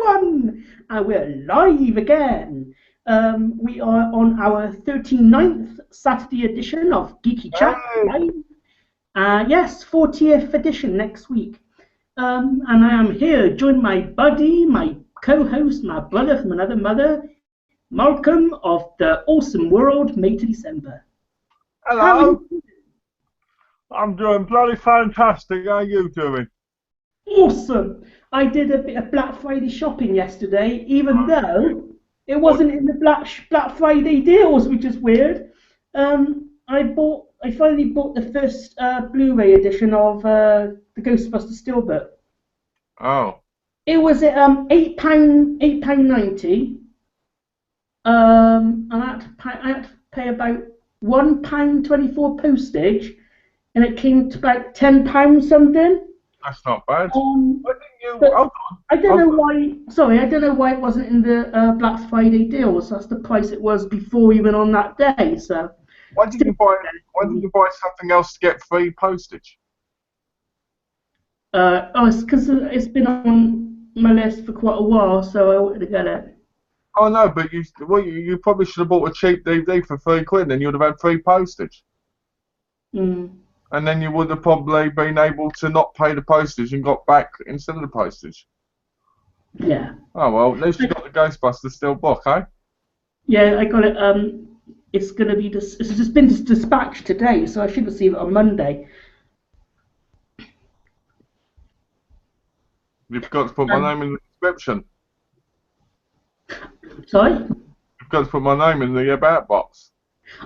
everyone! And we're live again. We are on our 39th Saturday edition of Geeky-Chat. Yes, 40th edition next week. And I am here, joined my buddy, my co-host, my brother from another mother, Malcolm of the awesome world, May to December. Hello. I'm doing bloody fantastic. How are you doing? Awesome. I did a bit of Black Friday shopping yesterday, even though it wasn't in the Black Friday deals, which is weird. I finally bought the first Blu-ray edition of the Ghostbusters Steelbook. Oh. It was at £8.90. And I had to pay about £1.24 postage, and it came to about £10 something. That's not bad. I don't know why. Sorry, I don't know why it wasn't in the Black Friday deals. That's the price it was before, even on that day. So. Why didn't you buy something else to get free postage? It's because it's been on my list for quite a while, so I wanted to get it. Oh no, but you probably should have bought a cheap DVD for £3, and then you'd have had free postage. And then you would have probably been able to not pay the postage and got back instead of the postage. Yeah. Oh well, at least you got the Ghostbusters Steelbook, eh? Yeah, I got it. It's gonna be it's just been dispatched today, so I should receive it on Monday. You forgot to put my name in the description. Sorry? You've got to put my name in the about box.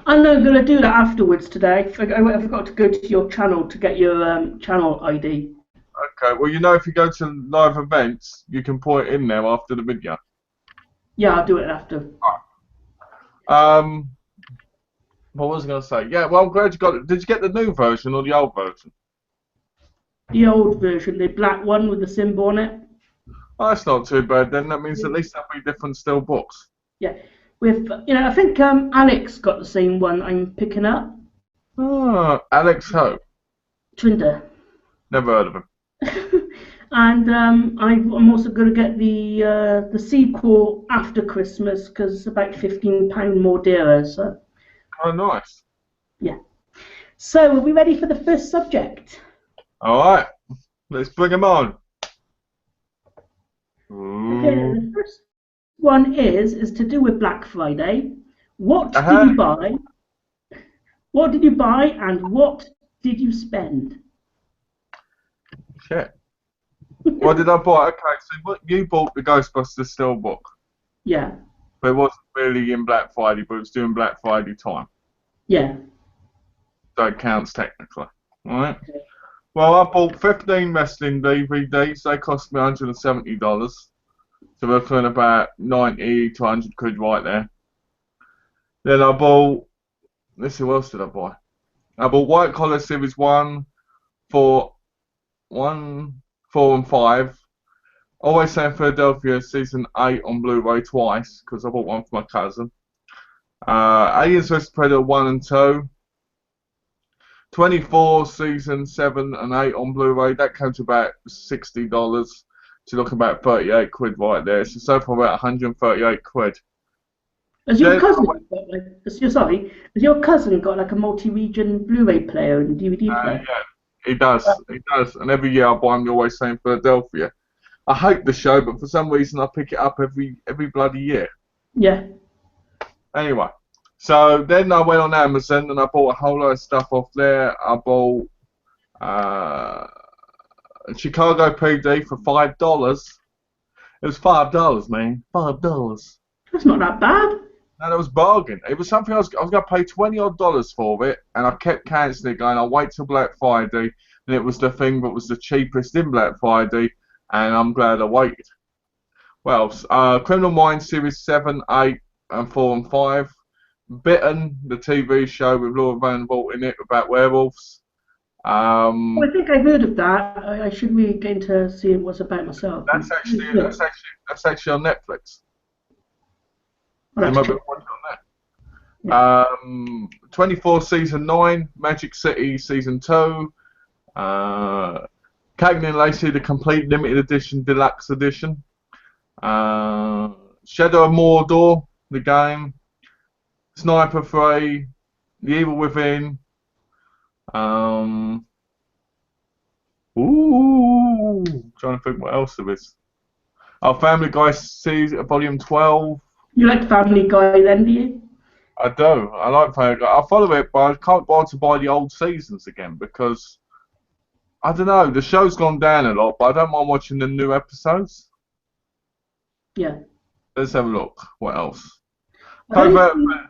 I'm not going to do that afterwards today. I forgot to go to your channel to get your channel ID. Okay, well, you know, if you go to live events, you can put it in there after the video. Yeah, I'll do it after. Alright. What was I going to say? Yeah, well, I'm glad you got it. Did you get the new version or the old version? The old version, the black one with the symbol on it. Oh, that's not too bad then. That means at least there'll be different steel books. Yeah. With, I think Alex got the same one I'm picking up. Oh, Alex who? Trinder. Never heard of him. And I'm also going to get the sequel after Christmas because it's about £15 more dearer. So. Oh, nice. Yeah. So, are we ready for the first subject? All right. Let's bring him on. Okay, the first one is to do with Black Friday. What did you buy? What did you buy, and what did you spend? Shit. What did I buy? Okay, so you bought the Ghostbusters Steelbook. Yeah. But it wasn't really in Black Friday, but it was doing Black Friday time. Yeah. So it counts technically. Alright? Okay. Well, I bought 15 wrestling DVDs. They cost me $170. So we're looking at about 90 to 100 quid right there. Then I bought, let's see, what else did I buy? I bought White Collar Series 1, 4, and 5. Always Sunny in Philadelphia Season 8 on Blu-ray twice, because I bought one for my cousin. Aliens vs Predator 1 and 2. 24 Season 7 and 8 on Blu-ray. That came to about $60. So you're looking about 38 quid right there. So far about 138 quid. Has your cousin got like a multi-region Blu-ray player and DVD player? Yeah, he does. He does. And every year I buy him the Always Sunny Philadelphia. I hate the show, but for some reason I pick it up every bloody year. Yeah. Anyway, so then I went on Amazon and I bought a whole lot of stuff off there. I bought Chicago PD for $5. It was $5, man. $5. That's not that bad. No, that was bargain. It was something I was going to pay $20 for it, and I kept cancelling it, going, I'll wait till Black Friday, and it was the thing that was the cheapest in Black Friday, and I'm glad I waited. Well, Criminal Minds Series 7, 8, and 4 and 5. Bitten, the TV show with Laura Van Voort in it about werewolves. I think I've heard of that. I should really get into seeing what's about myself. That's actually on Netflix. Oh, you might be watching on that. 24 Season 9, Magic City Season 2, Cagney and Lacey, the complete limited edition, deluxe edition. Shadow of Mordor, the game. Sniper 3, The Evil Within. Um, trying to think what else there is. Oh, Family Guy season Volume 12. You like Family Guy then, do you? I do. I like Family Guy. I follow it, but I can't bother to buy the old seasons again because I don't know. The show's gone down a lot, but I don't mind watching the new episodes. Yeah. Let's have a look. What else? I've only Covert. seen,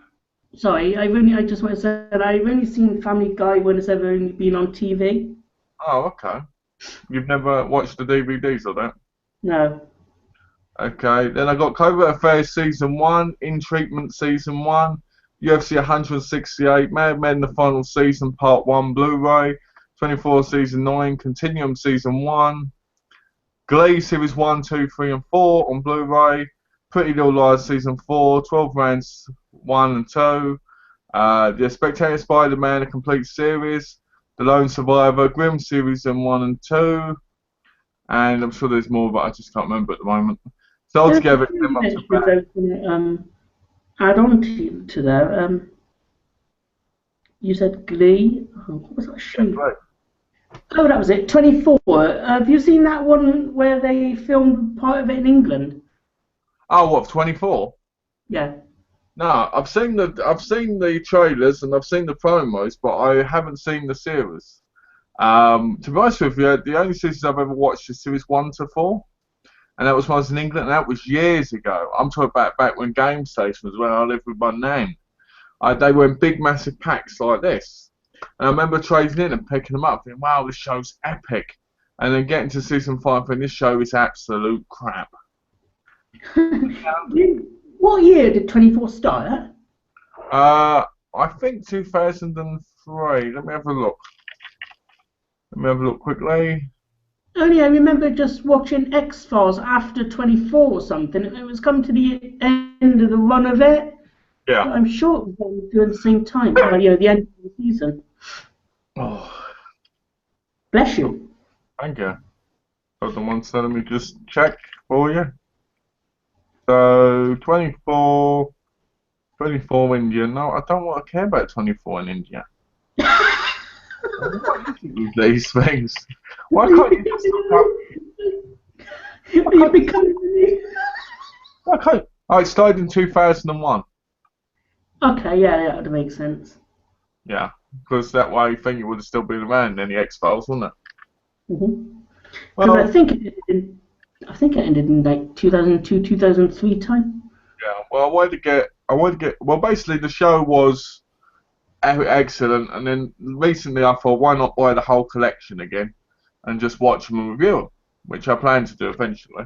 sorry, I just want to say that I've only seen Family Guy when it's ever only been on TV. Oh, okay. You've never watched the DVDs of that? No. Okay. Then I got Covert Affairs Season 1, In Treatment Season 1, UFC 168, Mad Men The Final Season Part 1 Blu-ray, 24 Season 9, Continuum Season 1, Glee Series 1, 2, 3 and 4 on Blu-ray, Pretty Little Liars Season 4, 12 Rounds 1 and 2, The Spectator Spider-Man, a complete series, The Lone Survivor, Grimm Series 1 and 2, and I'm sure there's more, but I just can't remember at the moment. So altogether, it came up to about... Add on to there. You said Glee. Oh, what was that show? Right. Oh, that was it. 24. Have you seen that one where they filmed part of it in England? Oh, what, 24? Yeah. No, I've seen the trailers and I've seen the promos, but I haven't seen the series. To be honest with you, the only series I've ever watched is series 1 to 4, and that was when I was in England, and that was years ago. I'm talking about back when Game Station was when I lived with my nan. They were in big, massive packs like this, and I remember trading in and picking them up, thinking, "Wow, this show's epic," and then getting to season 5, and this show is absolute crap. What year did 24 start at? I think 2003. Let me have a look. Quickly. Only I remember just watching X-Files after 24 or something. It was coming to the end of the run of it. Yeah. But I'm sure it was during the same time. The end of the season. Oh. Bless you. Thank you. Hold on one second, let me just check for you. So, 24 India. No, I don't want to care about 24 in India. What is it with these things? Why can't you just look up? Oh, it started in 2001. Okay, yeah, that would make sense. Yeah, because that way you think it would have still been around in the X-Files, wouldn't it? Because I think it ended in like 2002, 2003 time. Yeah. Well, I wanted to get. Well, basically the show was excellent, and then recently I thought, why not buy the whole collection again and just watch them and review them, which I plan to do eventually.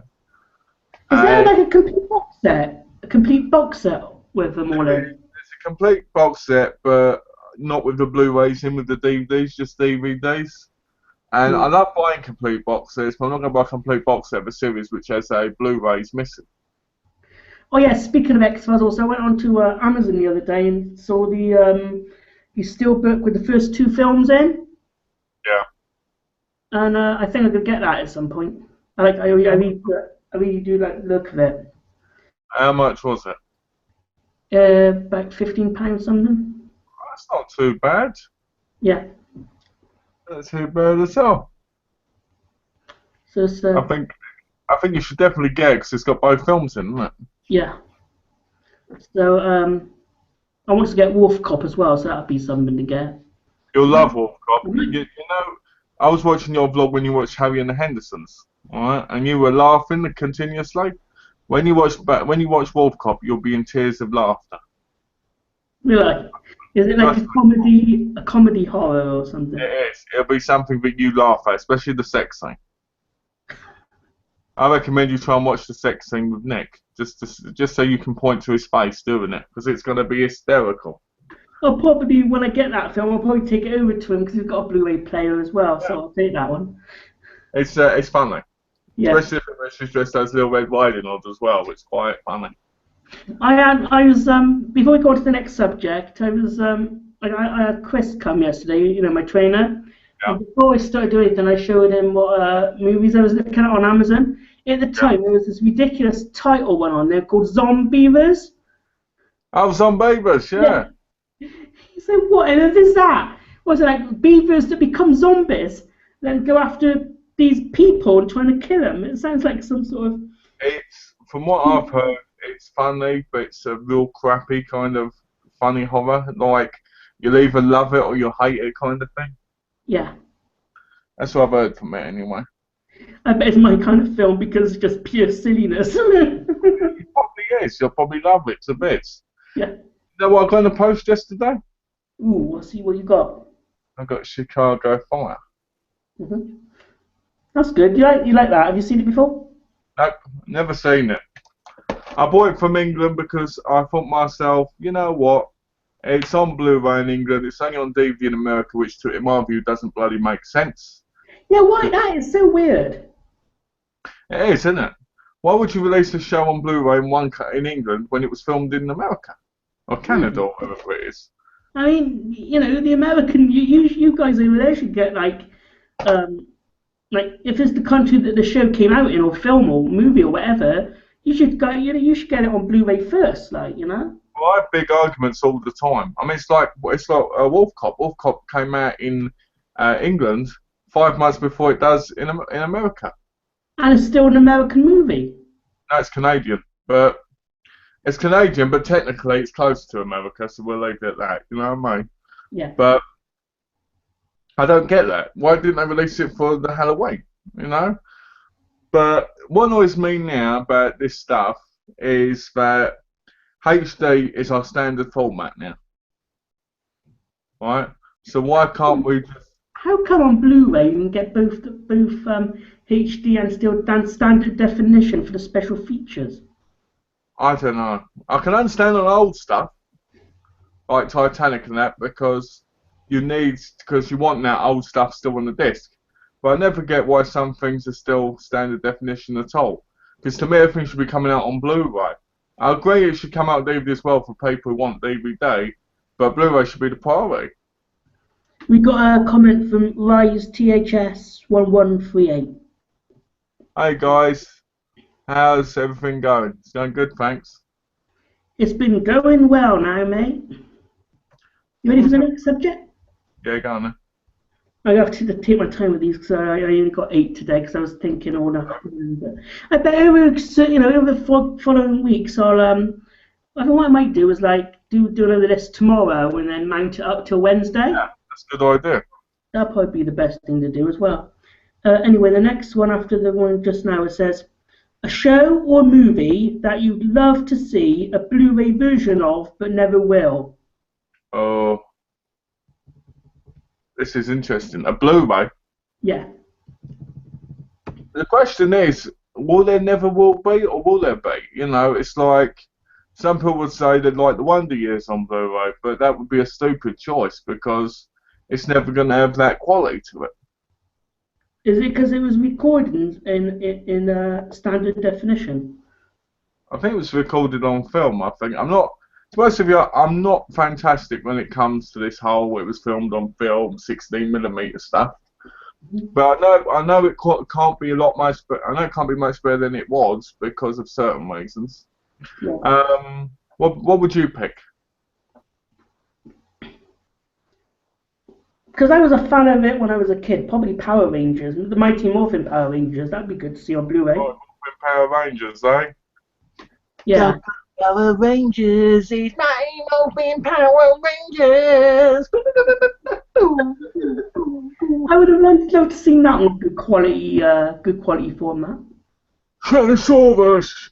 Is there like a complete box set? A complete box set with them all in? It's a complete box set, but not with the Blu-rays in, with the DVDs, just DVDs. And I love buying complete box sets, but I'm not going to buy a complete box set of a series which has a Blu-rays missing. Oh yeah, speaking of X-Files, also I went on to Amazon the other day and saw the Steelbook with the first 2 films in. Yeah. And I think I'm gonna get that at some point. I really do like the look of it. How much was it? About £15 something. That's not too bad. Yeah. Not too bad at all. So I think you should definitely get it because it's got both films in, isn't it? Yeah. So I want to get Wolf Cop as well, so that'd be something to get. You'll love Wolf Cop. You know, I was watching your vlog when you watched Harry and the Hendersons, alright, and you were laughing continuously. When you watch Wolf Cop, you'll be in tears of laughter. Really? Is it like a comedy horror or something? It is. It'll be something that you laugh at, especially the sex scene. I recommend you try and watch the sex scene with Nick, just so you can point to his face doing it, because it's going to be hysterical. I'll probably, when I get that film, I'll probably take it over to him because he's got a Blu-ray player as well, so I'll take that one. It's funny. Yeah. Especially if she's dressed as Little Red Riding Hood as well, it's quite funny. I was before we go on to the next subject, I had Chris come yesterday, my trainer. Yeah. And before I started doing it, I showed him what movies I was looking at on Amazon. at the Yeah. time there was this ridiculous title one on there called Zombievers. Oh, some beavers, Yeah. yeah. So what on earth is that? Was it like beavers that become zombies, then go after these people trying to kill them? It sounds like some sort of. It's from what I've heard, it's funny, but it's a real crappy kind of funny horror. Like you'll either love it or you'll hate it, kind of thing. Yeah. That's what I've heard from it anyway. I bet it's my kind of film because it's just pure silliness. It probably is. You'll probably love it to bits. Yeah. You know what I got in the post yesterday? Ooh, let's see what you got. I got Chicago Fire. Hmm. That's good. You like that? Have you seen it before? Nope, never seen it. I bought it from England because I thought myself, you know what? It's on Blu-ray in England. It's only on DVD in America, which, in my view, doesn't bloody make sense. Yeah, why? That is so weird. It is, isn't it? Why would you release a show on Blu-ray in England when it was filmed in America or Canada or wherever it is? I mean, the American, you guys over there should get um, like if it's the country that the show came out in, or film, or movie, or whatever, you should go. You should get it on Blu-ray first, Well, I have big arguments all the time. I mean, it's like Wolf Cop. Wolf Cop came out in England 5 months before it does in America. And it's still an American movie. No, it's Canadian, but technically it's closer to America, so we'll leave it at that. You know what I mean? Yeah. But I don't get that. Why didn't they release it for the Halloween? You know? But what annoys me now about this stuff is that HD is our standard format now. Right? So why can't we just... How come on Blu-ray you can get both HD and still standard definition for the special features? I don't know. I can understand on old stuff, like Titanic and that, because you want that old stuff still on the disc. But I never get why some things are still standard definition at all. Because to me, everything should be coming out on Blu-ray. I agree it should come out DVD as well for people who want DVD, but Blu-ray should be the priority. We got a comment from Rise THS 1138. Hey guys, how's everything going? It's going good, thanks. It's been going well now, mate. You ready for the next subject? Yeah, go on then. I have to take my time with these because I only got 8 today because I was thinking all afternoon. But I bet over the following weeks I think what I might do is do another list tomorrow and then mount it up till Wednesday. Yeah, that's a good idea. That'll probably be the best thing to do as well. Anyway, the next one after the one just now, it says, a show or movie that you'd love to see a Blu-ray version of but never will. Oh, this is interesting. A Blu-ray? Yeah. The question is, will there never will be or will there be? You know, it's like, some people would say they'd like the Wonder Years on Blu-ray, but that would be a stupid choice because it's never going to have that quality to it. Is it because it was recorded in standard definition? I think it was recorded on film, I think. To be honest with you, I'm not fantastic when it comes to this whole, it was filmed on film, 16mm stuff. But I know it can't be much better than it was because of certain reasons. Yeah. What would you pick? Because I was a fan of it when I was a kid, probably Power Rangers, the Mighty Morphin Power Rangers. That'd be good to see on Blu-ray. Oh, Power Rangers, eh? Yeah. Power Rangers, it's Mighty Morphin Power Rangers. I would have loved to see that on good quality format. Transformers.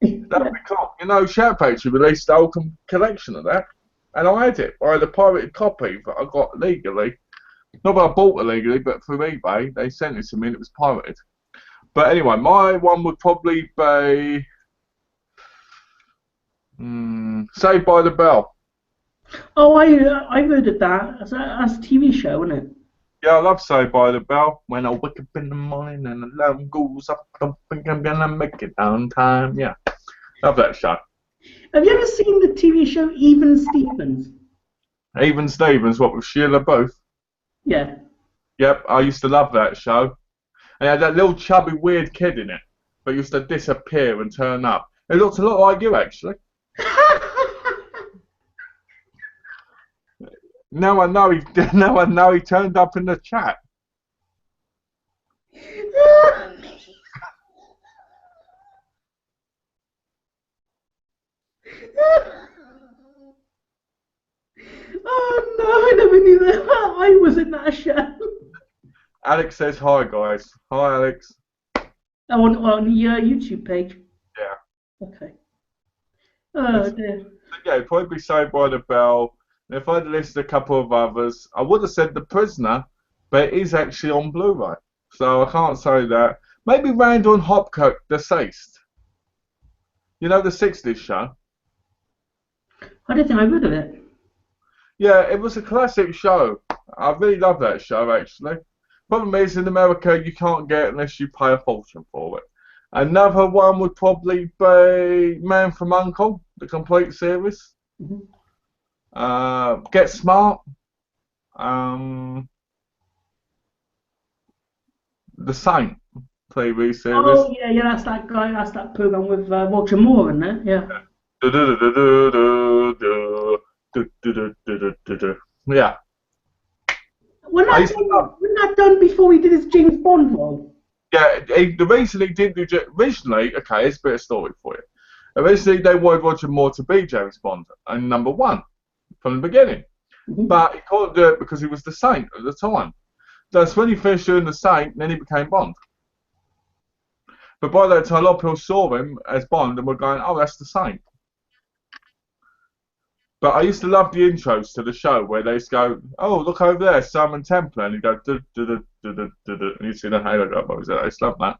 That'd be cool. You know, Shout Factory released the whole collection of that, and I had it. I had a pirated copy that I got legally. Not that I bought it legally, but through eBay, they sent it to me and it was pirated. But anyway, my one would probably be Saved by the Bell. Oh, I heard of that. That's a TV show, isn't it? Yeah, I love Saved by the Bell. When I wake up in the morning and the alarm goes up, I don't think I'm gonna make it on time. Yeah, love that show. Have you ever seen the TV show Even Stevens? Even Stevens, what with Sheila Booth? Yeah. Yep, I used to love that show. And it had that little chubby weird kid in it. but used to disappear and turn up. It looked a lot like you, actually. Now I know he. Now I know he turned up in the chat. Oh no, I never knew that. I was in that show. Alex says hi, guys. Hi, Alex. Oh, on the YouTube page. Yeah. Okay. Oh dear. Yeah, it'd probably be Saved by the Bell. And if I'd listed a couple of others, I would have said The Prisoner, but it is actually on Blu-ray, so I can't say that. Maybe Randall and Hopkirk, Deceased. You know the '60s show? I don't think I heard of it. Yeah, it was a classic show. I really love that show, actually. Problem is, in America, you can't get it unless you pay a fortune for it. Another one would probably be Man from U.N.C.L.E., the complete series. Mm-hmm. Get Smart. The Saint TV series. Oh yeah, that's that guy. That's that program with Roger Moore in there. Yeah. Yeah. Wasn't that done before he did his James Bond role? Yeah, the reason he didn't do originally, okay, it's a bit of story for you. Originally, they wanted Roger Moore to be James Bond and #1 from the beginning, but he couldn't do it because he was the Saint at the time. That's when he finished doing the Saint, and then he became Bond. But by that time, a lot of people saw him as Bond and were going, "Oh, that's the Saint." But I used to love the intros to the show where they used to go, "Oh, look over there, Simon Templar," and he'd go, and you'd see the halo go. I used to love that.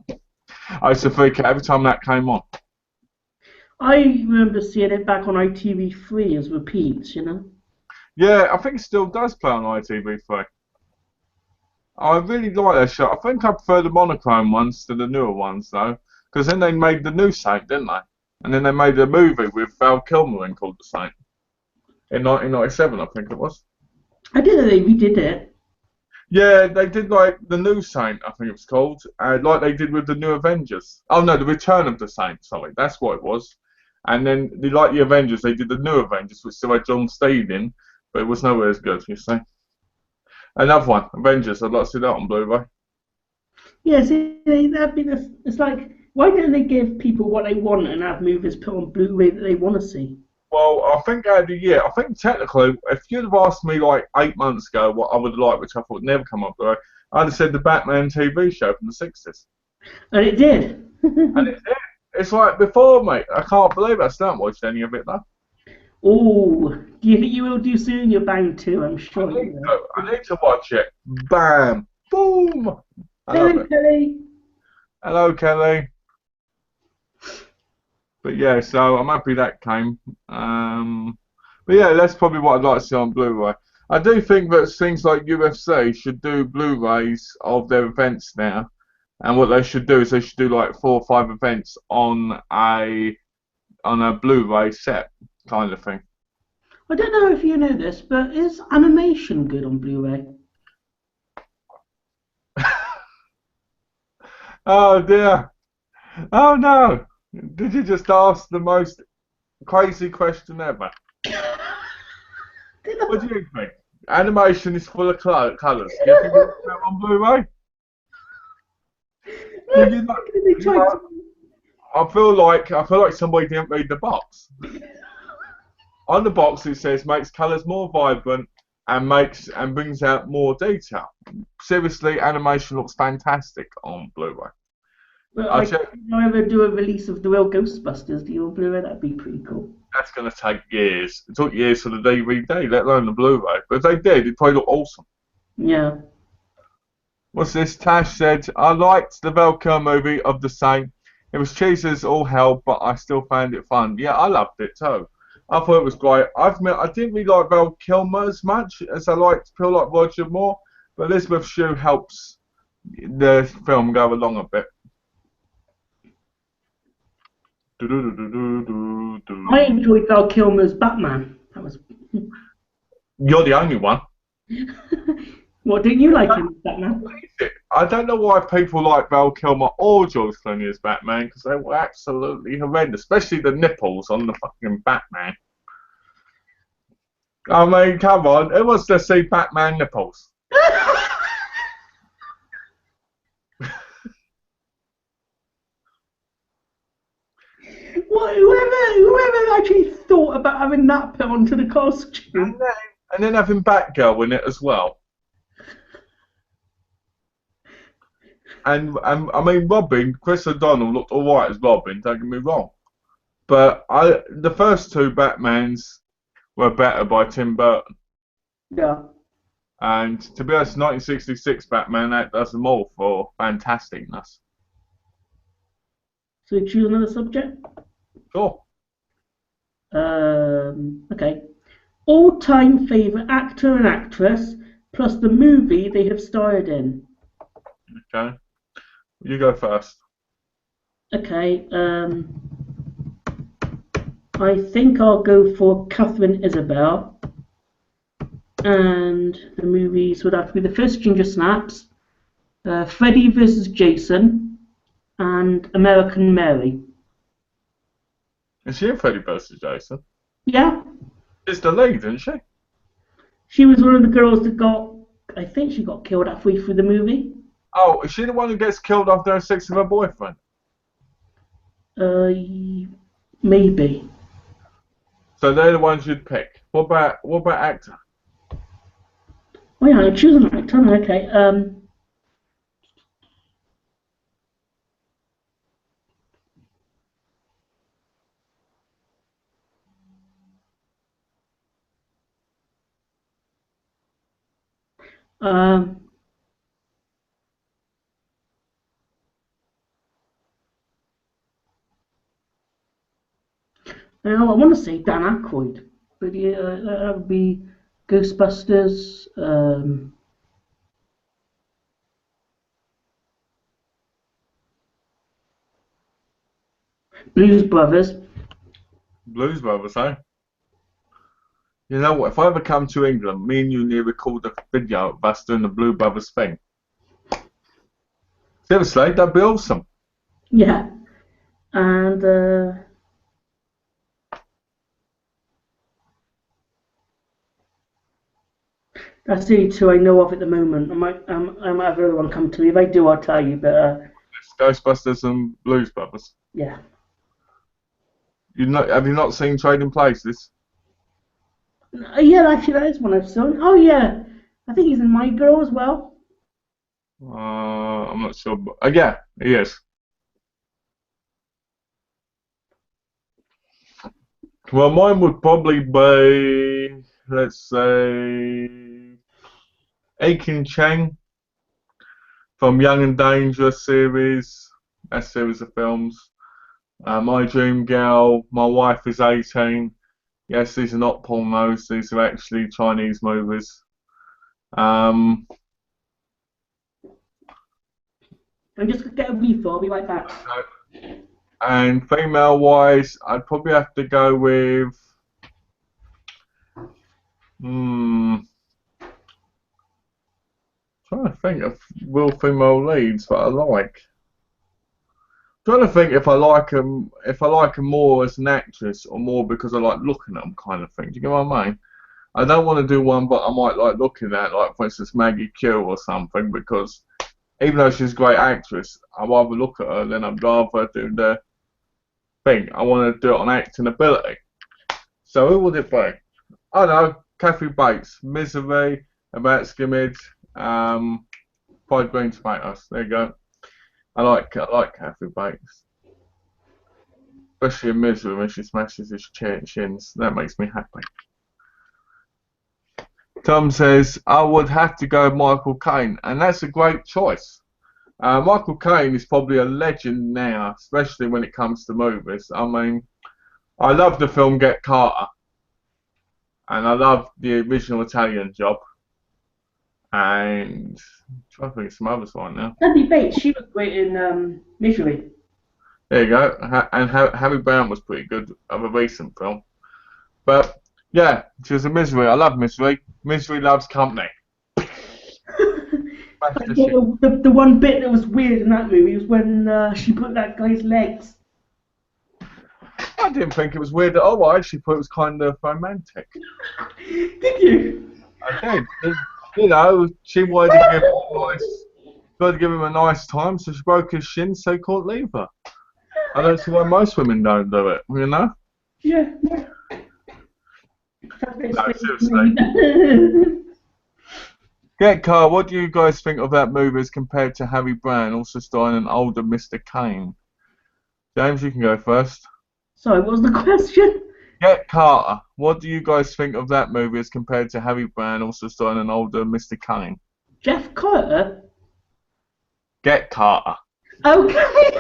I used to freak out every time that came on. I remember seeing it back on ITV3 as repeats, you know. Yeah, I think it still does play on ITV3. I really like that show. I think I prefer the monochrome ones to the newer ones, though, because then they made the new Saint, didn't they? And then they made a movie with Val Kilmer in called The Saint. In 1997, I think it was. I didn't know they redid it. Yeah, they did like the new Saint, I think it was called, like they did with the new Avengers. Oh no, the Return of the Saint. Sorry, that's what it was. And then, like the Avengers, they did the new Avengers, which still had John Steed in, but it was nowhere as good, you see. Another one, Avengers. I'd like to see that on Blu-ray. Yeah, see, it's like, why don't they give people what they want and have movies put on Blu-ray that they want to see? Well, I think out of the year, I think technically, if you'd have asked me like 8 months ago what I would like, which I thought would never come up with, I'd have said the Batman TV show from the '60s. And it did. And it did. It's like before, mate. I can't believe I still haven't watched any of it though. Oh, do you think you will do soon? You're bound to, I'm sure. I need to watch it. Bam, boom. Hello, Kelly. Hello, Kelly. But yeah, so I'm happy that came. But yeah, that's probably what I'd like to see on Blu-ray. I do think that things like UFC should do Blu-rays of their events now, and what they should do is they should do like 4 or 5 events on a Blu-ray set kind of thing. I don't know if you know this, but is animation good on Blu-ray? Oh dear. Oh no. Did you just ask the most crazy question ever? What do you think? Animation is full of colours. Do you think it's better on Blu-ray? I feel like somebody didn't read the box. On the box it says makes colours more vibrant and brings out more detail. Seriously, animation looks fantastic on Blu-ray. Well, if I ever do a release of the real Ghostbusters deal on Blu-ray, that'd be pretty cool. That's going to take years. It took years for the DVD, let alone the Blu-ray. But if they did, it'd probably look awesome. Yeah. What's this? Tash said, I liked the Val Kilmer movie of The Saint. It was cheesy as all hell, but I still found it fun. Yeah, I loved it too. I thought it was great. I didn't really like Val Kilmer as much as I liked people like Roger Moore, but Elizabeth Shue helps the film go along a bit. I enjoyed Val Kilmer's Batman. That was. You're the only one. What, didn't you like him as Batman? I don't know why people like Val Kilmer or George Clooney as Batman, because they were absolutely horrendous, especially the nipples on the fucking Batman. I mean, come on, who wants to see Batman nipples? What, whoever actually thought about having that put onto the costume? And then having Batgirl in it as well. And I mean, Robin, Chris O'Donnell looked alright as Robin, don't get me wrong. But the first two Batmans were better by Tim Burton. Yeah. And to be honest, 1966 Batman outdoes them all for fantasticness. So choose another subject? Sure. Okay. All-time favourite actor and actress, plus the movie they have starred in. Okay. You go first. Okay. I think I'll go for Catherine Isabel. And the movies would have to be The First Ginger Snaps, Freddy vs. Jason, and American Mary. Is she in Freddy vs. Jason? Yeah. She's the lead, isn't she? She was one of the girls that I think she got killed halfway through the movie. Oh, is she the one who gets killed after having sex with her boyfriend? Maybe. So they're the ones you'd pick. What about actor? Oh yeah, I choose an actor. Okay. I want to say Dan Aykroyd, but yeah, that would be Ghostbusters. Blues Brothers. Blues Brothers, eh? You know what? If I ever come to England, me and you need to record a video of us doing the Blue Brothers thing. Seriously, that'd be awesome. Yeah. And that's the only two I know of at the moment. I might have another one come to me. If I do, I'll tell you. But Ghostbusters and Blues Brothers. yeah. Have you not seen Trading Places? Yeah, actually, that is one I've seen. Oh yeah, I think he's in My Girl as well. I'm not sure, but yeah, he is. Well, mine would probably be, let's say, Aiken Chang from Young and Dangerous series, that series of films. My Dream Girl, My Wife is 18. Yes, these are not pornos, these are actually Chinese movies. I'm just gonna get a refill. I'll be right back. And female-wise, I'd probably have to go with. Trying to think of real female leads that I like. Trying to think if I like them more as an actress or more because I like looking at them, kind of thing. Do you get what I mean? I don't want to do one, but I might like looking at, like for instance Maggie Q or something, because even though she's a great actress, I'd rather look at her than I'd rather do the thing. I want to do it on acting ability. So who would it be? I don't know, Kathy Bates, Misery, About Skimmage, Fried Green Tomatoes. There you go. I like Kathy Bates, especially in Misery when she smashes his shins. That makes me happy. Tom says I would have to go Michael Caine, and that's a great choice. Michael Caine is probably a legend now, especially when it comes to movies. I mean, I love the film Get Carter, and I love the original Italian Job, and I'm trying to think of some others right now. Kathy Bates, she was great in Misery. There you go. And Harry Brown was pretty good of a recent film. But yeah, she was a Misery. I love Misery. Misery loves company. Smashed I the shit. thought the one bit that was weird in that movie was when she put that guy's legs. I didn't think it was weird at all. I actually thought it was kind of romantic. Did you? I did. You know, she wanted to give him a nice time, so she broke his shin so he couldn't leave her. I don't see why most women don't do it, you know? Yeah. No, seriously. Get Carl, what do you guys think of that movie as compared to Harry Brown, also starring an older Mr. Kane? James, you can go first. Sorry, what was the question? Get Carter, what do you guys think of that movie as compared to Harry Brown, also starring an older Mr. Kane? Jeff Carter? Get Carter, Okay.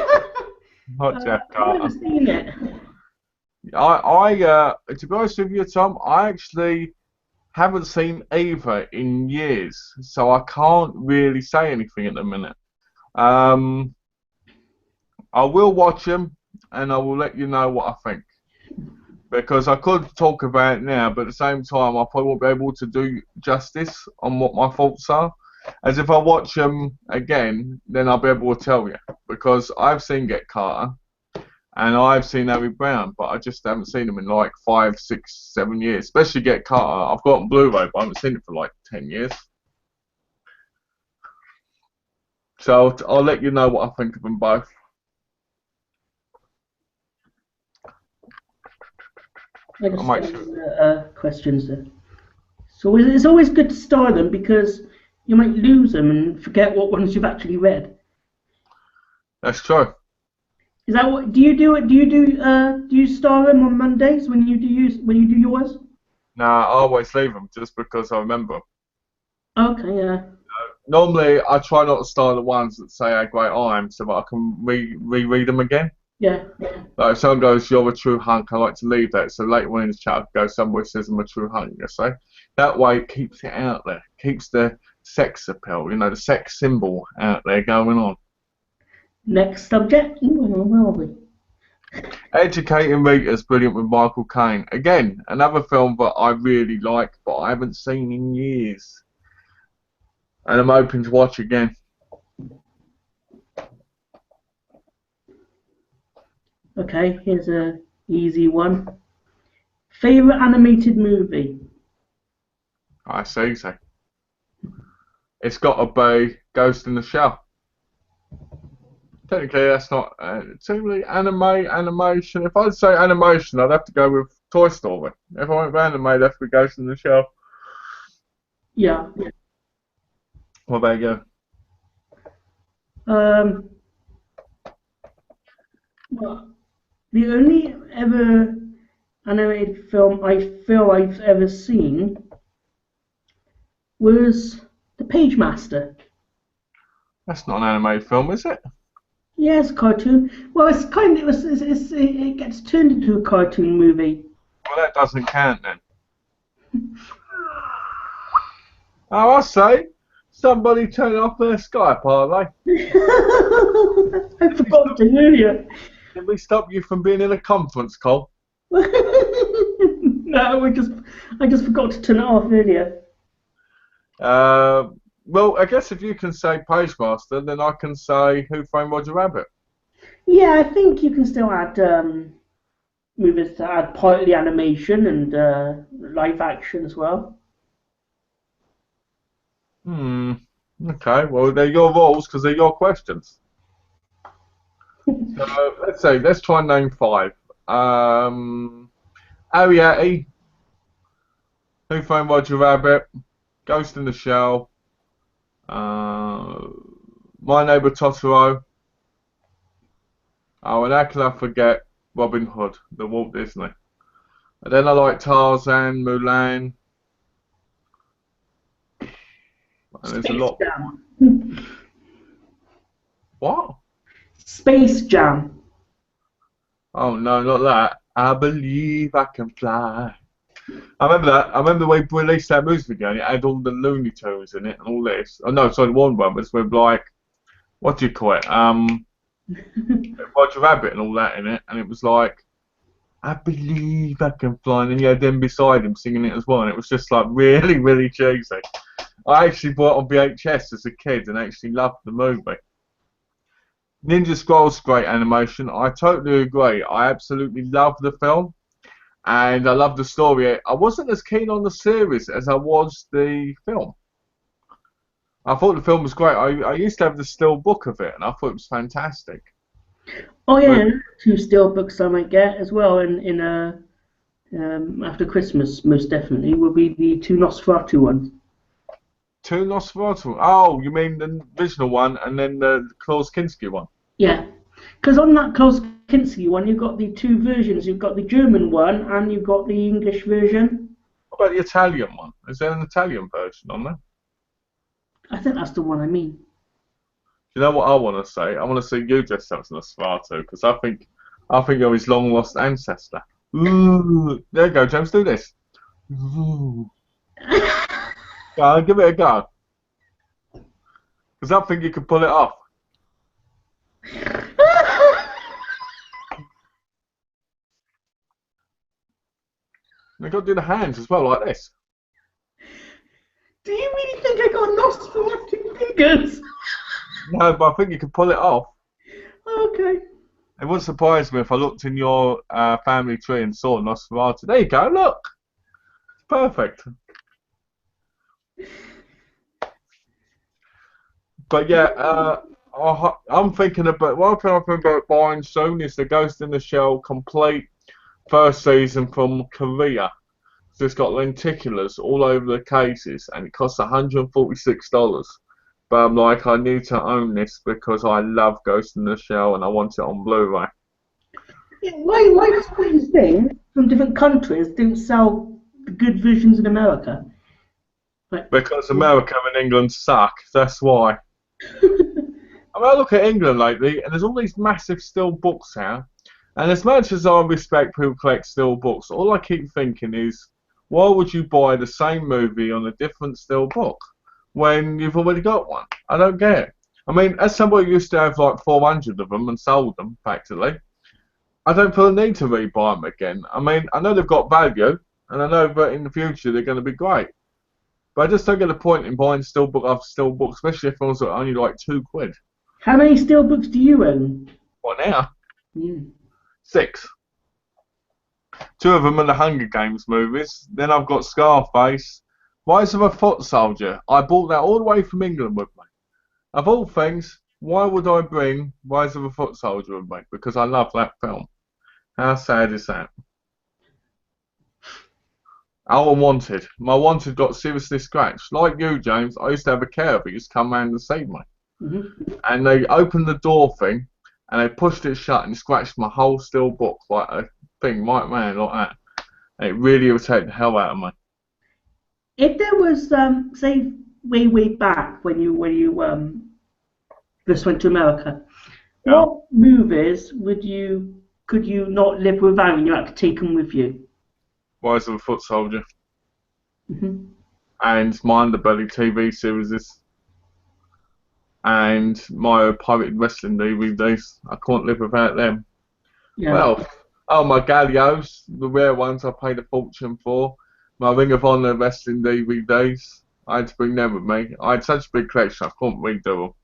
not Jeff I've Carter. never seen it. To be honest with you, Tom, I actually haven't seen either in years, so I can't really say anything at the minute. I will watch them, and I will let you know what I think. Because I could talk about it now, but at the same time, I probably won't be able to do justice on what my thoughts are. As if I watch them again, then I'll be able to tell you. Because I've seen Get Carter, and I've seen Harry Brown, but I just haven't seen them in like 5, 6, 7 years. Especially Get Carter. I've got it on Blu-ray, but I haven't seen it for like 10 years. So I'll let you know what I think of them both. I just questions there. So it's always good to start them because you might lose them and forget what ones you've actually read. That's true. Is that what do you do? It? Do you star them on Mondays when you do yours? Nah, I always leave them just because I remember them. Okay, yeah. Normally, I try not to start the ones that say how great I am so that I can reread them again. Yeah. Like if someone goes, "You're a true hunk," I like to leave that. So later on in the chat, I go somewhere says I'm a true hunk. You see, that way it keeps it out there, keeps the sex appeal, the sex symbol out there going on. Next subject. Where are we? Educating Rita's brilliant with Michael Caine. Again, another film that I really like, but I haven't seen in years, and I'm hoping to watch again. Okay, here's a easy one. Favorite animated movie? I see. So it's got to be Ghost in the Shell. Technically, that's not technically animation. If I'd say animation, I'd have to go with Toy Story. If I went for anime, it'd have to be Ghost in the Shell. Yeah. What about you? Well, the only ever animated film I feel I've ever seen was The Page Master. That's not an animated film, is it? Yeah, it's a cartoon. Well, it's kind of it gets turned into a cartoon movie. Well, that doesn't count then. Oh, I say, somebody turn off their Skype, are they? I forgot to earlier. Did we stop you from being in a conference call? No, I just forgot to turn it off earlier. Well, I guess if you can say Page Master, then I can say Who Framed Roger Rabbit. Yeah, I think you can still add movies to add partly animation and live action as well. Okay, well, they're your rules because they're your questions. So let's try and name 5. Ariete, Who Framed Roger Rabbit, Ghost in the Shell, My Neighbor Totoro. Oh, and how can I forget Robin Hood, the Walt Disney? And then I like Tarzan, Mulan. And there's a lot. Jam. What? Space Jam. Oh no, not that. I believe I can fly. I remember that. I remember when we released that music video and it had all the Looney Tunes in it and all this. Oh no, sorry, one was with like, what do you call it? Roger Rabbit and all that in it, and it was like, I believe I can fly, and then you had them beside him singing it as well, and it was just like really, really cheesy. I actually bought it on VHS as a kid and actually loved the movie. Ninja Scroll's great animation. I totally agree. I absolutely love the film and I love the story. I wasn't as keen on the series as I was the film. I thought the film was great. I used to have the still book of it and I thought it was fantastic. Oh yeah, But and 2 steel books I might get as well in after Christmas, most definitely, will be the 2 Nosferatu ones. two Nosferatu. Oh, you mean the original one and then the Klaus Kinski one? Yeah, because on that Klaus Kinski one, you've got the 2 versions. You've got the German one and you've got the English version. What about the Italian one? Is there an Italian version on there? I think that's the one I mean. You know what I want to say? I want to see you dressed up as Nosferatu because I think you're his long lost ancestor. Ooh, there you go, James. Do this. Ooh. Go on, give it a go. Because I think you can pull it off. You've got to do the hands as well, like this. Do you really think I got Nosferatu fingers? No, but I think you can pull it off. Okay. It wouldn't surprise me if I looked in your family tree and saw Nosferatu. There you go, look. It's perfect. But yeah, I'm thinking about one thing I'm thinking about buying soon is the Ghost in the Shell complete first season from Korea. So it's got lenticulars all over the cases and it costs $146. But I'm like, I need to own this because I love Ghost in the Shell and I want it on Blu-ray. Yeah, why does these things from different countries don't sell the good versions in America? Like, Because America and England suck, that's why. I mean, I look at England lately and there's all these massive still books out. And as much as I respect people who collect still books, all I keep thinking is, why would you buy the same movie on a different still book when you've already got one? I don't get it. I mean, as somebody who used to have like 400 of them and sold them, practically, I don't feel the need to rebuy them again. I mean, I know they've got value, and I know that in the future they're going to be great. But I just don't get the point in buying still book after still book, especially if it was only like £2. how many steel books do you own? What now? Mm. 6. 2 of them are the Hunger Games movies. Then I've got Scarface, Rise of a Foot Soldier. I bought that all the way from England with me. Of all things, why would I bring Rise of a Foot Soldier with me? Because I love that film. How sad is that? Oh, Wanted. My Wanted got seriously scratched. Like you, James, I used to have a carer who used to come round and see me. Mm-hmm. And they opened the door thing, and they pushed it shut and scratched my whole steel book like a thing, right man, like that. And it really irritated the hell out of me. If there was, say, way back when you first went to America, Yeah. what movies could you not live without and you had to take them with you? Rise of a Foot Soldier. Mm-hmm. And my Underbelly TV series. And my pirated wrestling DVDs. I can't live without them. Yeah. Well, oh, my Gallios, the rare ones I paid a fortune for. My Ring of Honor wrestling DVDs. I had to bring them with me. I had such a big collection, I couldn't redo them.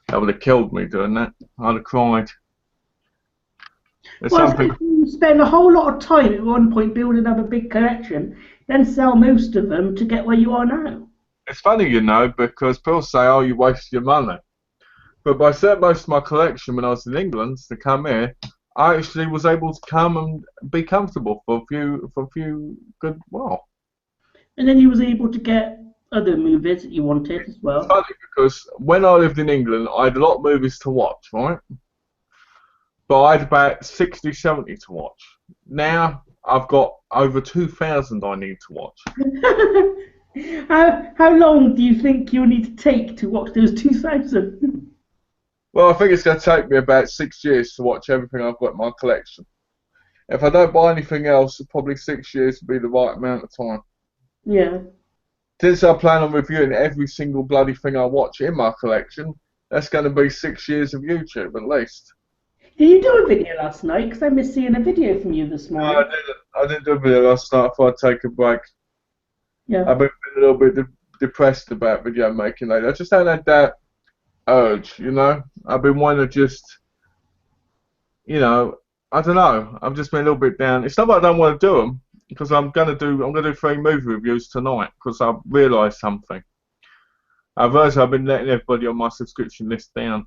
That would have killed me doing that. I'd have cried. There's Well, something. you spend a whole lot of time at one point building up a big collection, then sell most of them to get where you are now. It's funny, you know, because people say, "Oh, you wasted your money." But by selling most of my collection when I was in England to come here, I actually was able to come and be comfortable for a few good while. And then you was able to get other movies that you wanted as well. It's funny because when I lived in England, I had a lot of movies to watch, right? But I had about 60, 70 to watch. Now I've got over 2,000 I need to watch. How long do you think you'll need to take to watch those 2,000? Well, I think it's going to take me about 6 years to watch everything I've got in my collection. If I don't buy anything else, probably 6 years would be the right amount of time. Yeah. Since I plan on reviewing every single bloody thing I watch in my collection, that's going to be 6 years of YouTube at least. Did you do a video last night? Because I missed seeing a video from you this morning. No, I didn't do a video last night. I thought I'd take a break. Yeah. I've been feeling a little bit depressed about video making lately. I just haven't had that urge, you know. I've been wanting to just, you know, I don't know. I've just been a little bit down. It's not that I don't want to do them, because I'm gonna do 3 movie reviews tonight, because I've realised something. I've been letting everybody on my subscription list down,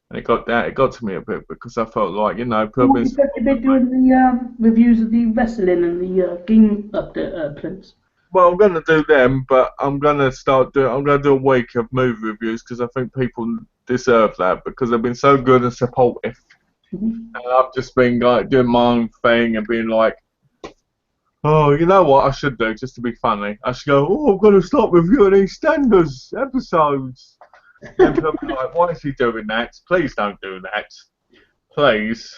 and it got to me a bit, because I felt like, you know, people You said you've been doing the reviews of the wrestling and the game update prints. Well, I'm gonna do them, but I'm gonna do a week of movie reviews, because I think people deserve that, because they've been so good and supportive. And I've just been like doing my own thing and being like, oh, you know what I should do, just to be funny? I should go, oh, I'm going to start reviewing EastEnders episodes. And people be like, why is he doing that? Please don't do that. Please.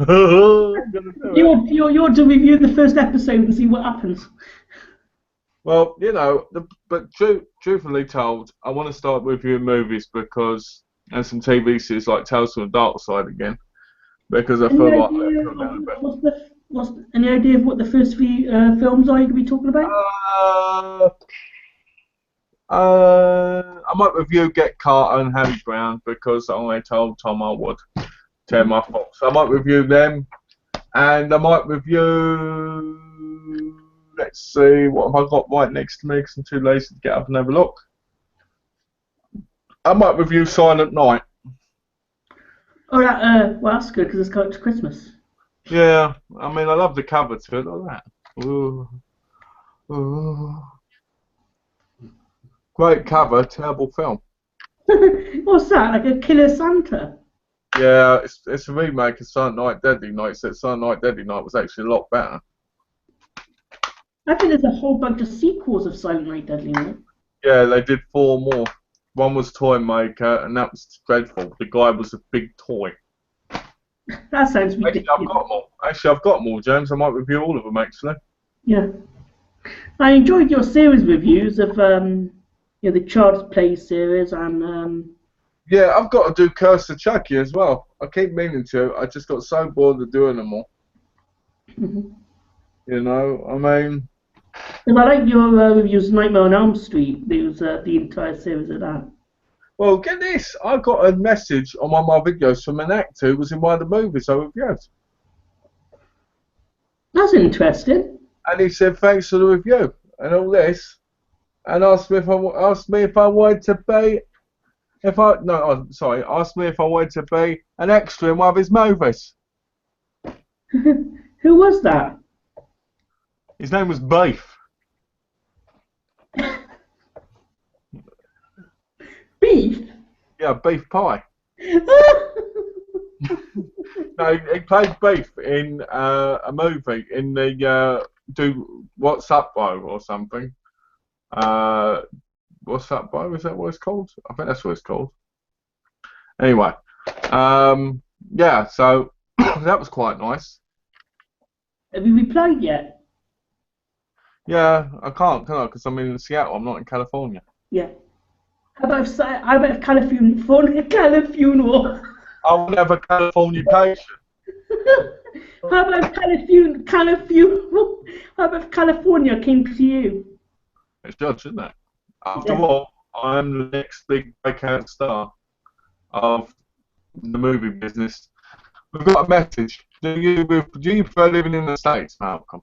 You're to review the first episode and see what happens. Well, you know, but truthfully told, I want to start reviewing movies and some TV series like Tales from the Dark Side again, because I feel like they're put down a bit. Any idea of what the first 3 films are you going to be talking about? I might review Get Carter and Harry Brown, because I told Tom I would tell my thoughts. So I might review them, and I might review. Let's see, what have I got right next to me, because I'm too lazy to get up and have a look. I might review Silent Night. Oh, well, that's good, because it's coming to Christmas. Yeah, I mean, I love the cover to it, like that. Ooh. Ooh. Great cover, terrible film. What's that, like a Killer Santa? Yeah, it's a remake of Silent Night, Deadly Night. So Silent Night, Deadly Night was actually a lot better. I think there's a whole bunch of sequels of Silent Night, Deadly Night. Yeah, they did 4 more. One was Toy Maker, and that was dreadful. The guy was a big toy. That sounds ridiculous. Actually, I've got more, James. I might review all of them, actually. Yeah. I enjoyed your series reviews of the Child's Play series and Yeah, I've got to do Curse of Chucky as well. I keep meaning to. I just got so bored of doing them all. You know, I mean. Because I like your reviews of Nightmare on Elm Street. There was the entire series of that. Well, get this. I got a message on one of my videos from an actor who was in one of the movies I reviewed. That's interesting. And he said, thanks for the review and all this, and asked me if I wanted to be, asked me if I wanted to be an extra in one of his movies. Who was that? His name was Beef. Beef? Yeah, Beef Pie. No, he played Beef in a movie in the Do What's Up Bro or something. What's Up Bro? Is that what it's called? I think that's what it's called. Anyway, yeah, so that was quite nice. Have you replied yet? Yeah, I can't, can I? Because I'm in Seattle. I'm not in California. Yeah. How about California funeral? I want to have a Californication. How about Califuneral? How about California came to you? It's judged, isn't it? After all, I'm the next big breakout star of the movie business. We've got a message. Do you prefer living in the States, Malcolm?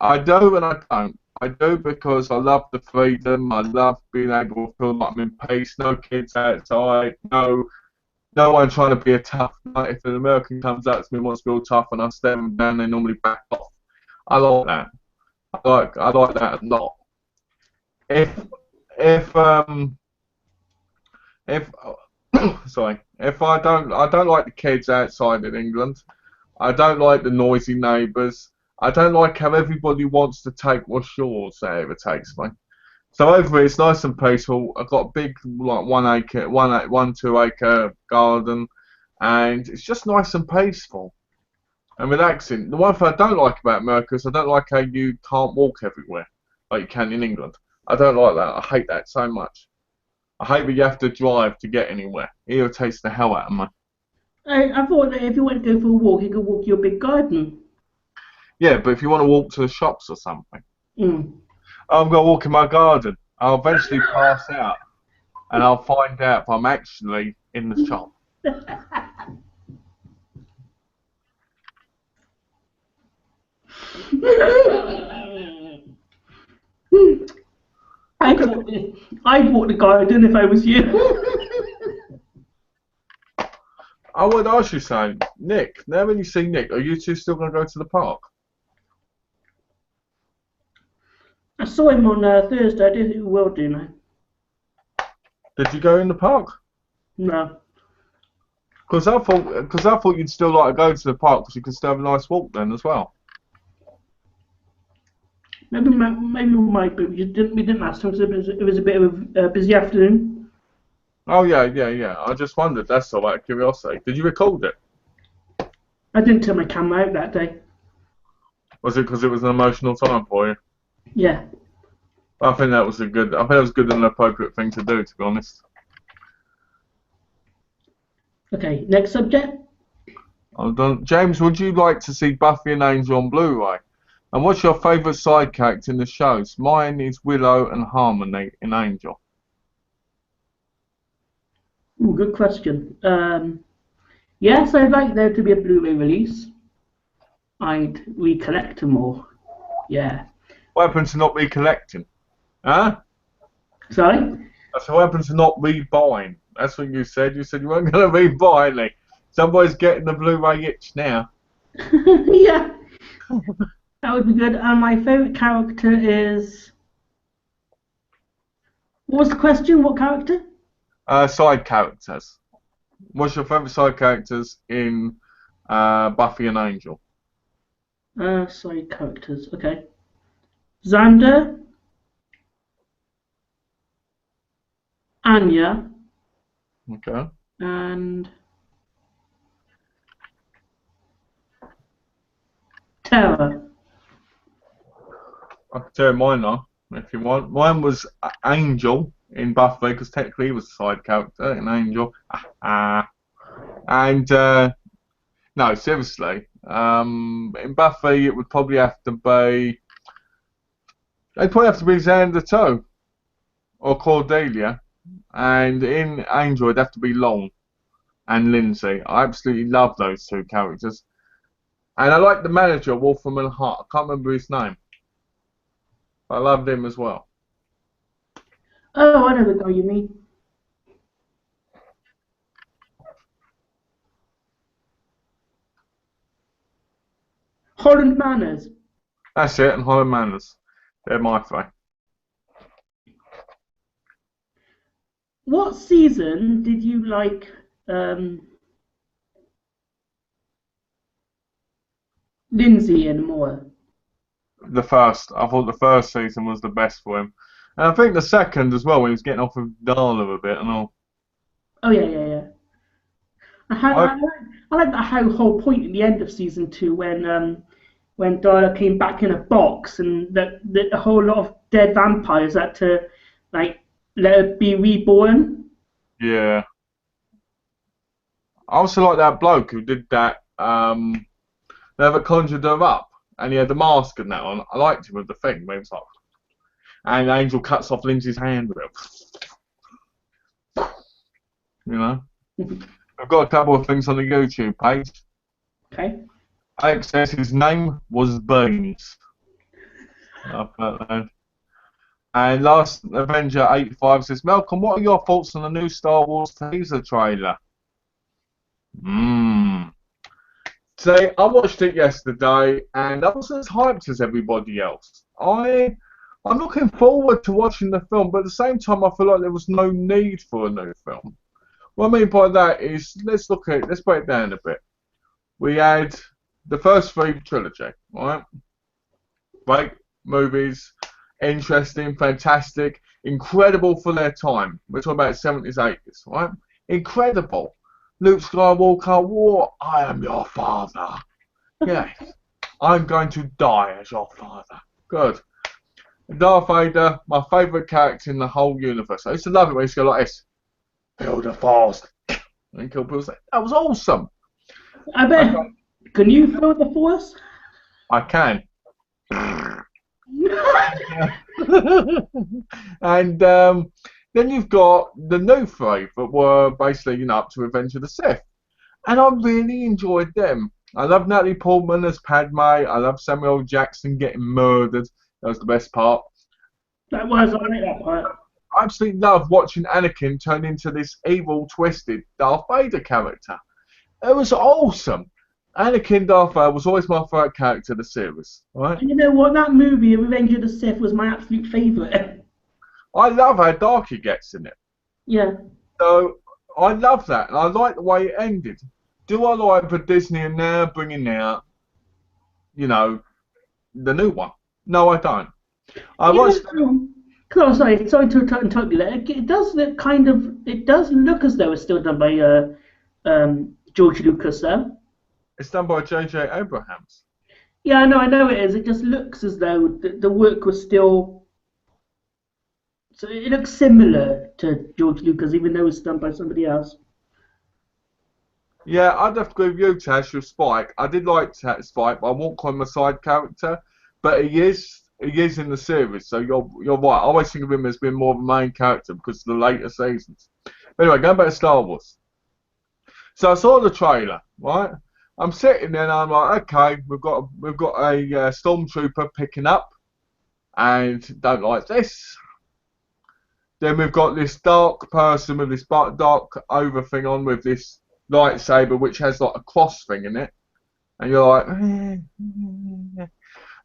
I do and I don't. I do because I love the freedom. I love being able to feel like I'm in peace. No kids outside. No one trying to be a tough nut. If an American comes up to me and wants to be all tough and I stare them down, they normally back off. I like that. I like that a lot. If I don't like the kids outside in England. I don't like the noisy neighbours. I don't like how everybody wants to take what's yours, however takes me. So over here, it's nice and peaceful. I've got a big, like 2 acre garden, and it's just nice and peaceful and relaxing. The one thing I don't like about America is I don't like how you can't walk everywhere like you can in England. I don't like that. I hate that so much. I hate that you have to drive to get anywhere. It irritates the hell out of me. I thought that if you went to go for a walk, you could walk your big garden. Yeah, but if you want to walk to the shops or something, Mm. I'm going to walk in my garden. I'll eventually pass out, and I'll find out if I'm actually in the shop. I'd walk the garden if I was you. I would ask you something. Nick, now when you see Nick, are you two still going to go to the park? I saw him on Thursday. I don't think we will do now. Did you go in the park? No. Because I thought you'd still like to go to the park because you can still have a nice walk then as well. Maybe we might, but we didn't last time. It was a bit of a busy afternoon. Oh yeah. I just wondered. That's all out of curiosity. Did you record it? I didn't turn my camera out that day. Was it because it was an emotional time for you? Yeah. I think that was good and an appropriate thing to do, to be honest. Okay, next subject. I'm done. James, would you like to see Buffy and Angel on Blu-ray? And what's your favourite side character in the shows? Mine is Willow and Harmony in Angel. Ooh, good question. Yes, I'd like there to be a Blu-ray release. I'd recollect them all. Yeah. What happened to not recollecting? Huh? Sorry? That's what happened to not rebuying. That's what you said. You said you weren't going to rebuy any. Somebody's getting the Blu-ray itch now. Yeah. That would be good. And my favourite character is... What was the question? What character? Side characters. What's your favourite side characters in Buffy and Angel? Side characters. Okay. Xander. Anya. Okay. And... Tara. I can tell you mine now, if you want. Mine was Angel in Buffy, because technically he was a side character in Angel. And, no, seriously. In Buffy, it would probably have to be... It'd probably have to be Xander too. Or Cordelia. And in Angel, it'd have to be Long and Lindsay. I absolutely love those two characters. And I like the manager, Wolfram and Hart. I can't remember his name. I loved him as well. Oh, I know the guy you mean. Holland Manners. That's it, and Holland Manners. They're my three. What season did you like Lindsay in more? The first. I thought the first season was the best for him. And I think the second as well, when he was getting off of Darla a bit and all. Oh, yeah. I like that whole point at the end of season 2 when Darla came back in a box and the whole lot of dead vampires had to like let her be reborn. Yeah. I also like that bloke who did that. Never conjured her up, and he had the mask and that on. I liked him with the thing where he was like, and Angel cuts off Lindsay's hand with it. You know. I've got a couple of things on the YouTube page. Okay. Alex says his name was Beans. And Last Avenger 85 says, Malcolm, what are your thoughts on the new Star Wars teaser trailer? See, I watched it yesterday, and I wasn't as hyped as everybody else. I'm looking forward to watching the film, but at the same time, I feel like there was no need for a new film. What I mean by that is, let's break it down a bit. We had the first 3 trilogy, right? Great movies, interesting, fantastic, incredible for their time. We're talking about 70s, 80s, right? Incredible. Luke Skywalker, I am your father. Yes, I'm going to die as your father. Good. Darth Vader, my favourite character in the whole universe. I used to love it when he used to go like this. Feel the force. And kill people. That was awesome. I bet. Can you feel the force? I can. And then you've got the new three that were basically, up to Revenge of the Sith. And I really enjoyed them. I love Natalie Portman as Padme. I love Samuel L. Jackson getting murdered. That was the best part. That was, I like that part. I absolutely love watching Anakin turn into this evil, twisted Darth Vader character. It was awesome. Anakin Darth Vader was always my favourite character of the series. Right? And you know what? That movie, Revenge of the Sith, was my absolute favourite. I love how dark he gets in it. Yeah. So I love that, and I like the way it ended. Do I like for Disney and now bringing out, the new one? No, I don't. I watched. Sorry to interrupt you there. It does look it does look as though it's still done by George Lucas, though. It's done by J.J. Abrams. Yeah, I know it is. It just looks as though the work was still. So it looks similar to George Lucas, even though it's done by somebody else. Yeah, I'd have to agree with you, Tash, with Spike. I did like Spike, but I won't call him a side character. But he is in the series, so you're right. I always think of him as being more of a main character because of the later seasons. But anyway, going back to Star Wars. So I saw the trailer, right? I'm sitting there and I'm like, okay, we've got a stormtrooper picking up, and don't like this. Then we've got this dark person with this dark over thing on with this lightsaber which has like a cross thing in it, and you're like, and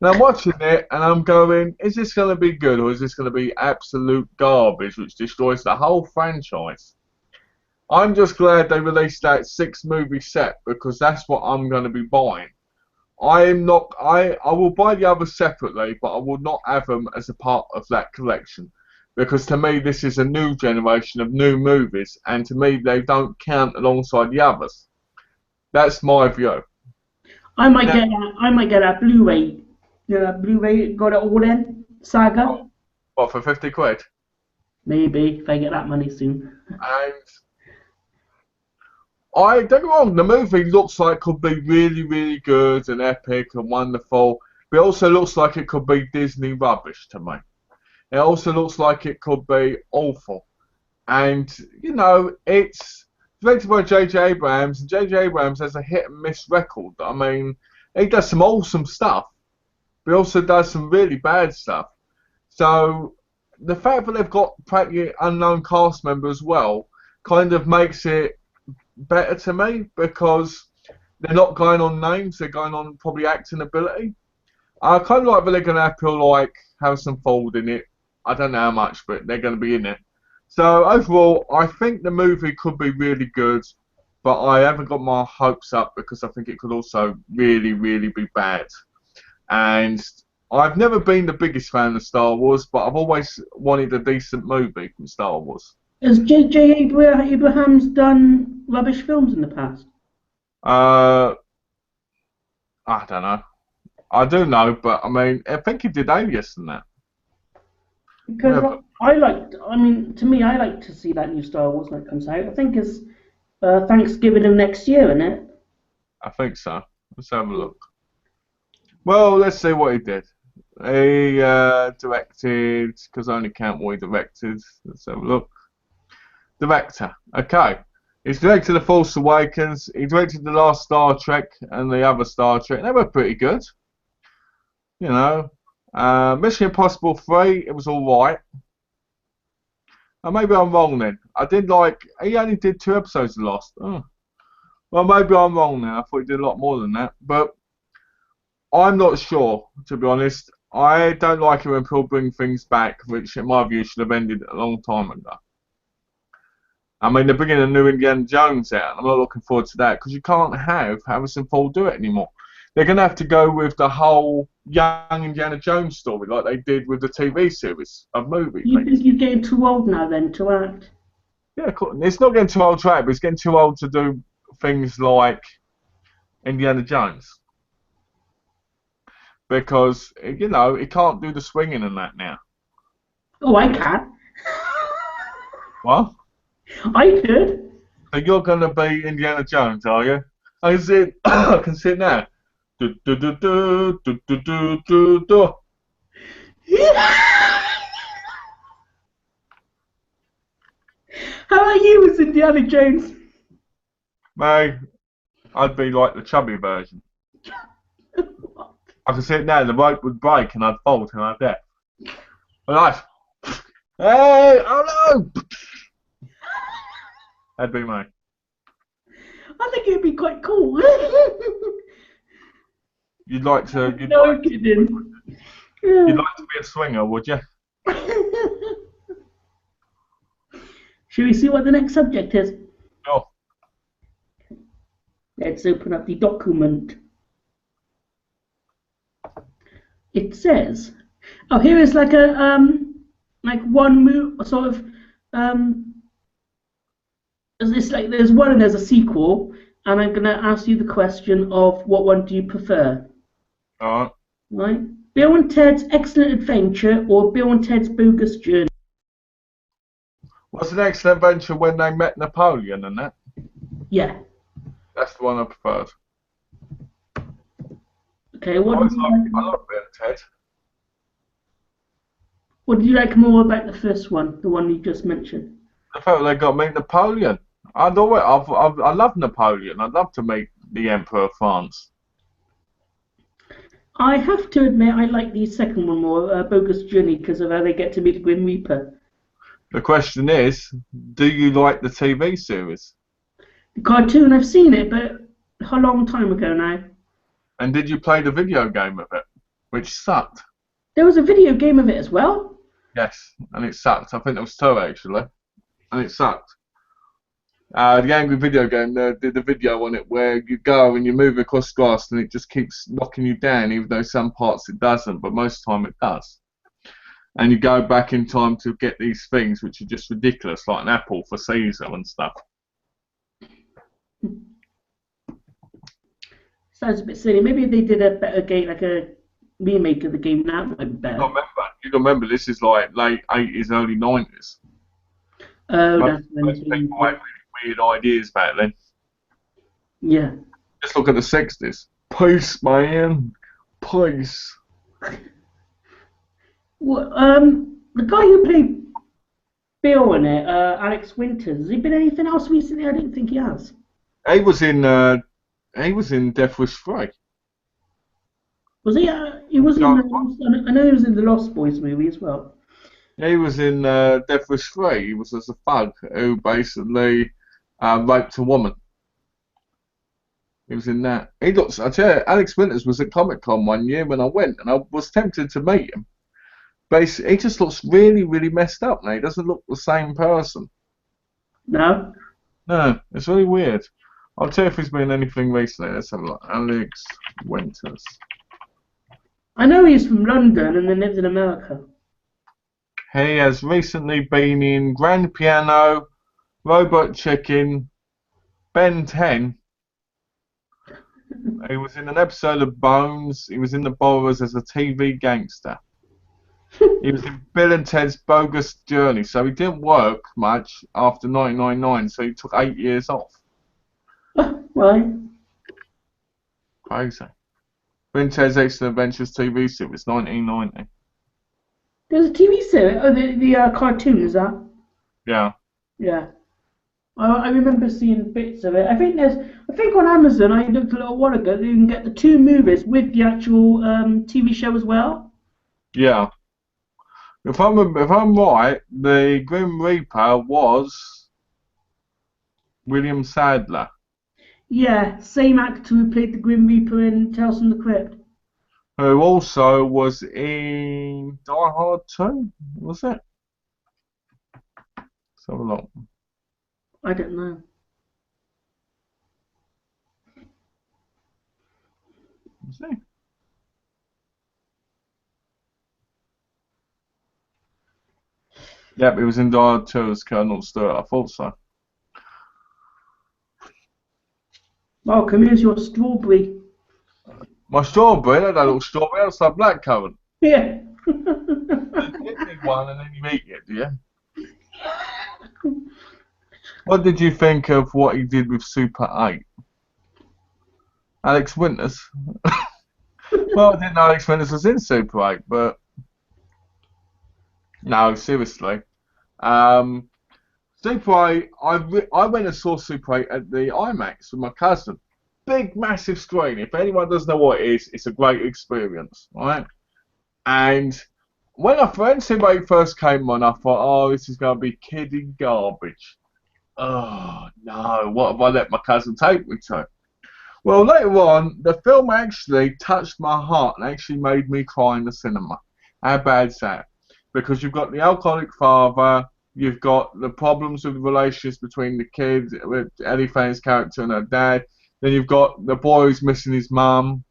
I'm watching it and I'm going, is this going to be good or is this going to be absolute garbage which destroys the whole franchise? I'm just glad they released that 6-movie set because that's what I'm going to be buying. I will buy the others separately, but I will not have them as a part of that collection. Because to me, this is a new generation of new movies, and to me, they don't count alongside the others. That's my view. I might get a Blu-ray. Blu-ray got it all in saga. What, for 50 quid? Maybe if I get that money soon. And don't get me wrong, the movie looks like it could be really, really good and epic and wonderful, but it also looks like it could be Disney rubbish to me. It also looks like it could be awful. And, it's directed by J.J. Abrams, and J.J. Abrams has a hit and miss record. I mean, he does some awesome stuff, but he also does some really bad stuff. So, the fact that they've got practically unknown cast members as well kind of makes it better to me, because they're not going on names, they're going on probably acting ability. I kind of like that they're going to have people like Harrison Ford in it. I don't know how much, but they're going to be in it. So overall, I think the movie could be really good, but I haven't got my hopes up because I think it could also really, really be bad. And I've never been the biggest fan of Star Wars, but I've always wanted a decent movie from Star Wars. Has J.J. Abrams done rubbish films in the past? I don't know. I do know, but I mean, I think he did Alias and that. Because to me, I like to see that new Star Wars when it comes out. I think it's Thanksgiving of next year, isn't it? I think so. Let's have a look. Well, let's see what he did. He directed, because I only count what he directed. Let's have a look. Director. Okay. He's directed The Force Awakens. He directed the last Star Trek and the other Star Trek. They were pretty good. Mission Impossible 3, it was alright. Maybe I'm wrong then. He only did 2 episodes of Lost. Oh. Well, maybe I'm wrong now. I thought he did a lot more than that. But I'm not sure, to be honest. I don't like it when people bring things back, which in my view should have ended a long time ago. I mean, they're bringing a new Indiana Jones out. I'm not looking forward to that because you can't have Harrison Ford do it anymore. They're going to have to go with the whole young Indiana Jones story like they did with the TV series of movies. You think he's getting too old now then to act? Yeah, it's not getting too old to act, but it's getting too old to do things like Indiana Jones. Because, he can't do the swinging and that now. Oh, I can. What? I could. So you're going to be Indiana Jones, are you? I can see it now. Do, do, do, do, do, do, do, do, do. How about you as Indiana Jones? Mate, I'd be like the chubby version. I could sit there, the rope would break and I'd fall to my death. And I'd, hey, oh no! That'd be me. I think it'd be quite cool. You'd like to, No, I'm kidding. you'd like to be a swinger, would you? Shall we see what the next subject is? Oh, Let's open up the document. It says, oh, here is like a like one move sort of it's like there's one and there's a sequel, and I'm gonna ask you the question of what one do you prefer? alright. Right? Bill and Ted's Excellent Adventure or Bill and Ted's Bogus Journey? Was an excellent adventure when they met Napoleon and that? Yeah. That's the one I preferred. Okay. What I did you like? love Bill and Ted. What did you like more about the first one, the one you just mentioned? I felt they got to meet Napoleon. I love Napoleon. I'd love to meet the Emperor of France. I have to admit, I like the second one more, Bogus Journey, because of how they get to meet the Grim Reaper. The question is, do you like the TV series? The cartoon, I've seen it, but a long time ago now. And did you play the video game of it? Which sucked. There was a video game of it as well. Yes, and it sucked. I think there was two actually. And it sucked. The angry video game did a video on it where you go and you move across grass and it just keeps knocking you down, even though some parts it doesn't, but most of the time it does. And you go back in time to get these things which are just ridiculous, like an apple for Caesar and stuff. Sounds a bit silly. Maybe if they did a better game, like a remake of the game, that might be better. You remember this is like late 80s, early 90s. Oh, that's Most people had really weird ideas back then. Yeah. Just look at the 60s. Peace, man. Peace. Well, the guy who played Bill in it, Alex Winters, has he been anything else recently? I didn't think he has. He was in Death Wish 3. Was he? He was in. No. I know he was in the Lost Boys movie as well. He was in Death Wish 3. He was as a thug who basically raped a woman. He was in that. He looks. I tell you, Alex Winters was at Comic-Con one year when I went, and I was tempted to meet him. But he just looks really, really messed up now. He doesn't look the same person. No. No, it's really weird. I'll tell you if he's been anything recently. Let's have a look. Alex Winters. I know he's from London and then lives in America. He has recently been in Grand Piano, Robot Chicken, Ben 10. He was in an episode of Bones. He was in The Borrowers as a TV gangster. He was in Bill and Ted's Bogus Journey, so he didn't work much after 1999, so he took 8 years off. Right. Crazy. Bill and Ted's Excellent Adventures TV series, 1990. There's a TV series. Oh, the cartoon, is that? Yeah. Yeah. I remember seeing bits of it. I think on Amazon, I looked a little while ago, you can get the two movies with the actual TV show as well. Yeah. If I'm right, the Grim Reaper was William Sadler. Yeah, same actor who played the Grim Reaper in Tales from the Crypt. Who also was in Die Hard 2, was it? Let's have a look. I don't know. Was he? Yep, he was in Die Hard 2 as Colonel Stewart. I thought so. Welcome, here's your strawberry. My strawberry, that little strawberry, that's like blackcurrant. Yeah. You eat one and then you eat it, do you? What did you think of what he did with Super 8? Alex Winters? Well, I didn't know Alex Winters was in Super 8, but no, seriously. Um, Super 8, I went and saw Super 8 at the IMAX with my cousin. Big, massive screen. If anyone doesn't know what it is, it's a great experience, right? And when Super 8 first came on, I thought, oh, this is going to be kiddie garbage. Oh, no, what have I let my cousin take me to? Well, later on, the film actually touched my heart and actually made me cry in the cinema. How bad's that? Because you've got the alcoholic father, you've got the problems with the relations between the kids, with Ellie Fane's character and her dad, then you've got the boy who's missing his mum,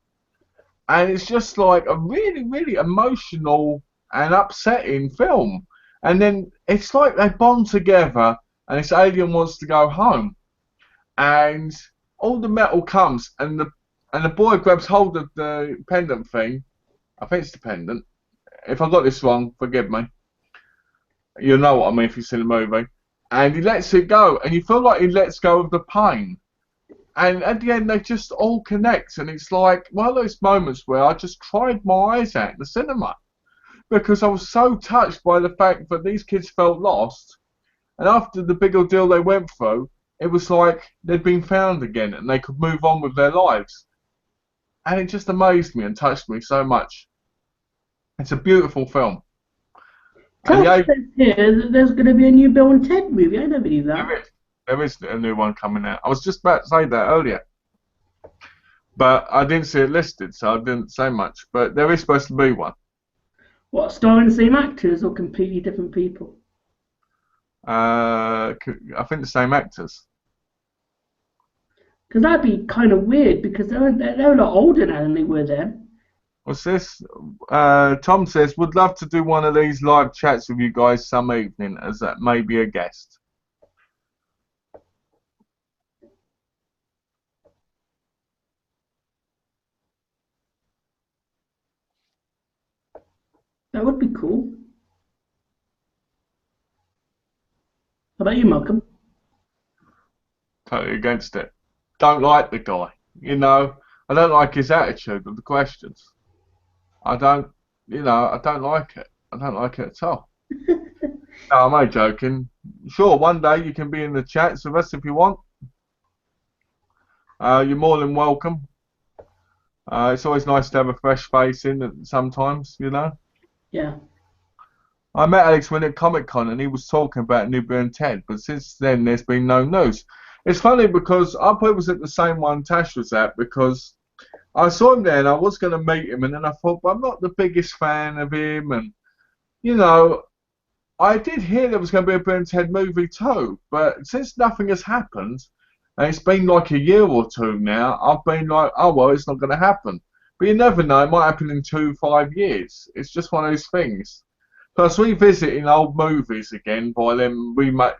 and it's just like a really, really emotional and upsetting film. And then it's like they bond together, and this alien wants to go home, and all the metal comes, and the boy grabs hold of the pendant thing. I think it's the pendant. If I got this wrong, forgive me. You'll know what I mean if you've seen the movie. And he lets it go, and you feel like he lets go of the pain. And at the end, they just all connect, and it's like one of those moments where I just cried my eyes out in the cinema because I was so touched by the fact that these kids felt lost, and after the big ordeal they went through, it was like they'd been found again and they could move on with their lives. And it just amazed me and touched me so much. It's a beautiful film. And Ted says here that there's going to be a new Bill and Ted movie. I never knew that. there is a new one coming out. I was just about to say that earlier. But I didn't see it listed, so I didn't say much. But there is supposed to be one. What, starring the same actors or completely different people? I think the same actors. Because that'd be kind of weird because they're a lot older now than they were then. What's this? Tom says, would love to do one of these live chats with you guys some evening as that may be a guest. That would be cool. How about you, Malcolm? Totally against it. Don't like the guy. You know, I don't like his attitude of the questions. I don't like it. I don't like it at all. No, I'm only joking. Sure, one day you can be in the chats with us if you want. You're more than welcome. It's always nice to have a fresh face in sometimes, you know. Yeah. I met Alex when at Comic Con and he was talking about New Bill and Ted, but since then there's been no news. It's funny because I probably was at the same one Tash was at because I saw him there and I was going to meet him and then I thought, but I'm not the biggest fan of him and, you know, I did hear there was going to be a Bill and Ted movie too, but since nothing has happened, and it's been like a year or two now, I've been like, oh well, it's not going to happen. But you never know, it might happen in 5 years. It's just one of those things. Plus, revisiting old movies again by them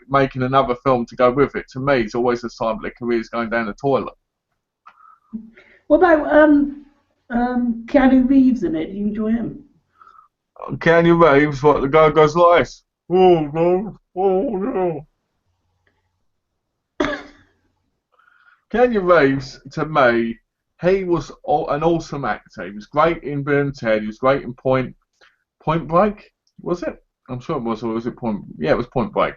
making another film to go with it, to me, is always a sign that their career's going down the toilet. What about Keanu Reeves in it? Do you enjoy him? Keanu Reeves, what, the guy goes like this? Oh, no, oh, no. Keanu Reeves, to me, he was an awesome actor. He was great in Bill and Ted. He was great in Point Break. Was it? I'm sure it was, or was it Point? Yeah, it was Point Break.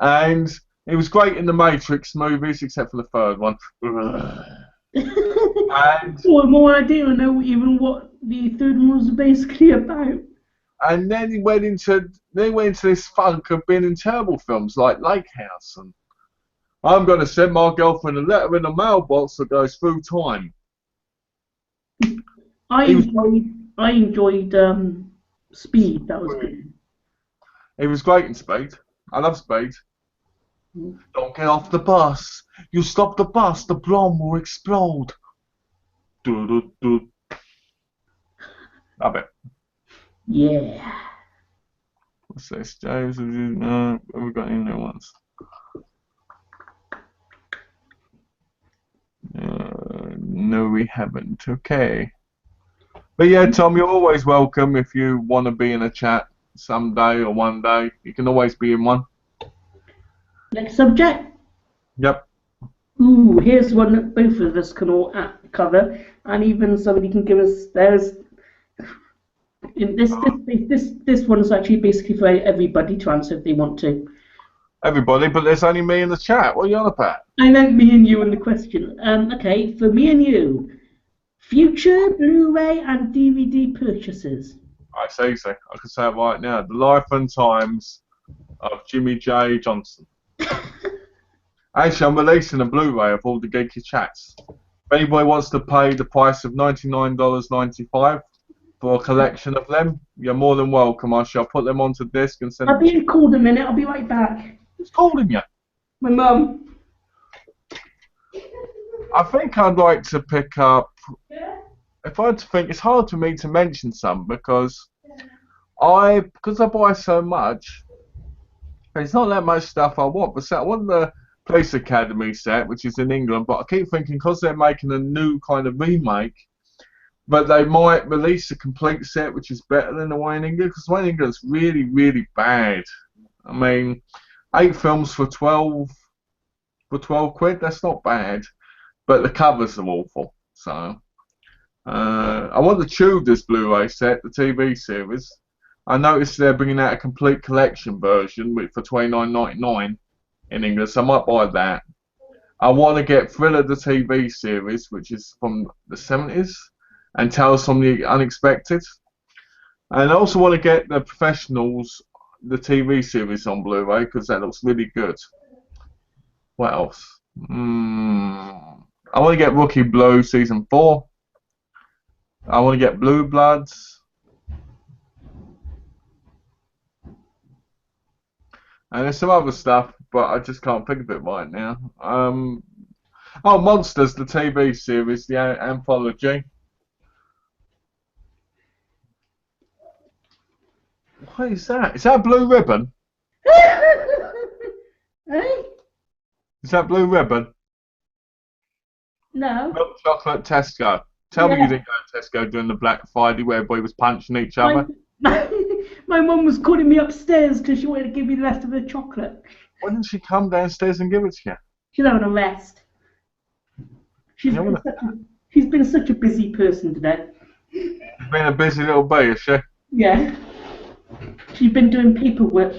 And he was great in the Matrix movies, except for the third one. And well, more idea to know even what the third one was basically about. And then he went into this funk of being in terrible films like Lake House and I'm going to send my girlfriend a letter in a mailbox that goes through time. I enjoyed Speed. That was good. He was great in Speed. I love Speed. Don't get off the bus. You stop the bus, the bomb will explode. Do do do. Love it. Yeah. What's this, James? Have we got any new ones? No, we haven't. Okay. But yeah, Tom, you're always welcome if you want to be in a chat someday or one day. You can always be in one. Next subject. Yep. Ooh, here's one that both of us can all cover, and even somebody can give us. There's in this one is actually basically for everybody to answer if they want to. Everybody, but there's only me in the chat. What are you on about? I meant me and you in the question. Okay, for me and you, future Blu-ray and DVD purchases. I say so. I can say it right now. The life and times of Jimmy J. Johnson. Actually, I'm releasing a Blu-ray of all the Geeky-Chats. If anybody wants to pay the price of $99.95 for a collection of them, you're more than welcome. I shall put them onto disc and send them. I'll be called a minute. I'll be right back. Who's calling you? My mum. I think I'd like to pick up. If I had to think, it's hard for me to mention some because I buy so much. There's not that much stuff I want. But I want the Police Academy set, which is in England. But I keep thinking because they're making a new kind of remake, but they might release a complete set, which is better than the one in England. Because the one in England is really, really bad. I mean, 8 films for 12 quid. That's not bad. But the covers are awful. So. I want the Tudors Blu-ray set, the TV series. I noticed they're bringing out a complete collection version for $29.99 in England, so I might buy that. I want to get Thriller the TV series, which is from the 70s, and Tales from the Unexpected. And I also want to get the Professionals, the TV series on Blu-ray, because that looks really good. What else? I want to get Rookie Blue Season 4. I want to get Blue Bloods. And there's some other stuff, but I just can't think of it right now. Oh, Monsters, the TV series, the anthology. What is that? Is that Blue Ribbon? Hey? Is that Blue Ribbon? No. Milk chocolate Tesco. Tell me you didn't go to Tesco during the Black Friday where everybody was punching each other. My mum was calling me upstairs because she wanted to give me the rest of the chocolate. Why didn't she come downstairs and give it to you? She's having a rest. She's been such a busy person today. She's been a busy little bee, has she? Yeah. She's been doing paperwork.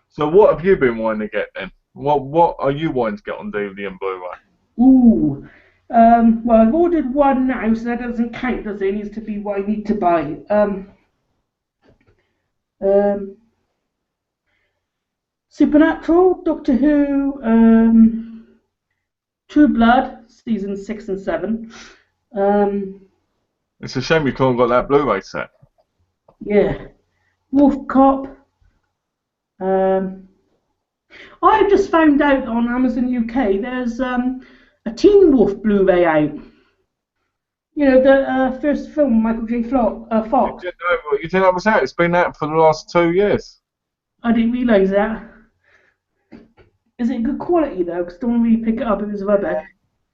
So what have you been wanting to get then? What are you wanting to get on DVD and Blu-ray? Ooh. Well, I've ordered one now, so that doesn't count, does it? It needs to be what I need to buy. Supernatural, Doctor Who, True Blood, season 6 and 7. It's a shame you can't got that Blu-ray set. Yeah. Wolf Cop. I've just found out on Amazon UK there's a Teen Wolf Blu-ray out. You know, the first film, Michael J. Fox. You didn't know that was out. It's been out for the last 2 years. I didn't realise that. Is it good quality though? Because I don't really pick it up if it's rubbish.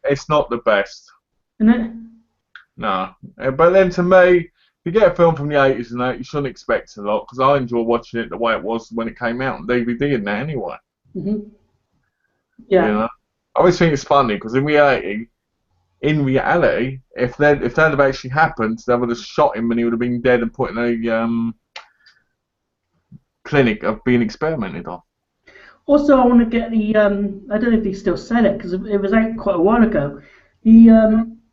It's not the best. Isn't it? No. But then to me, if you get a film from the 80s and that, you shouldn't expect a lot, because I enjoy watching it the way it was when it came out on DVD and that anyway. Mhm. Yeah. You know? I always think it's funny, because in reality, if that had actually happened, they would have shot him and he would have been dead and put in a clinic of being experimented on. Also, I want to get the I don't know if they still sell it because it was out quite a while ago. The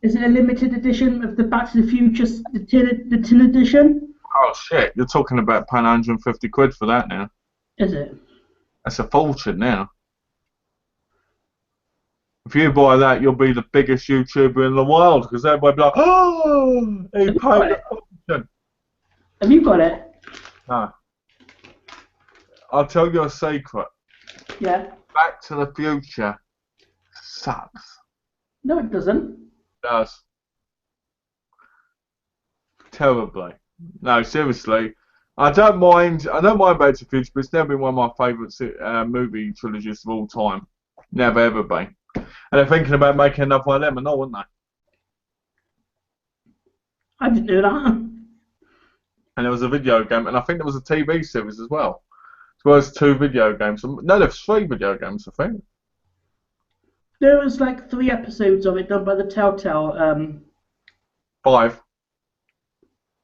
is it a limited edition of the Back to the Future, the tin edition? Oh shit! You're talking about paying 150 quid for that now. Is it? That's a fortune now. If you buy that, you'll be the biggest YouTuber in the world, because everybody will be like, oh, he paid a fortune. Have you got it? No. I'll tell you a secret. Yeah. Back to the Future sucks. No, it doesn't. It does. Terribly. No, seriously. I don't mind Back to the Future, but it's never been one of my favourite movie trilogies of all time. Never ever been. And they're thinking about making another one of them, and all, aren't they? I didn't know that. And there was a video game, and I think there was a TV series as well. As well as 2 video games. No, there's 3 video games, I think. There was like 3 episodes of it done by the Telltale. 5.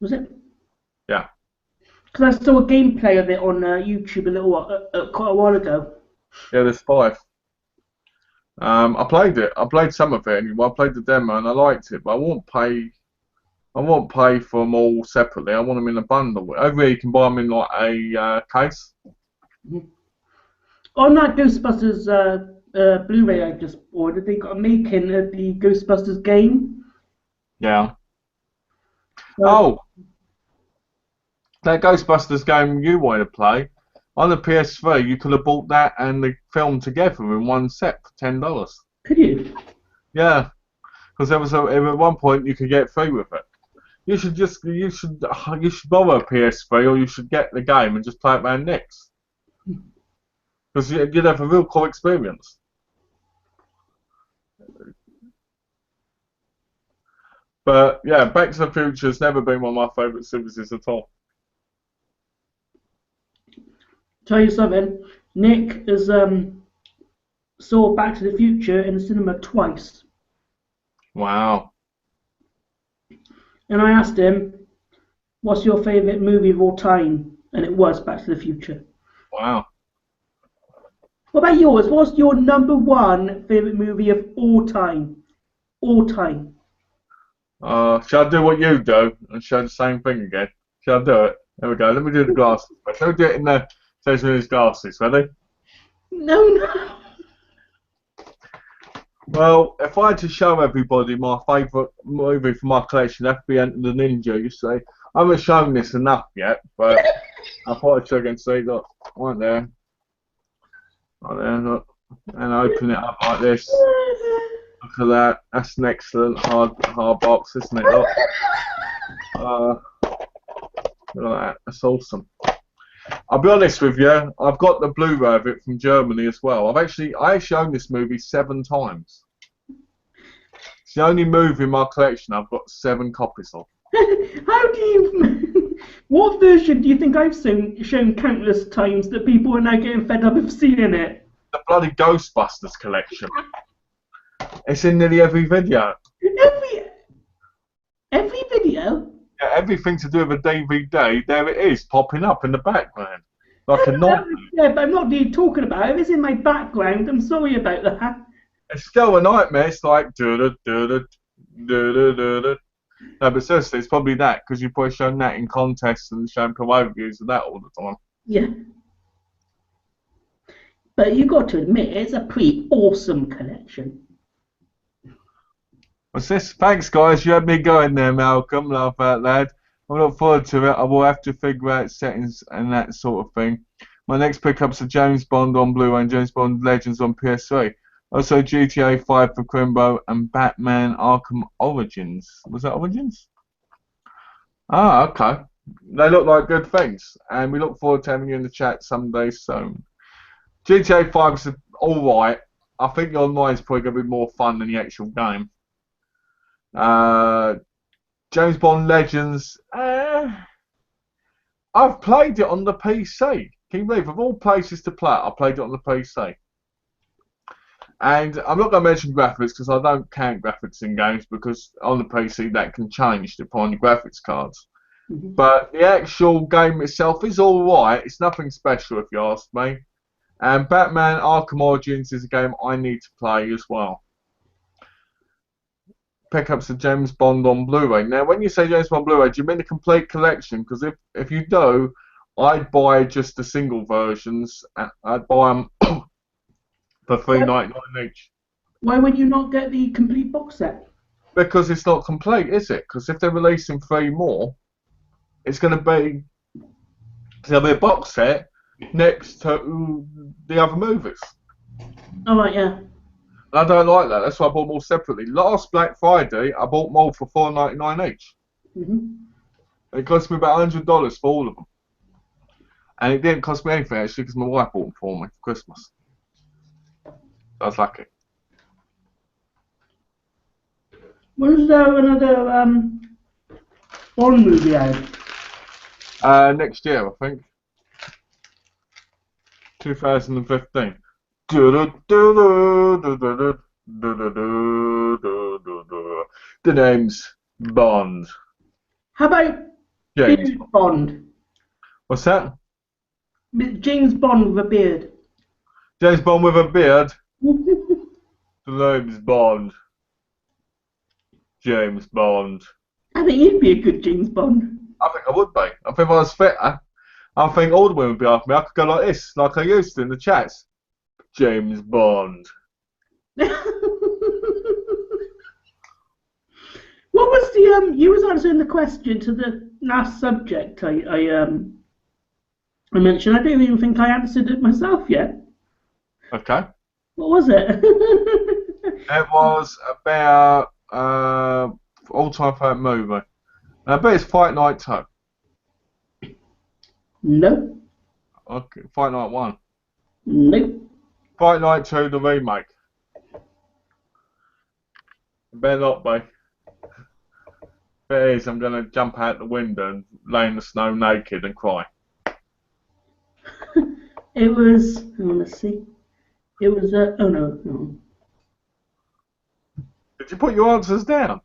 Was it? Yeah. Because I saw a gameplay of it on YouTube quite a while ago. Yeah, there's 5. I played it. I played some of it anyway. I played the demo and I liked it, but I won't pay. I won't pay for them all separately. I want them in a bundle. Over here, you can buy them in like a case. On that Ghostbusters Blu-ray I just ordered, they got a making of the Ghostbusters game. Yeah. Uh, Oh, that Ghostbusters game you wanted to play on the PS3, you could have bought that and the film together in one set for $10. Could you? Yeah, because there was at one point you could get free with it. You should borrow a PS3 or you should get the game and just play it around next. Because you'd have a real cool experience. But yeah, Back to the Future has never been one of my favourite series at all. Tell you something, Nick has saw Back to the Future in the cinema twice. Wow. And I asked him, what's your favourite movie of all time? And it was Back to the Future. Wow. What about yours? What's your number one favourite movie of all time? All time. Shall I do what you do and show the same thing again? Shall I do it? There we go. Let me do the glasses. Shall we do it in the session with his glasses? Ready? No. Well, if I had to show everybody my favourite movie from my collection, that'd be Enter the Ninja. You see, I haven't shown this enough yet, but I thought I'd show you and see. Look, right there, look, and open it up like this. Look at that. That's an excellent hard box, isn't it? Look. Look at that. That's awesome. I'll be honest with you. I've got the Blu-ray of it from Germany as well. I've shown this movie 7 times. It's the only movie in my collection I've got 7 copies of. How do you... What version do you think I've shown countless times that people are now getting fed up of seeing it? The bloody Ghostbusters collection. It's in nearly every video. Every video? Yeah, everything to do with a DVD, there it is, popping up in the background. Like a nightmare. Yeah, but I'm not really talking about it. If it's in my background, I'm sorry about that. It's still a nightmare. It's like do-do-do-do, do-do-do-do. No, but seriously, it's probably that, because you've probably shown that in contests and shown pro overviews of that all the time. Yeah. But you got to admit, it's a pretty awesome collection. What's this? Thanks, guys. You had me going there, Malcolm. Laugh out loud. I look forward to it. I will have to figure out settings and that sort of thing. My next pickup's are James Bond on Blu-ray and James Bond Legends on PS3. Also GTA 5 for Crimbo and Batman Arkham Origins. Was that Origins? Ah, okay. They look like good things. And we look forward to having you in the chat someday soon. GTA 5 is alright. I think the online is probably going to be more fun than the actual game. James Bond Legends. I've played it on the PC. Can you believe? Of all places to play it, I played it on the PC. And I'm not going to mention graphics because I don't count graphics in games because on the PC that can change depending on the graphics cards. Mm-hmm. But the actual game itself is alright. It's nothing special if you ask me. And Batman Arkham Origins is a game I need to play as well. Pickups of James Bond on Blu-ray. Now, when you say James Bond Blu-ray, do you mean the complete collection? Because if you do, I'd buy just the single versions. I'd buy them for $3.99 each. Why would you not get the complete box set? Because it's not complete, is it? Because if they're releasing 3 more, it's going to be a box set next to the other movies. Oh, right, yeah. I don't like that. That's why I bought them all separately. Last Black Friday, I bought them all for $4.99 each. Mm-hmm. It cost me about $100 for all of them. And it didn't cost me anything, actually, because my wife bought them for me for Christmas. I was lucky. When's there another Bond movie out? Next year, I think. 2015. The name's Bond. How about James. Beard Bond? What's that? James Bond with a beard. James Bond with a beard. The name's Bond. James Bond. I think he'd be a good James Bond. I think I would be. I think if I was fitter, I think all the women would be after me. I could go like this, like I used to in the chats. James Bond. What was the you was answering the question to the last subject I mentioned. I don't even think I answered it myself yet. Okay. What was it? It was about all-time favourite movie. I bet it's Fight Night 2. No. Okay, Fight Night 1. Nope. Fight Night 2, the remake. It better not be. If it is, I'm going to jump out the window and lay in the snow naked and cry. It was. Let's see. It was. Oh no. Did you put your answers down?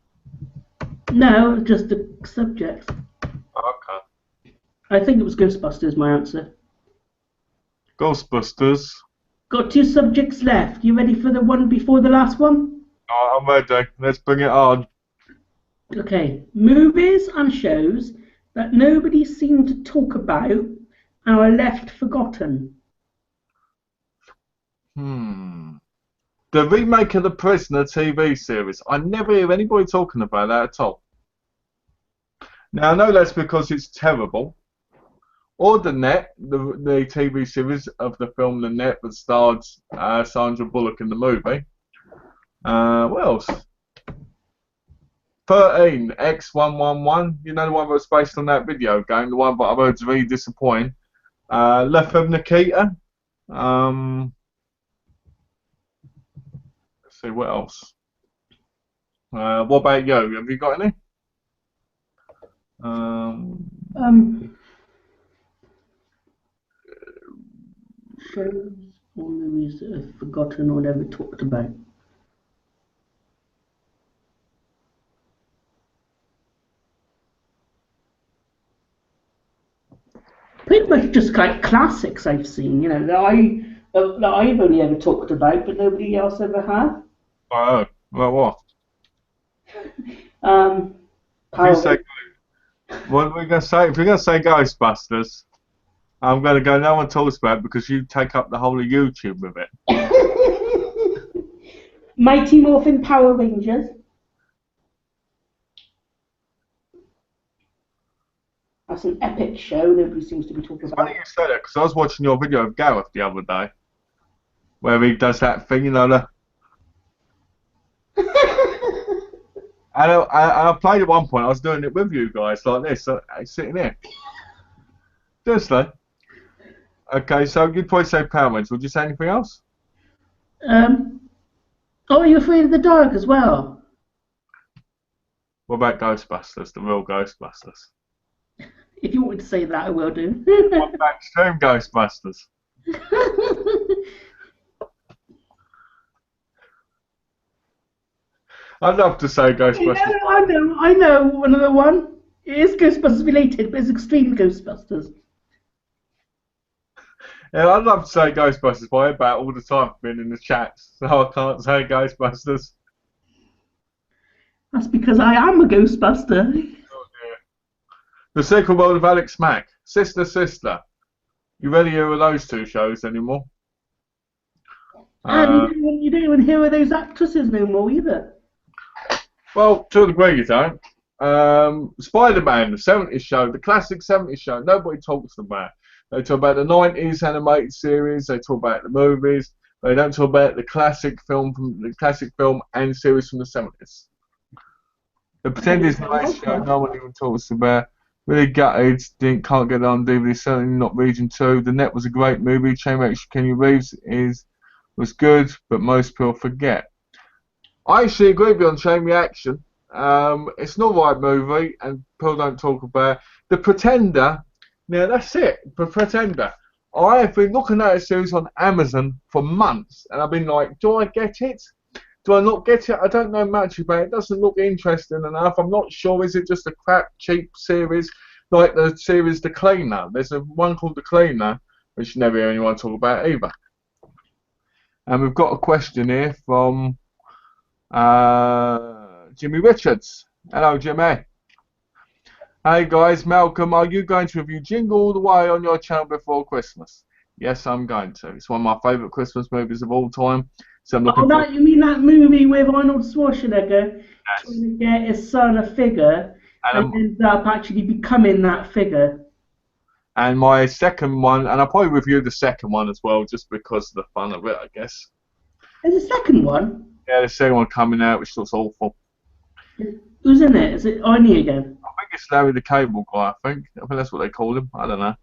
No, just the subjects. Okay. I think it was Ghostbusters. My answer. Ghostbusters. Got 2 subjects left. You ready for the one before the last one? Oh, I'm ready. Let's bring it on. Okay. Movies and shows that nobody seemed to talk about and are left forgotten. The remake of The Prisoner TV series. I never hear anybody talking about that at all. Now, I know that's because it's terrible. Or The Net, the TV series of the film The Net that starred Sandra Bullock in the movie. What else? 13, X111. You know the one that was based on that video game? The one that I heard was really disappointing. Left of Nikita. Let's see, what else? What about you? Have you got any? Shows or movies that are forgotten or never talked about. Pretty much just like classics I've seen, you know, that I've only ever talked about, but nobody else ever has. Oh, well, what? Power If you say, what are we going to say? If you're going to say Ghostbusters, I'm going to go, no one talks about it because you take up the whole of YouTube with it. Mighty Morphin Power Rangers. That's an epic show. Nobody seems to be talking It's about. funny you say that because I was watching your video of Gareth the other day, where he does that thing, you know, and I played at one point. I was doing it with you guys like this, sitting here. Seriously. Okay, so you'd probably say Power Rangers. Would you say anything else? Oh, you're afraid of the dark as well. What about Ghostbusters, the real Ghostbusters? If you want to say that, I will do. What about Extreme Ghostbusters? I'd love to say Ghostbusters. I know another one. It is Ghostbusters related, but it's Extreme Ghostbusters. Yeah, I'd love to say Ghostbusters, but I hear about all the time being in the chat, so I can't say Ghostbusters. That's because I am a Ghostbuster. Oh dear. The Secret World of Alex Mack. Sister, Sister. You rarely hear of those 2 shows anymore. And you don't even hear of those actresses no more either. Well, to a degree you don't. Spider-Man, the 70s show, the classic 70s show, nobody talks about. They talk about the 90s animated series, they talk about the movies, they don't talk about the classic film and series from the 70s. The Pretenders nice show, no one even talks about. Really gutted, can't get it on DVD, certainly not Region 2. The Net was a great movie, Chain Reaction Kenny Reeves was good, but most people forget. I actually agree with you on Chain Reaction. It's not a right movie, and people don't talk about it. The Pretender, now that's it, The Pretender. I have been looking at a series on Amazon for months, and I've been like, do I get it? Do I not get it? I don't know much about it. It doesn't look interesting enough. I'm not sure. Is it just a crap, cheap series like the series The Cleaner? There's one called The Cleaner, which you never hear anyone talk about either. And we've got a question here from Jimmy Richards. Hello, Jimmy. Hey guys, Malcolm, are you going to review Jingle All the Way on your channel before Christmas? Yes, I'm going to. It's one of my favourite Christmas movies of all time. So I'm looking that, you mean that movie with Arnold Schwarzenegger trying to get his son a figure and ends up actually becoming that figure? And my second one, and I'll probably review the second one as well, just because of the fun of it, I guess. There's a second one? Yeah, the second one coming out, which looks awful. Who's in it? Is it Arnie again? I think it's Larry the Cable Guy, I think that's what they call him. I don't know.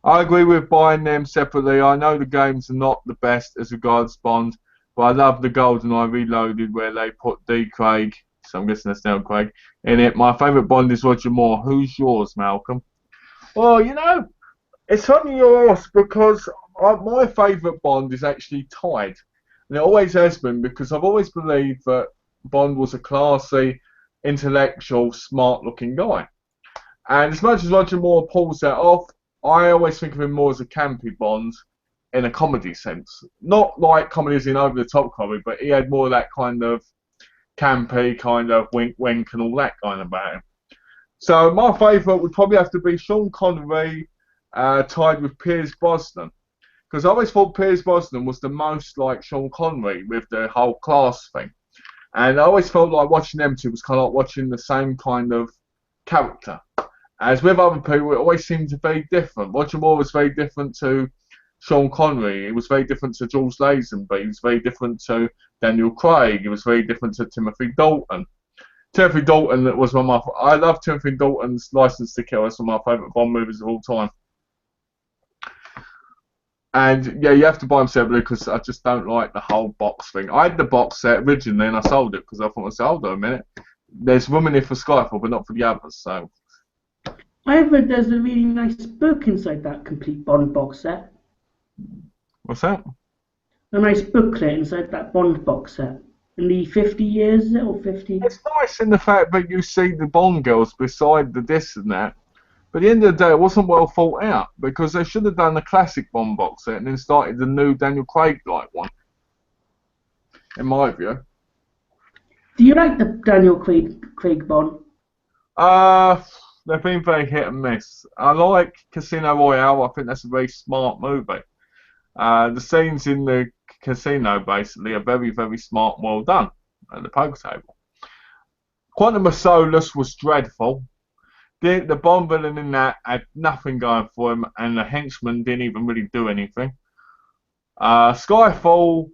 I agree with buying them separately. I know the games are not the best as regards Bond, but I love the GoldenEye Reloaded where they put D. Craig, so I'm guessing that's now Craig, in it. My favourite Bond is Roger Moore. Who's yours, Malcolm? Well, you know, it's funny you ask because my favourite Bond is actually tied. And it always has been because I've always believed that Bond was a classy, intellectual, smart-looking guy. And as much as Roger Moore pulls that off, I always think of him more as a campy Bond in a comedy sense. Not like comedies in over-the-top comedy, but he had more of that kind of campy, kind of wink-wink and all that kind of about him. So my favourite would probably have to be Sean Connery tied with Pierce Brosnan. Because I always thought Pierce Brosnan was the most like Sean Connery with the whole class thing. And I always felt like watching them two was kind of like watching the same kind of character. As with other people, it always seemed to be very different. Roger Moore was very different to Sean Connery. He was very different to George Lazenby. He was very different to Daniel Craig. He was very different to Timothy Dalton. Timothy Dalton was one of my... I love Timothy Dalton's License to Kill. It's one of my favourite Bond movies of all time. And yeah, you have to buy them separately because I just don't like the whole box thing. I had the box set originally and I sold it because I thought, hold on a minute. There's room in it for Skyfall, but not for the others, so... I heard there's a really nice book inside that complete Bond box set. What's that? A nice booklet inside that Bond box set. In the 50 years, is it, or 50? It's nice in the fact that you see the Bond girls beside the this and that. But at the end of the day, it wasn't well thought out because they should have done the classic Bond box set and then started the new Daniel Craig-like one. In my view. Do you like the Daniel Craig Bond? They've been very hit and miss. I like Casino Royale. I think that's a very smart movie. The scenes in the casino basically are very, very smart and well done at the poker table. Quantum of Solace was dreadful. The Bond villain in that had nothing going for him, and the henchman didn't even really do anything. Skyfall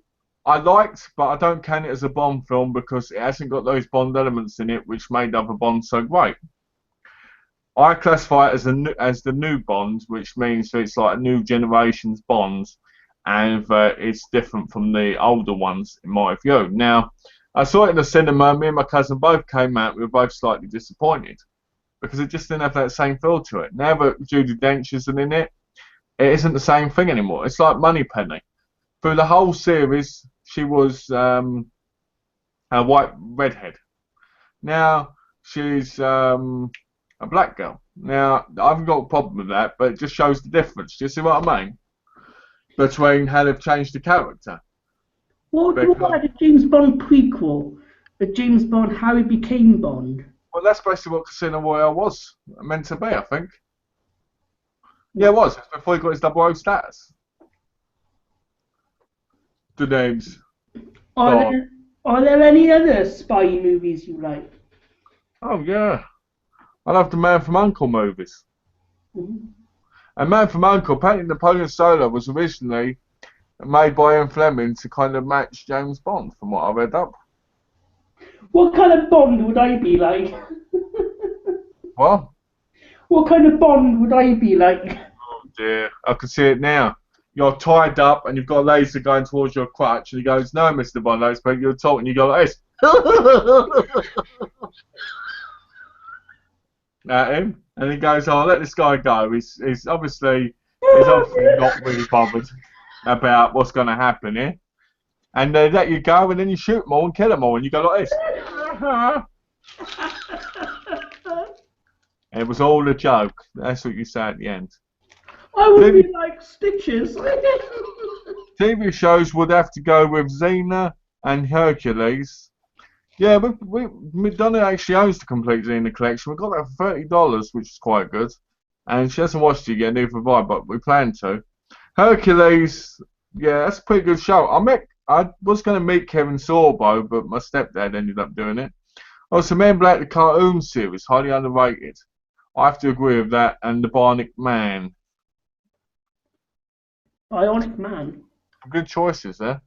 I liked, but I don't count it as a Bond film because it hasn't got those Bond elements in it which made other Bonds so great. I classify it as the new Bond, which means that it's like a new generation's Bond, and it's different from the older ones in my view. Now, I saw it in the cinema. Me and my cousin both came out. We were both slightly disappointed because it just didn't have that same feel to it. Now that Judi Dench isn't in it, it isn't the same thing anymore. It's like Moneypenny. Through the whole series, she was a white redhead. Now she's a black girl. Now I haven't got a problem with that, but it just shows the difference. Do you see what I mean? Between how they've changed the character. What about the James Bond prequel? The James Bond, how he became Bond? Well, that's basically what Casino Royale was meant to be, I think. Yeah, it was. Before he got his 00 status. The names. Are there any other spy movies you like? Oh, yeah. I love the Man from U.N.C.L.E. movies. Mm-hmm. And Man from U.N.C.L.E., apparently Napoleon Solo was originally made by Ian Fleming to kind of match James Bond, from what I read up. What kind of Bond would I be like? What? What kind of Bond would I be like? Oh dear, I can see it now. You're tied up and you've got a laser going towards your crutch, and he goes, "No, Mr. Bond, I expect you're talking." You go like this. At him, and he goes, "Oh, let this guy go." He's obviously not really bothered about what's going to happen here. and they let you go, and then you shoot them all and kill them all, and you go like this. It was all a joke. That's what you say at the end. I would be like Stitches. TV shows would have to go with Xena and Hercules. Yeah, Donna actually owns the complete Xena collection. We got that for $30, which is quite good. And she hasn't watched it yet, neither have I, but we plan to. Hercules, yeah, that's a pretty good show. I was going to meet Kevin Sorbo, but my stepdad ended up doing it. Also, Men in Black, the cartoon series, highly underrated. I have to agree with that, and the Bionic Man. Bionic Man. Good choices there.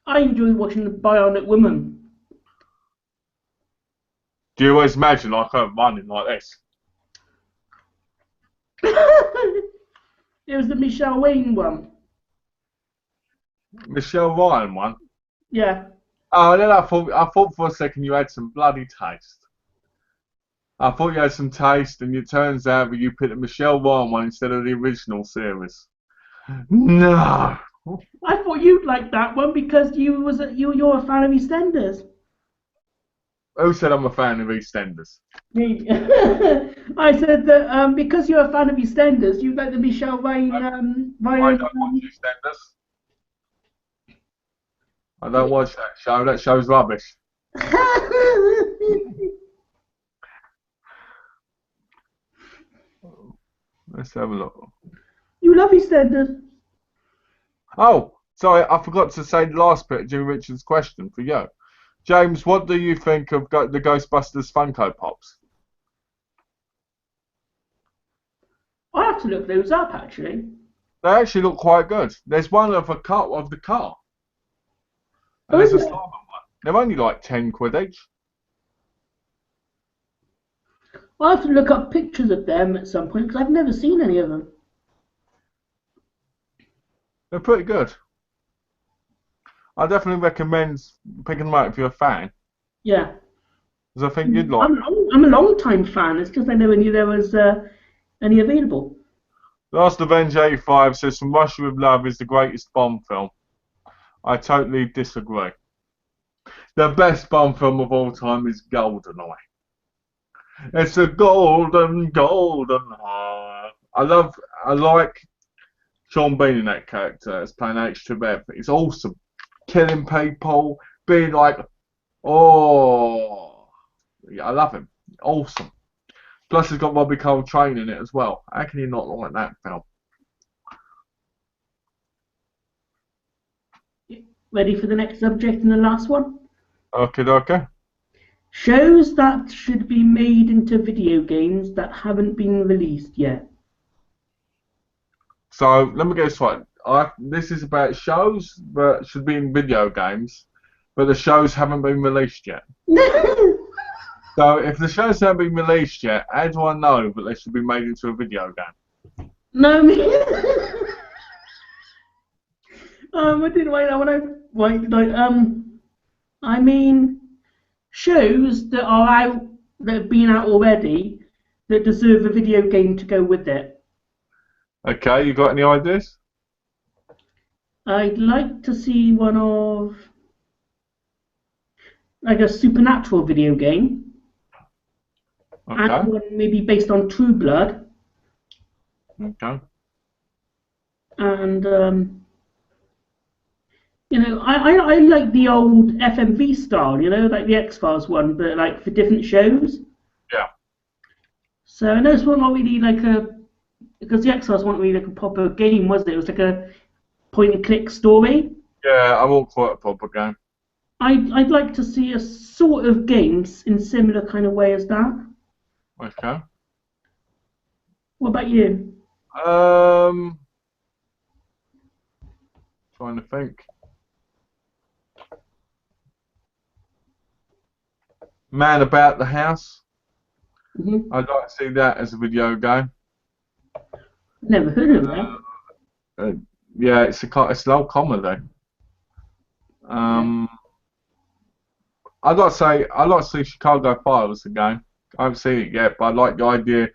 I enjoy watching the Bionic Woman. Do you always imagine like her running like this? It was the Michelle Wayne one. Michelle Ryan one? Yeah. Oh, and then I thought for a second you had some bloody taste. I thought you had some taste, and it turns out that you picked the Michelle Ryan one instead of the original series. No. I thought you'd like that one because you're a fan of EastEnders. Who said I'm a fan of EastEnders? Me. I said that because you're a fan of EastEnders, you like the Michelle Wayne. I don't watch EastEnders. I don't watch that show. That show's rubbish. Let's have a look. You love EastEnders. Oh, sorry, I forgot to say the last bit of Jimmy Richards' question for you. James, what do you think of the Ghostbusters Funko Pops? I have to look those up actually. They actually look quite good. There's one of the car. And there's a Starman one. They're only like 10 quid each. I'll have to look up pictures of them at some point because I've never seen any of them. They're pretty good. I definitely recommend picking them up if you're a fan. Yeah. Because I think you'd like them. I'm a long time fan. It's just I never knew there was any available. Last Avenger 85 says From Russia with Love is the greatest Bond film. I totally disagree. The best Bond film of all time is GoldenEye. It's a golden eye. I like Sean Bean in that character as playing H2F. It's awesome. Killing people, being like, oh, yeah, I love him. Awesome. Plus, he's got Robbie Coltrane in it as well. How can you not like that film? Ready for the next subject and the last one? Okay. Shows that should be made into video games that haven't been released yet. So, let me get this right. This is about shows that should be in video games, but the shows haven't been released yet. So, if the shows haven't been released yet, how do I know that they should be made into a video game? No, I didn't write that one. I mean, shows that are out, that have been out already, that deserve a video game to go with it. Okay, you got any ideas? I'd like to see one of, like a supernatural video game. Okay. And one maybe based on True Blood. Okay. And I like the old FMV style, like the X-Files one, but like for different shows. Yeah. So I know it's not really because the X-Files wasn't really like a proper game, was it? It was like a point-and-click story. Yeah, I won't call it a proper game. I'd like to see a sort of games in similar kind of way as that. Okay. What about you? Trying to think. Man About the House. Mm-hmm. I'd like to see that as a video game. Never heard of that. Yeah, it's an old comedy. I'd like to see Chicago Fire as a game. I haven't seen it yet, but I like the idea.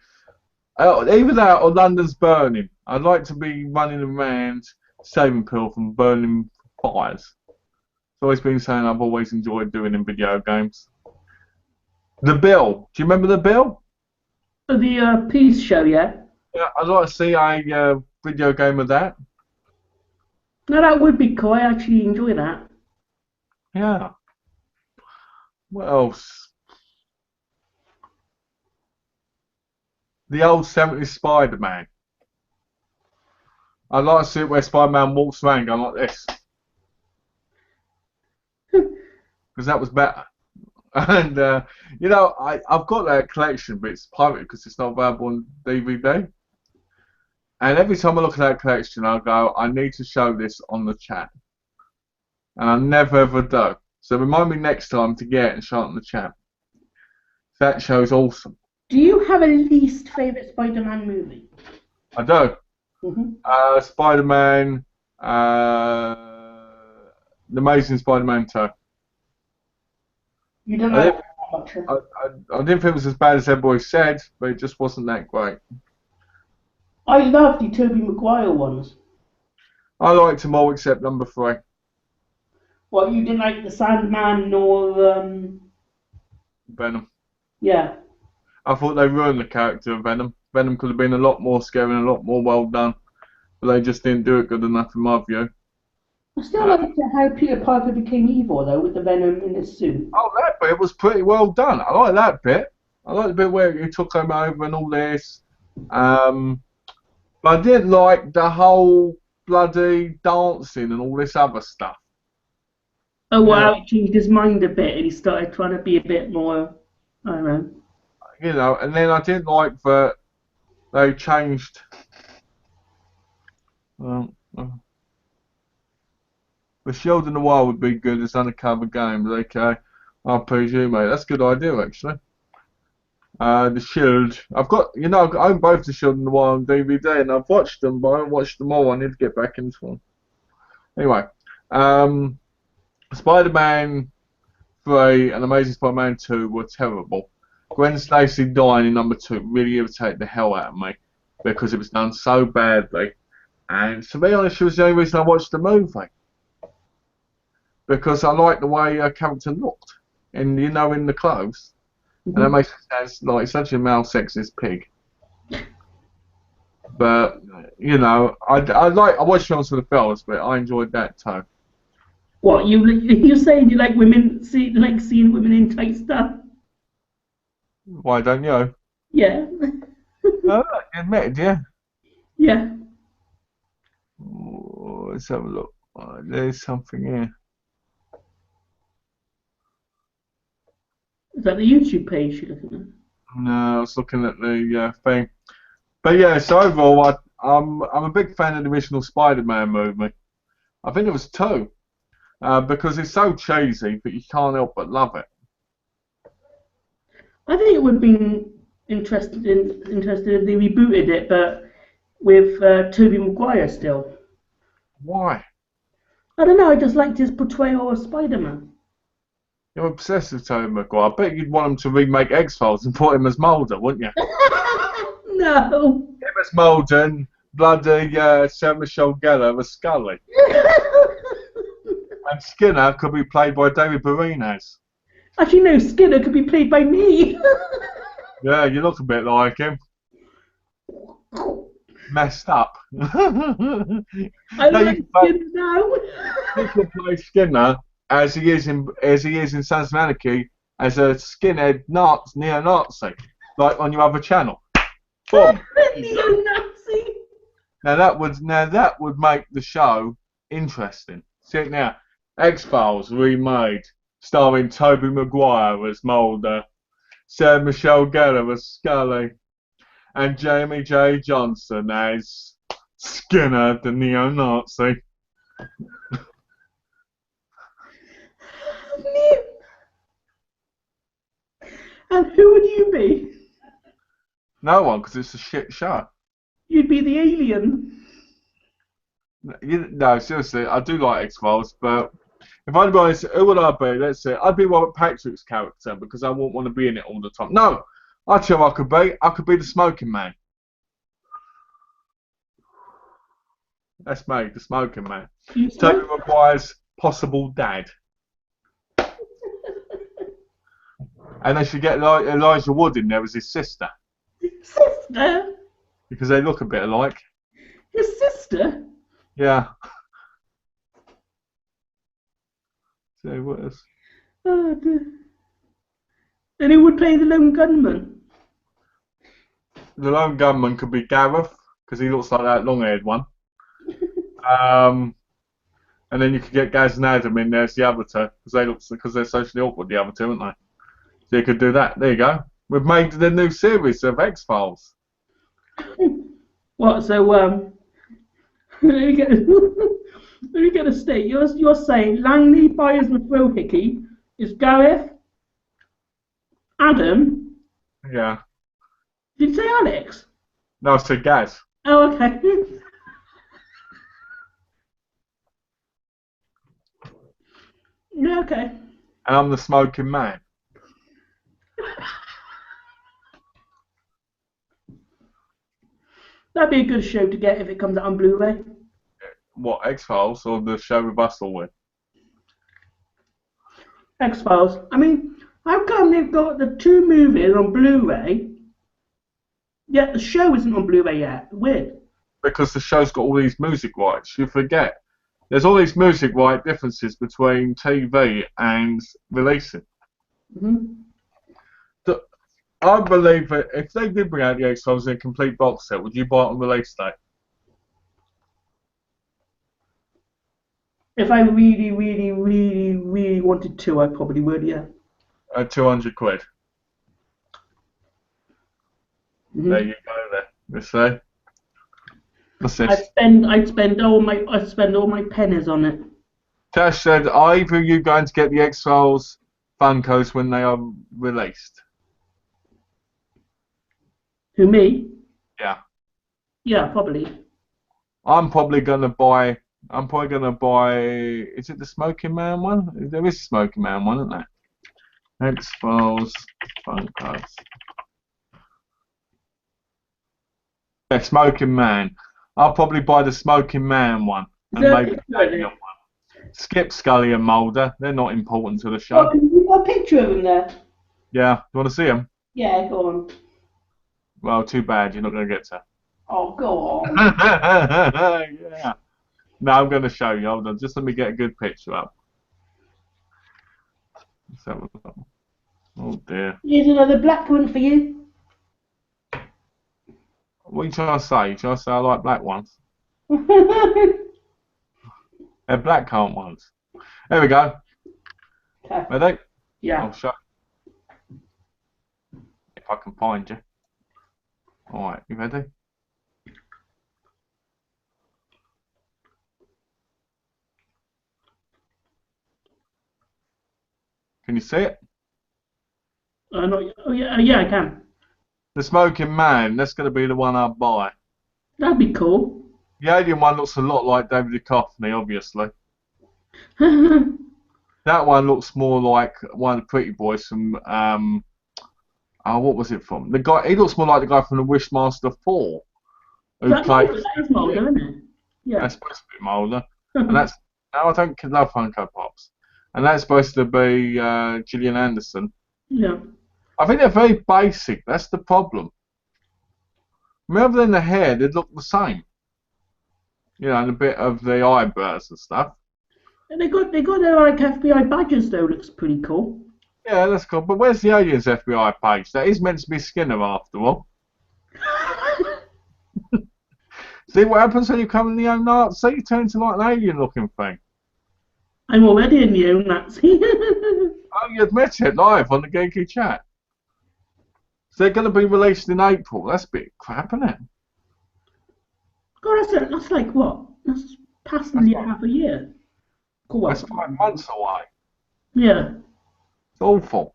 Even that or London's Burning. I'd like to be running around saving people from burning fires. It's always been something I've always enjoyed doing in video games. The Bill. Do you remember The Bill? The Peace Show, yeah? Yeah, I'd like to see a video game of that. No, that would be cool. I actually enjoy that. Yeah. What else? The old 70s Spider-Man. I'd like to see it where Spider-Man walks around going like this. Because that was better. And, you know, I've got that collection, but it's pirated because it's not available on DVD. And every time I look at that collection, I go, I need to show this on the chat. And I never ever do. So remind me next time to get it and show it on the chat. That show's awesome. Do you have a least favourite Spider-Man movie? I do. Mm-hmm. Spider-Man, The Amazing Spider-Man 2. You don't know that much. I didn't think it was as bad as everybody said, but it just wasn't that great. I love the Tobey Maguire ones. I liked them all except number 3. What, you didn't like the Sandman nor Venom. Yeah. I thought they ruined the character of Venom. Venom could have been a lot more scary and a lot more well done, but they just didn't do it good enough in my view. I still like how Peter Parker became evil though, with the venom in his suit. Oh, that bit was pretty well done. I like that bit. I like the bit where he took him over and all this. But I didn't like the whole bloody dancing and all this other stuff. Oh, wow, it changed his mind a bit and he started trying to be a bit more, I don't know. You know, and then I didn't like that they changed. The Shield in the Wild would be good as undercover games, okay? I presume, mate. That's a good idea, actually. The Shield. I've got, you know, I own both the Shield and the Wild on DVD, and I've watched them, but I haven't watched them all. I need to get back into them. Anyway, Spider-Man 3 and Amazing Spider-Man 2 were terrible. Gwen Stacy dying in number 2 really irritated the hell out of me because it was done so badly. And to be honest, she was the only reason I watched the movie. Because I liked the way her character looked, and you know, in the clothes. And that makes it sound like such a male sexist pig. But you know, I watched films for the fellas, but I enjoyed that too. What you saying you like women seeing women in tight stuff? Why don't you? Yeah. Oh, you admitted, yeah. Yeah. Oh, let's have a look. Oh, there's something here. Is that the YouTube page you're looking at? No, I was looking at the thing. But yeah, so overall, I'm a big fan of the original Spider-Man movie. I think it was 2, because it's so cheesy, but you can't help but love it. I think it would have been interested if they rebooted it, but with Tobey Maguire still. Why? I don't know. I just liked his portrayal of Spider-Man. You're obsessed with Tobey Maguire. I bet you'd want him to remake X-Files and put him as Mulder, wouldn't you? No. Him as Mulder and bloody Sarah Michelle Gellar as Scully. And Skinner could be played by David Boreanaz. Actually, no. Skinner could be played by me. Yeah, you look a bit like him. Messed up. I like Skinner now. You could play Skinner as he is in Sons of Anarchy as a skinhead neo-Nazi, like on your other channel. Boom. Neo-Nazi. Now that would make the show interesting. See it now. X-Files remade, starring Tobey Maguire as Mulder, Sarah Michelle Gellar as Scully, and Jamie J. Johnson as Skinner the neo-Nazi. And who would you be? No one, because it's a shit show. You'd be the alien. No, seriously, I do like X-Files, but if I'd be honest, who would I be? Let's see. I'd be Robert Patrick's character because I wouldn't want to be in it all the time. No, I tell you, I could be the smoking man. That's me, the smoking man. You Toby smoke? Maguire's possible dad. And they should get Elijah Wood in there as his sister. Sister? Because they look a bit alike. His sister? Yeah. So what else? Oh, dear. Then who would play the lone gunman? The lone gunman could be Gareth, because he looks like that long-haired one. And then you could get Gaz and Adam in there as the other two, because they're socially awkward, the other two, aren't they? So you could do that. There you go. We've made the new series of X-Files. What? So let me get let me get a state. You're saying Langley, Byers, and Hickey is Gareth, Adam. Yeah. Did you say Alex? No, I said Gaz. Oh, okay. Yeah, okay. And I'm the smoking man. That'd be a good show to get if it comes out on Blu-ray. What, X-Files or the show with Russell with? X-Files. I mean, how come they've got the two movies on Blu-ray, yet the show isn't on Blu-ray yet? Weird. Because the show's got all these music rights. You forget. There's all these music right differences between TV and releasing. Mm-hmm. I believe that if they did bring out the X-Files in a complete box set, would you buy it on release day? If I really, really, really, really wanted to, I probably would, yeah. 200 quid. Mm-hmm. There you go there. You see? What's this? I'd spend all my pennies on it. Tash said, are either of you going to get the X-Files Funkos when they are released? Who, me? Yeah. Yeah, probably. I'm probably gonna buy. Is it the Smoking Man one? There is a Smoking Man one, isn't there? X-Files Funkos. Yeah, Smoking Man. I'll probably buy the Smoking Man one and maybe the Alien one. Skip Scully and Mulder. They're not important to the show. Oh, you've got a picture of them there. Yeah. Do you want to see them? Yeah, go on. Well, too bad. You're not going to get to. Oh, go on. Yeah. No, I'm going to show you. Hold on. Just let me get a good picture up. Let's have a look. Oh, dear. Here's another black one for you. What are you trying to say? You trying to say I like black ones? They're black aren't ones. There we go. Okay. Ready? Yeah. I'll show you. If I can find you. Alright, you ready? Can you see it? Not, oh, yeah, I can. The Smoking Man, that's going to be the one I'll buy. That'd be cool. The Alien one looks a lot like David Duchovny, obviously. That one looks more like one of the pretty boys from, what was it from? The guy, he looks more like the guy from the Wishmaster 4. Who played... That is Mulder, isn't it? Yeah. That's supposed to be Mulder. And that's... No, I don't love Funko Pops. And that's supposed to be Gillian Anderson. Yeah. I think they're very basic. That's the problem. Rather than the hair, they look the same. You know, and a bit of the eyebrows and stuff. And they got their like FBI badges though. Looks pretty cool. Yeah, that's cool. But where's the Aliens FBI page? That is meant to be Skinner after all. See what happens when you come in the own Nazi? You turn into like an alien-looking thing. I'm already in the own Nazi. Oh, you admit it live on the Geeky-Chat. So they're going to be released in April. That's a bit crap, isn't it? God, that's like what? That's past nearly half a year. Cool. That's 5 months away. Yeah. It's awful.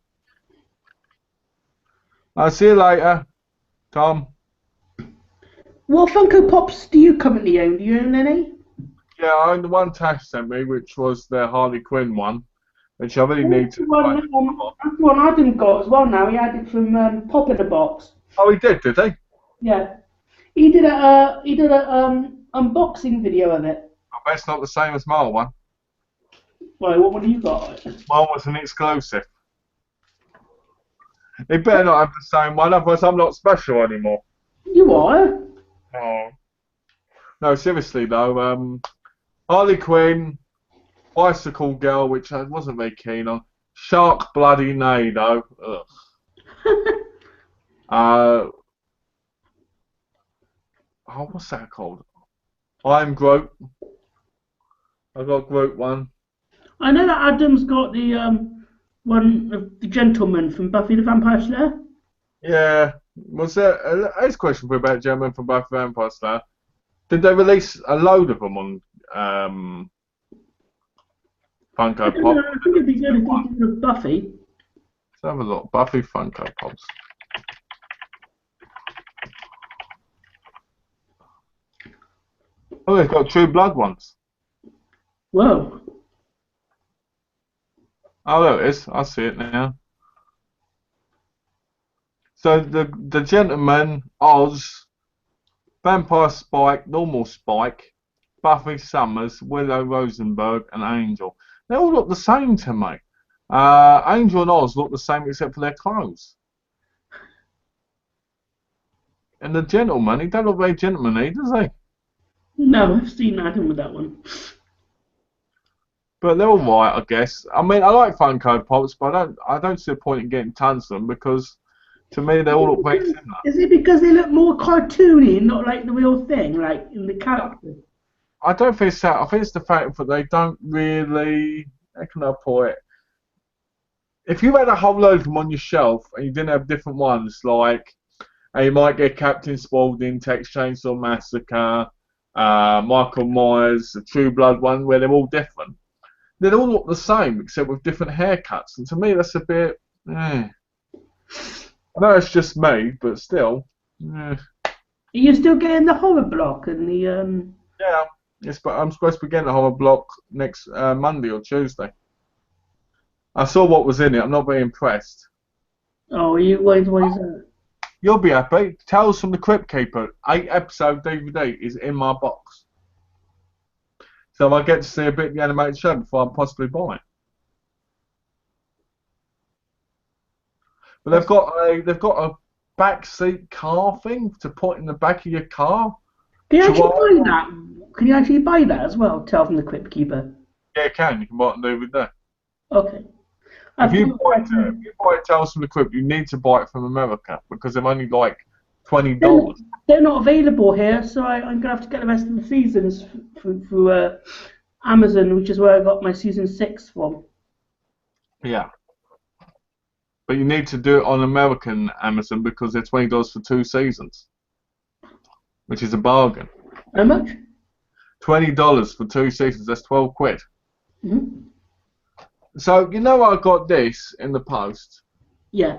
I'll see you later, Tom. What Funko Pops do you currently own? Do you own any? Yeah, I own the one Tash sent me, which was the Harley Quinn one, which I really need to buy. That's the one Adam got as well now. He had it from Pop in a Box. Oh, he did he? Yeah. He did a unboxing video of it. I bet it's not the same as my one. Right, what do you got? Mine was an exclusive. It better not have the same one, otherwise I'm not special anymore. You are? Oh. No, seriously though, Harley Quinn, Bicycle Girl, which I wasn't very keen on. Shark Bloody Nay though. Ugh. What's that called? I'm Groot. I got Groot one. I know that Adam's got the one of the gentleman from Buffy the Vampire Slayer. Yeah. Was there a question for you about gentlemen from Buffy the Vampire Slayer? Did they release a load of them on Funko Pop? I think it'd be good if they did with Buffy. Let's have a look. Buffy Funko Pops. Oh, they've got True Blood ones. Whoa. Oh, there it is. I see it now. So the gentleman, Oz, Vampire Spike, Normal Spike, Buffy Summers, Willow Rosenberg, and Angel. They all look the same to me. Angel and Oz look the same except for their clothes. And the gentleman, he don't look very gentlemanly, does he? No, I've seen Adam with that one. But they're all right, I guess. I mean, I like Funko Pops, but I don't see a point in getting tons of them because, to me, they all look very similar. Is it because they look more cartoony and not like the real thing, like in the character? I don't think it's that. I think it's the fact that they don't really. How can I put it? If you had a whole load of them on your shelf and you didn't have different ones, like you might get Captain Spaulding, Texas Chainsaw Massacre, Michael Myers, the True Blood one, where they're all different. They all look the same except with different haircuts, and to me that's a bit. I know it's just me, but still. Are you still getting the horror block and the Yeah, yes, but I'm supposed to be getting a horror block next Monday or Tuesday. I saw what was in it. I'm not very impressed. Oh, what is that? You'll be happy. Tales from the Crypt Keeper 8-episode DVD is in my box. So I get to see a bit of the animated show before I possibly buy it. But they've got a backseat car thing to put in the back of your car. Can you actually buy that? Can you actually buy that as well? Tale from the Crypt Keeper. Yeah, you can. You can buy it and do with that. Okay. If you buy Tales from the Crypt, you need to buy it from America because they're only like $20. They're not available here, so I'm gonna have to get the rest of the seasons through Amazon, which is where I got my season 6 from. Yeah. But you need to do it on American Amazon because they're $20 for 2 seasons, which is a bargain. How much? $20 for 2 seasons. That's 12 quid. Mm-hmm. So you know I got this in the post. Yeah.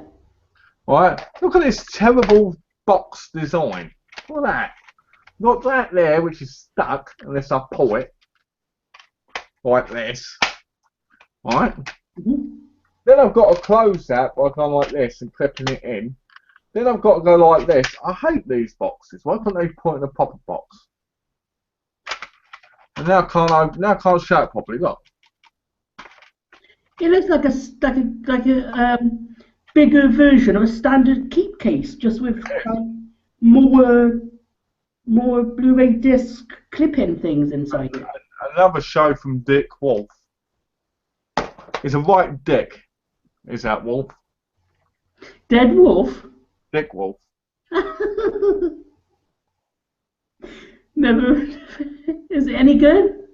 Right. Look at this terrible box design. Look at that. Got that there, which is stuck unless I pull it like this. Right. Mm-hmm. Then I've got to close that by going like this and clipping it in. Then I've got to go like this. I hate these boxes. Why can't they put in a proper box? And now I can't show it properly. Look. It looks like a bigger version of a standard keep case, just with more Blu-ray disc clip-in things inside it. Another show from Dick Wolf. It's a right dick. Is that Wolf? Dead Wolf? Dick Wolf. Never. Is it any good?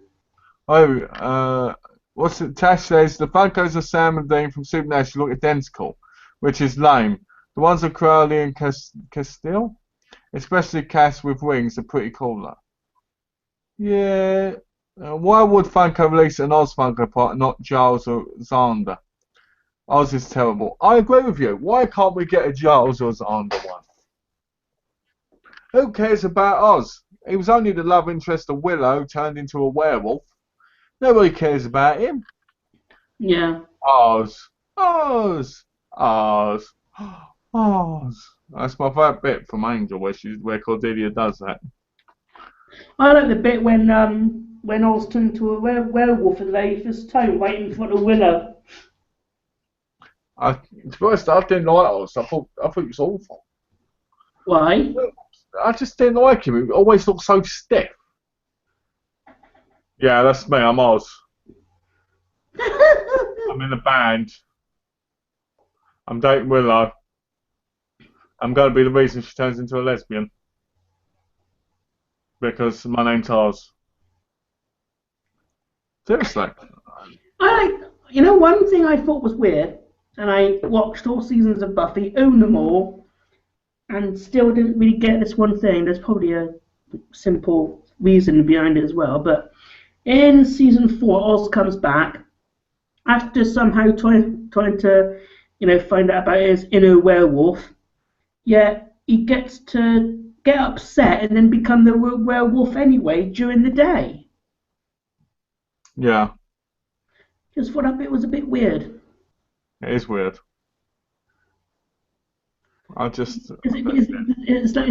Oh, what's it? Tash says the Funkos of Sam and Dean from Supernatural look identical, which is lame. The ones of Crowley and Castile, especially Cass with wings, are pretty cool though. Yeah. Why would Funko release an Oz Funko Pop and not Giles or Xander? Oz is terrible. I agree with you. Why can't we get a Giles or Xander one? Who cares about Oz? He was only the love interest of Willow turned into a werewolf. Nobody cares about him. Yeah. Oz. Oz. Oz. Oz. That's my favourite bit from Angel where Cordelia does that. I like the bit when Oz turned into a werewolf for the very first time, right in front of Willow. To be honest, I didn't like Oz. I thought he was awful. Why? I just didn't like him. He always looked so stiff. Yeah, that's me. I'm Oz. I'm in a band. I'm dating Willow. I'm going to be the reason she turns into a lesbian. Because my name's Oz. Seriously. One thing I thought was weird, and I watched all seasons of Buffy, own them all, and still didn't really get this one thing. There's probably a simple reason behind it as well, but in season 4, Oz comes back after somehow trying to, find out about his inner werewolf. Yet he gets to get upset and then become the werewolf anyway during the day. Yeah. Just thought that bit was a bit weird. It is weird. It's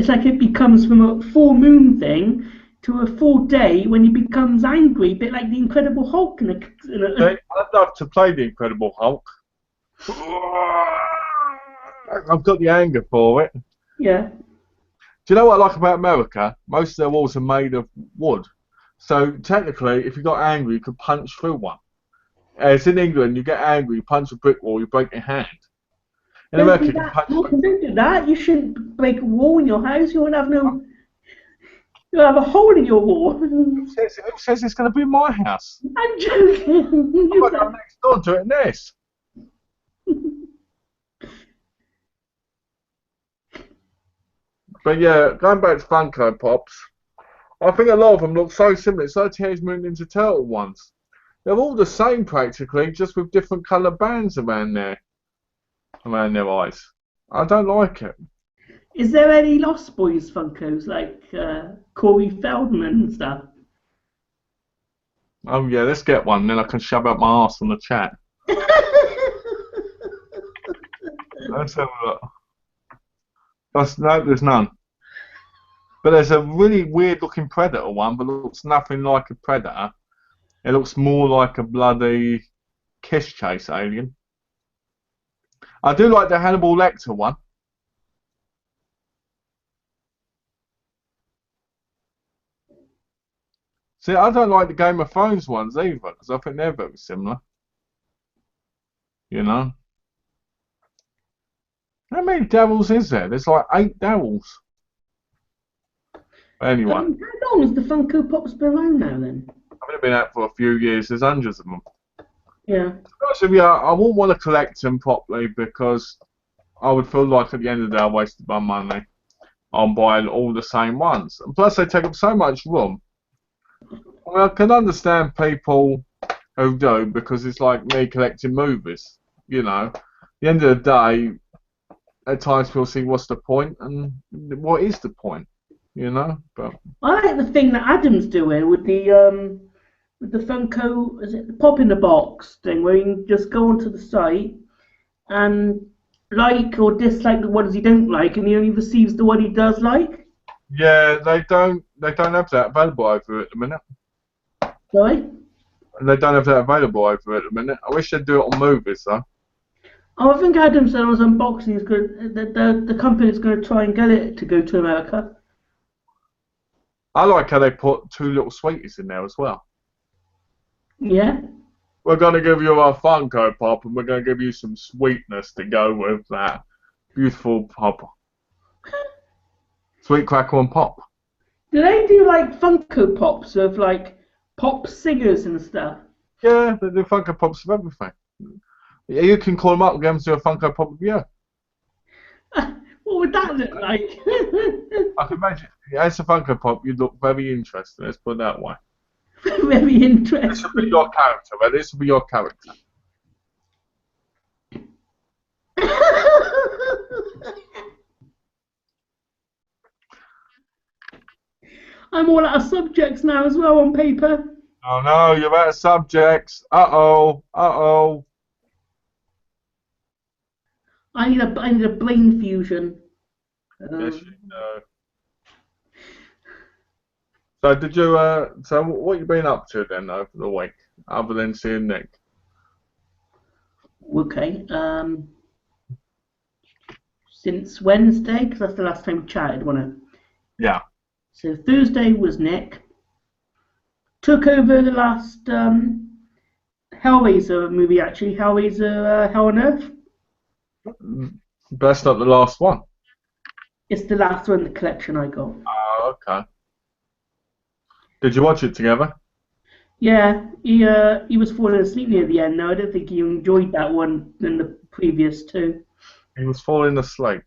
like it becomes from a full moon thing to a full day when he becomes angry, a bit like the Incredible Hulk. I'd love to play the Incredible Hulk. I've got the anger for it. Yeah. Do you know what I like about America? Most of their walls are made of wood. So technically, if you got angry, you could punch through one. As in England, you get angry, you punch a brick wall, you break your hand. In America, you can punch. Don't do that. You shouldn't break a wall in your house. You won't have no. You'll have a hole in your wall. Who says it's going to be my house? I'm joking. I'm going next door to it this. But yeah, going back to Funko Pops, I think a lot of them look so similar. It's like Teenage Mutant Ninja Turtle ones. They're all the same practically, just with different colour bands around their eyes. I don't like it. Is there any Lost Boys Funkos like Corey Feldman and stuff? Oh yeah, let's get one. Then I can shove up my arse on the chat. Let's have a look. No, there's none. But there's a really weird looking Predator one, but looks nothing like a Predator. It looks more like a bloody kiss chase alien. I do like the Hannibal Lecter one. See, I don't like the Game of Thrones ones either, because I think they're very similar. You know? How many devils is there? There's like 8 devils. Anyway. How long has the Funko Pops been around now then? I haven't been out for a few years. There's hundreds of them. Yeah. To be honest with you, I wouldn't want to collect them properly because I would feel like at the end of the day I wasted my money on buying all the same ones. And plus they take up so much room. Well, I can understand people who do because it's like me collecting movies. You know, at the end of the day, at times people think, what's the point? And what is the point? You know? But I like the thing that Adam's doing with the Funko, is it the pop in the box thing, where you can just go onto the site and like or dislike the ones he don't like, and he only receives the one he does like. yeah, they don't have that available over at the minute. Sorry? And they don't have that available over at the minute. I wish they'd do it on movies though. Oh, I think Adam said on his unboxing the company's going to try and get it to go to America. I like how they put 2 little sweeties in there as well. Yeah? We're going to give you a Funko Pop and we're going to give you some sweetness to go with that beautiful pop. Sweet Crackle and Pop. Do they do like Funko Pops of like pop singers and stuff? Yeah, they do Funko Pops of everything. Yeah, you can call them up and get them to do a Funko Pop with you. What would that look like? I can imagine. Yeah, as a Funko Pop, you'd look very interesting, let's put it that way. Very interesting. This will be your character, right? This will be your character. I'm all out of subjects now as well on paper. Oh no, you're out of subjects. Uh-oh. Uh-oh. I need a brain fusion. Yes, you know. So did you? So what you been up to then over the week, other than seeing Nick? Okay. Since Wednesday, because that's the last time we chatted, wasn't it? Yeah. So Thursday was Nick. Took over the last Hellraiser movie, actually. Hellraiser Hell on Earth. Best not the last one. It's the last one in the collection I got. Oh, okay. Did you watch it together? Yeah, he was falling asleep near the end. No, I don't think he enjoyed that one than the previous two. He was falling asleep.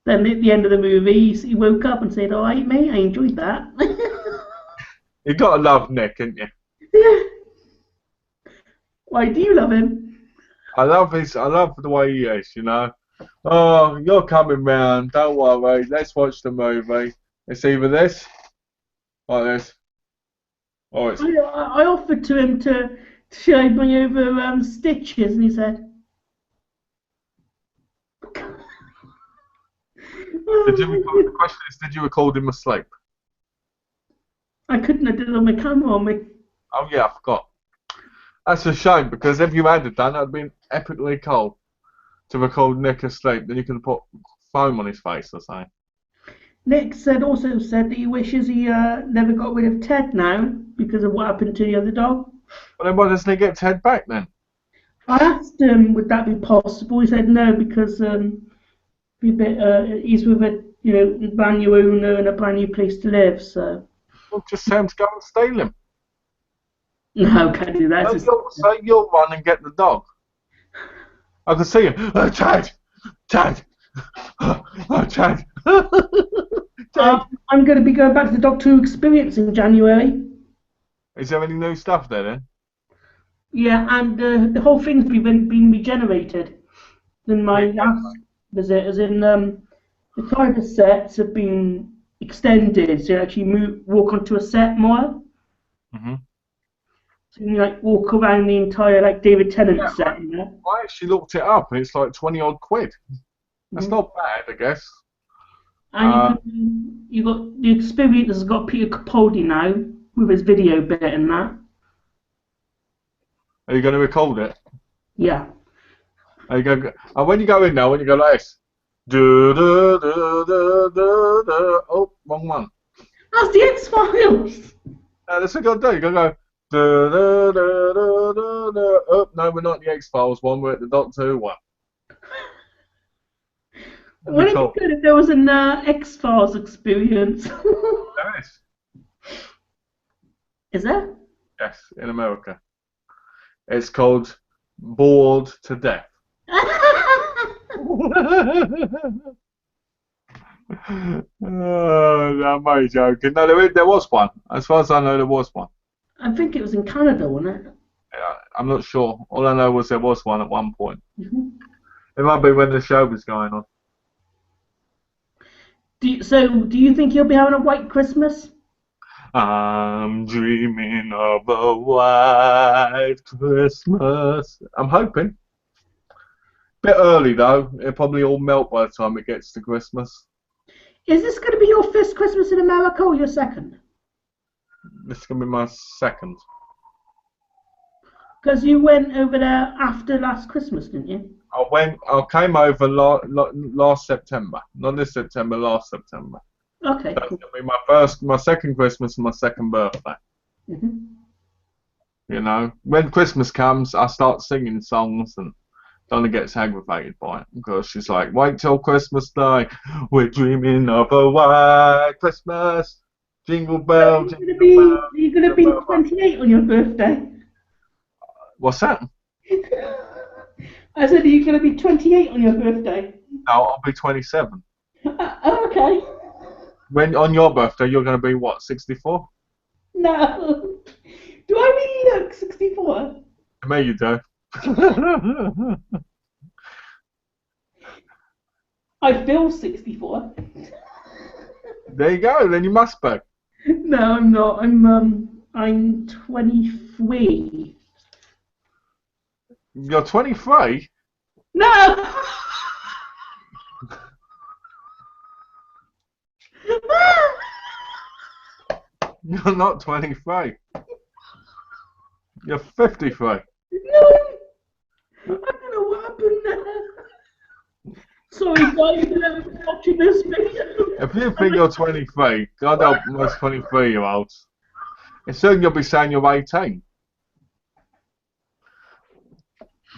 Then at the end of the movie, he woke up and said, "All right, mate, I enjoyed that." You gotta love Nick, ain't you? Yeah. Why do you love him? I love the way he is, you know. Oh, you're coming round, don't worry, let's watch the movie. It's either this, like this, or it's... I offered to him to show me over stitches, and he said, The question is, did you record him asleep? I couldn't have done it on my camera on me. Oh yeah, I forgot. That's a shame, because if you had it done, that would have been epically cool to record Nick asleep. Then you could have put foam on his face or something. Nick also said that he wishes he never got rid of Ted now because of what happened to the other dog. Well, then why doesn't he get Ted back then? I asked him, would that be possible? He said no, because he's with a brand new owner and a brand new place to live. So Well, just tell him to go and steal him. no, can't do that. So you'll run and get the dog. I can see him. Oh, Ted! Ted! Oh, Ted! I'm going to be going back to the Doctor Who experience in January. Is there any new stuff there then? Yeah, and the whole thing's been regenerated. In my last visit, as in the kind of sets have been extended, so you actually walk onto a set more. Mhm. So you walk around the entire David Tennant set. I actually looked it up, and it's like 20 odd quid. That's Mhm. not bad, I guess. And you got the experience has got Peter Capaldi now with his video bit and that. Are you going to record it? Yeah. Are you going? And when you go in now, when you go like this, do do do do do do. Oh, wrong one. That's the X-Files. That's what you got to do. You got to go. Do, do, do, do, do, do. Oh, no, we're not the X-Files one. We're at the Doctor Who one. Wouldn't it be good if there was an X-Files experience? There is. Is there? Yes, in America. It's called Bored to Death. Oh, I'm only joking. No, there was one. As far as I know, there was one. I think it was in Canada, wasn't it? Yeah, I'm not sure. All I know was there was one at one point. Mm-hmm. It might be when the show was going on. Do you think you'll be having a white Christmas? I'm dreaming of a white Christmas. I'm hoping. Bit early though. It'll probably all melt by the time it gets to Christmas. Is this going to be your first Christmas in America or your second? This is gonna be my second. Because you went over there after last Christmas, didn't you? I came over last September. Not this September, last September. Okay, That's cool. gonna be my second Christmas and my second birthday. Mm-hmm. You know, when Christmas comes, I start singing songs, and Donna gets aggravated by it because she's like, "Wait till Christmas Day, we're dreaming of a white Christmas, jingle bell, jingle bell." You're going to be 28 on your birthday. What's that? I said, are you going to be 28 on your birthday? No, I'll be 27. Okay. When on your birthday, you're going to be what, 64? No. Do I really look 64? To me, you do. I feel 64. There you go. Then you must be. No, I'm not. I'm 23. You're 23. No. You're not 23. You're 53. No! I don't know what happened there. Sorry, guys, I'm watching this video. If you think you're 23, God help most 23-year-olds. And soon you'll be saying you're 18.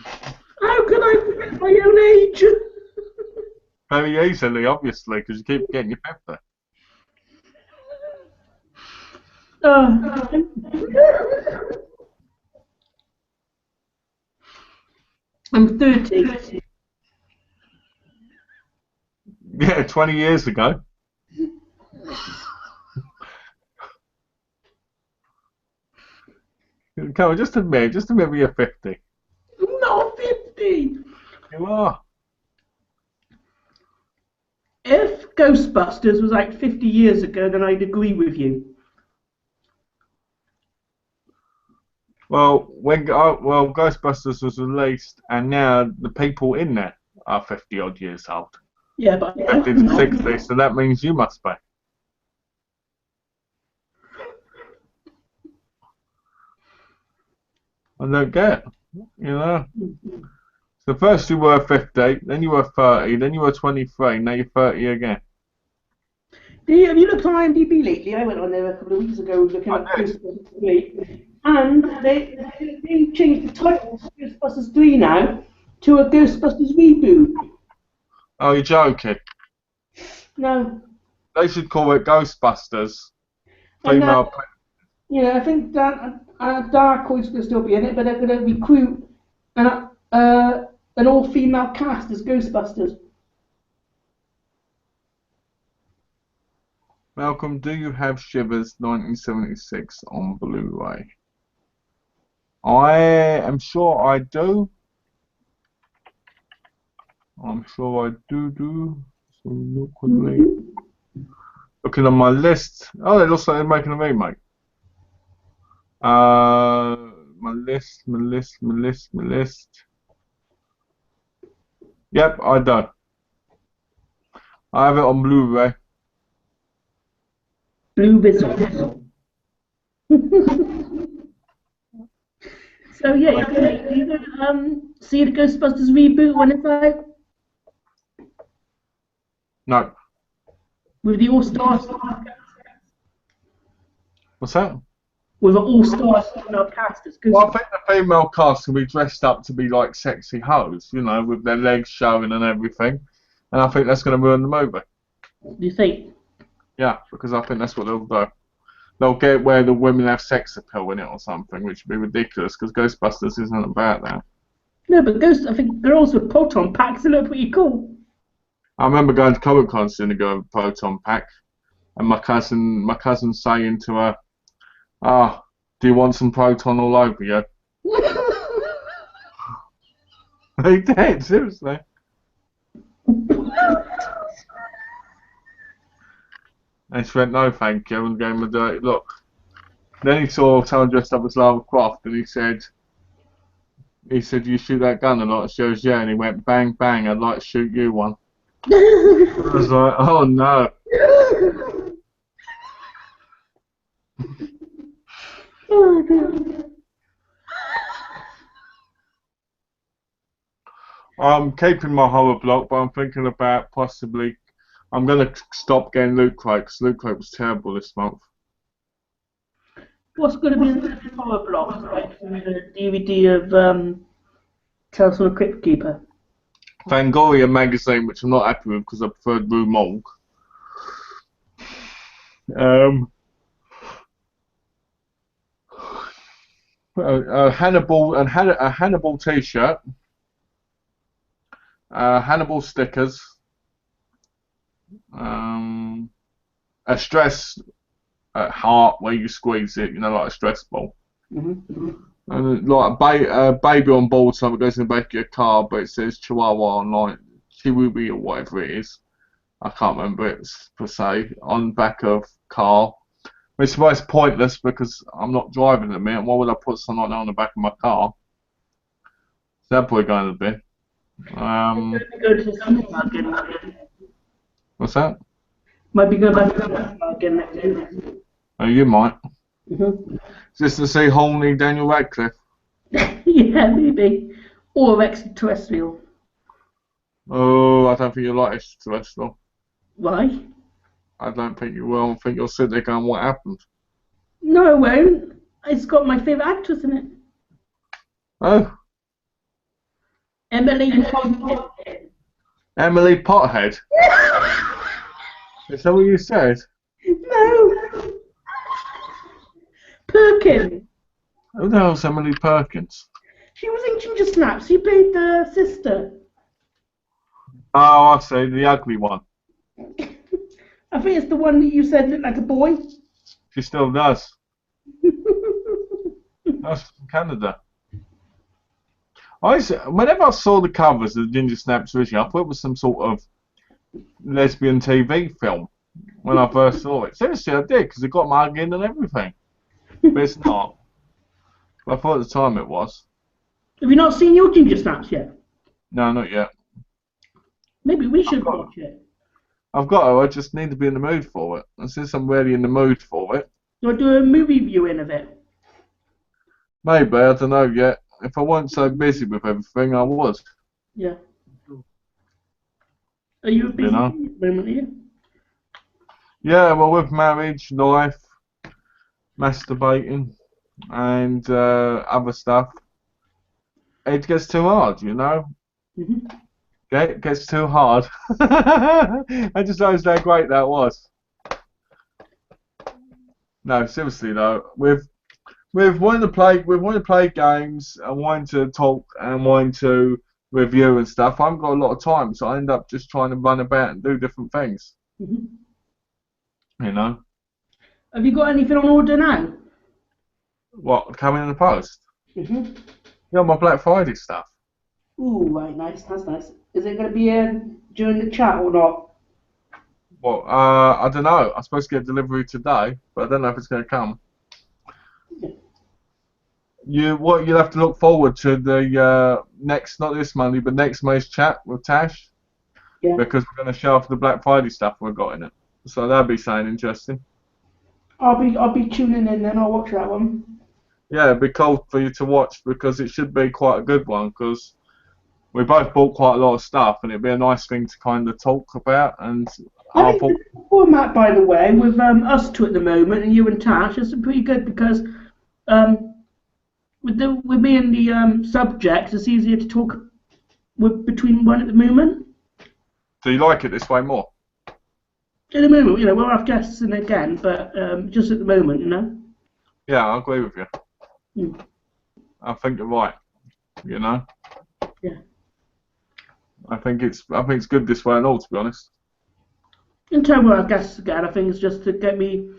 How can I forget my own age? Very easily, obviously, because you keep getting your 50. I'm 30. Yeah, 20 years ago. Come on, just admit you're 50. I'm not 50. You are. If Ghostbusters was like 50 years ago, then I'd agree with you. Well, well, Ghostbusters was released, and now the people in there are 50 odd years old. Yeah, but 50 to 60, so that means you must be. I don't get it, you know. So first you were 50, then you were 30, then you were 23, now you're 30 again. have you looked on IMDb lately? I went on there a couple of weeks ago looking at Ghostbusters 3, and they changed the title to Ghostbusters 3 now to a Ghostbusters reboot. Oh, you're joking. No. They should call it Ghostbusters. And, Female. I think that Darkhoid's going to still be in it, but they're going to recruit an all-female cast as Ghostbusters. Malcolm, do you have Shivers 1976 on Blu-ray? I am sure I do. I'm sure I do. So look quickly. Looking on my list. Oh, it looks like they're making a remake. My list. Yep, I do. I have it on Blu-ray. Blue Whistle. So yeah, you're gonna see the Ghostbusters reboot when it's out? No. With the all-star What's that? with an all-star female cast as Well, I Ghostbusters. think the female cast can be dressed up to be like sexy hoes, you know, with their legs showing and everything. And I think that's going to ruin the movie. Do you think? Yeah, because I think that's what they'll do. They'll get where the women have sex appeal in it or something, which would be ridiculous because Ghostbusters isn't about that. No, but I think girls with proton packs look pretty cool. I remember going to Comic Con seeing a girl with a proton pack, and my cousin saying to her, "Ah, do you want some proton all over you?" He did, seriously. And she went, "No, thank you," and gave him a dirty look. Then he saw someone dressed up as Lara Croft, and he said, "You shoot that gun a lot?" She goes, "Yeah," and he went, "Bang, bang, I'd like to shoot you one." I was like, "Oh no." Oh, God. I'm keeping my horror block, but I'm thinking about possibly. I'm going to stop getting Loot Crate because Loot Crate was terrible this month. What's going to be the horror block? Like from the DVD of Tales from the Crypt Keeper. Fangoria magazine, which I'm not happy with because I preferred Rue Morgue. Hannibal and a Hannibal T-shirt, Hannibal stickers, a stress heart where you squeeze it, you know, like a stress ball. Mm-hmm. And like a baby on board, something goes in the back of your car, but it says Chihuahua on like Chihuahua or whatever it is. I can't remember it per se on the back of car. Which is pointless because I'm not driving at the minute. Why would I put something like that on the back of my car? So that'll probably go in the bin. Go to the cinema again. What's that? Might be going back to the cinema again next year. Oh, you might. Mm-hmm. Just to see horny Daniel Radcliffe. Yeah, maybe. Or extraterrestrial. Oh, I don't think you like extraterrestrial. Why? I don't think you will. I think you'll sit there going, what happened? No, I won't. It's got my favourite actress in it. Oh, Emily Pontkin. Emily Pothead. Is that what you said? No. Perkin. Who the hell's Emily Perkins? She was in Ginger Snaps. She played the sister. Oh, I see, the ugly one. I think it's the one that you said looked like a boy. She still does. That's from Canada. Whenever I saw the covers of the Ginger Snaps originally, I thought it was some sort of lesbian TV film when I first saw it. Seriously, I did, because it got my in and everything. But it's not. But I thought at the time it was. Have you not seen your Ginger Snaps yet? No, not yet. Maybe we should watch it. I've got to, I just need to be in the mood for it. And since I'm really in the mood for it, Do I do a movie viewing of it? maybe, I don't know yet. If I weren't so busy with everything, I would. Yeah. Are you busy know? at the moment, are you? Yeah, well, with marriage, life, masturbating, and other stuff, it gets too hard, you know? Mm-hmm. It gets too hard. I just noticed how great that was. No, seriously though, with wanting to play games and wanting to talk and wanting to review and stuff, I haven't got a lot of time, so I end up just trying to run about and do different things. Mm-hmm. You know? Have you got anything on order now? What, coming in the post? Mm-hmm. Yeah, my Black Friday stuff. Ooh, right, nice. That's nice. Is it going to be during the chat or not? Well, I don't know. I'm supposed to get delivery today, but I don't know if it's going to come. You'll have to look forward to the next, not this Monday, but next Monday's chat with Tash. Yeah. Because we're going to show off the Black Friday stuff we've got in it. So that'll be something interesting. I'll be tuning in then. I'll watch that one. Yeah, it'd be cool for you to watch because it should be quite a good one because we both bought quite a lot of stuff and it'd be a nice thing to kind of talk about. And I think the format, by the way, with us two at the moment and you and Tash, is pretty good because with me and the subject, it's easier to talk between one at the moment. Do you like it this way more? At the moment, you know, we'll have guests in again, but just at the moment, you know. Yeah, I agree with you. Mm. I think you're right. You know. Yeah. I think it's good this way and all, to be honest. In terms of our guests again, I think it's just to get me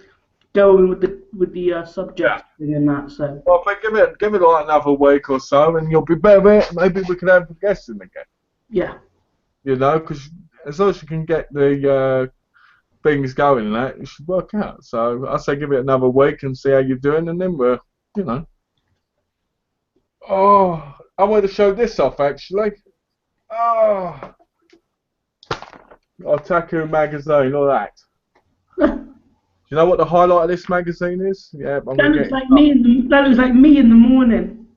going with the subject and that. So. Well, I think give it like another week or so, and you'll be better. Maybe we can have guests in again. Yeah. You know, because as long as you can get the things going and that, it should work out. So I say give it another week and see how you're doing, and then we're, you know. Oh, I want to show this off actually. Oh, Otaku magazine, all that. Do you know what the highlight of this magazine is? Yeah, I'm That looks like me in the morning.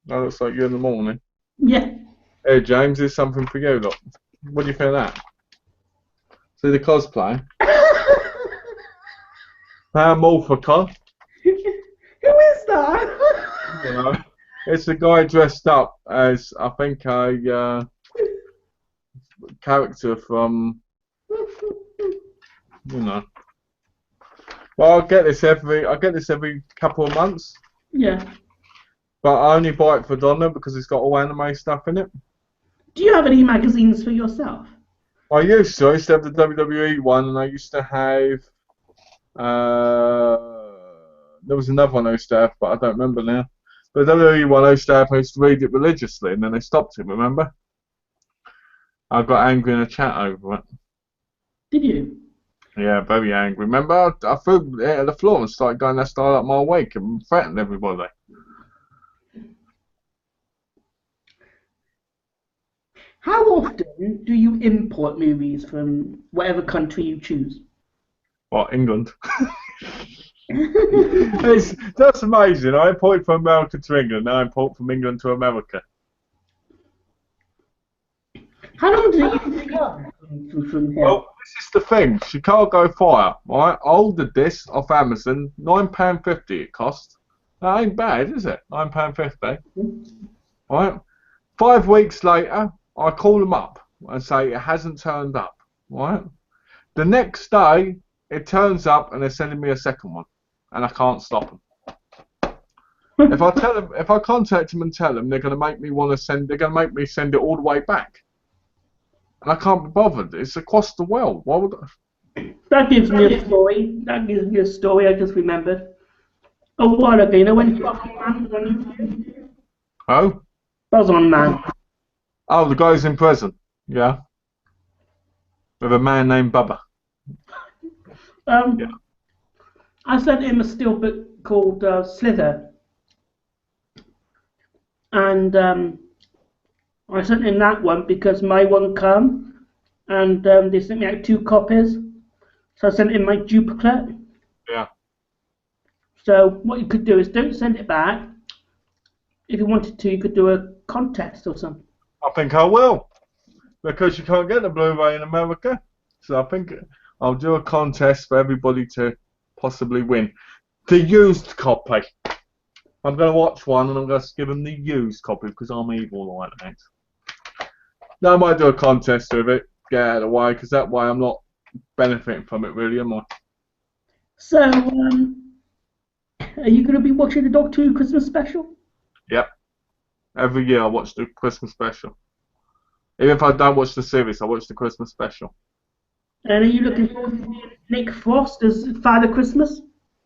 That looks like you in the morning. Yeah. Hey James, here's something for you. Look, what do you think of that? See the cosplay? Morphicon. Who is that? You know, it's a guy dressed up as I think a character from, you know. Well, I get this every couple of months. Yeah. But I only buy it for Donna because it's got all anime stuff in it. Do you have any magazines for yourself? I used to have the WWE one, and I used to have. There was another one I used to have, but I don't remember now. But the WWE one I used to read it religiously, and then they stopped it. Remember? I got angry in a chat over it. Did you? Yeah, very angry. Remember? I threw it at the floor and started going that style up my wake and threatened everybody. How often do you import movies from whatever country you choose? What, England? That's amazing. I imported from America to England. Now I import from England to America. How long does it usually come from here? Well, this is the thing. Chicago Fire, right? I ordered this off Amazon. £9.50 it cost. That ain't bad, is it? £9.50. Right? 5 weeks later, I call them up and say it hasn't turned up. Right? The next day, it turns up and they're sending me a second one, and I can't stop them. If I contact them and tell them, they're going to make me They're going to make me send it all the way back, and I can't be bothered. It's across the world. Why would I? That gives me a story. That gives me a story I just remembered. A while ago, you know when Buzzon Man was on YouTube? Oh? Buzzon Man. Oh, the guy's in prison. Yeah. With a man named Bubba. Yeah. I sent him a steelbook called Slither. And I sent him that one because my one come and they sent me out 2 copies. So I sent him my duplicate. Yeah. So what you could do is don't send it back. If you wanted to, you could do a contest or something. I think I will. Because you can't get the Blu-ray in America. So I think I'll do a contest for everybody to possibly win. The used copy. I'm going to watch one and I'm going to give them the used copy because I'm evil like that. Now I might do a contest with it, get out of the way, because that way I'm not benefiting from it really, am I? So, are you going to be watching the Doctor Who Christmas special? Yep. Every year I watch the Christmas special. Even if I don't watch the series, I watch the Christmas special. And are you looking forward to seeing Nick Frost as Father Christmas?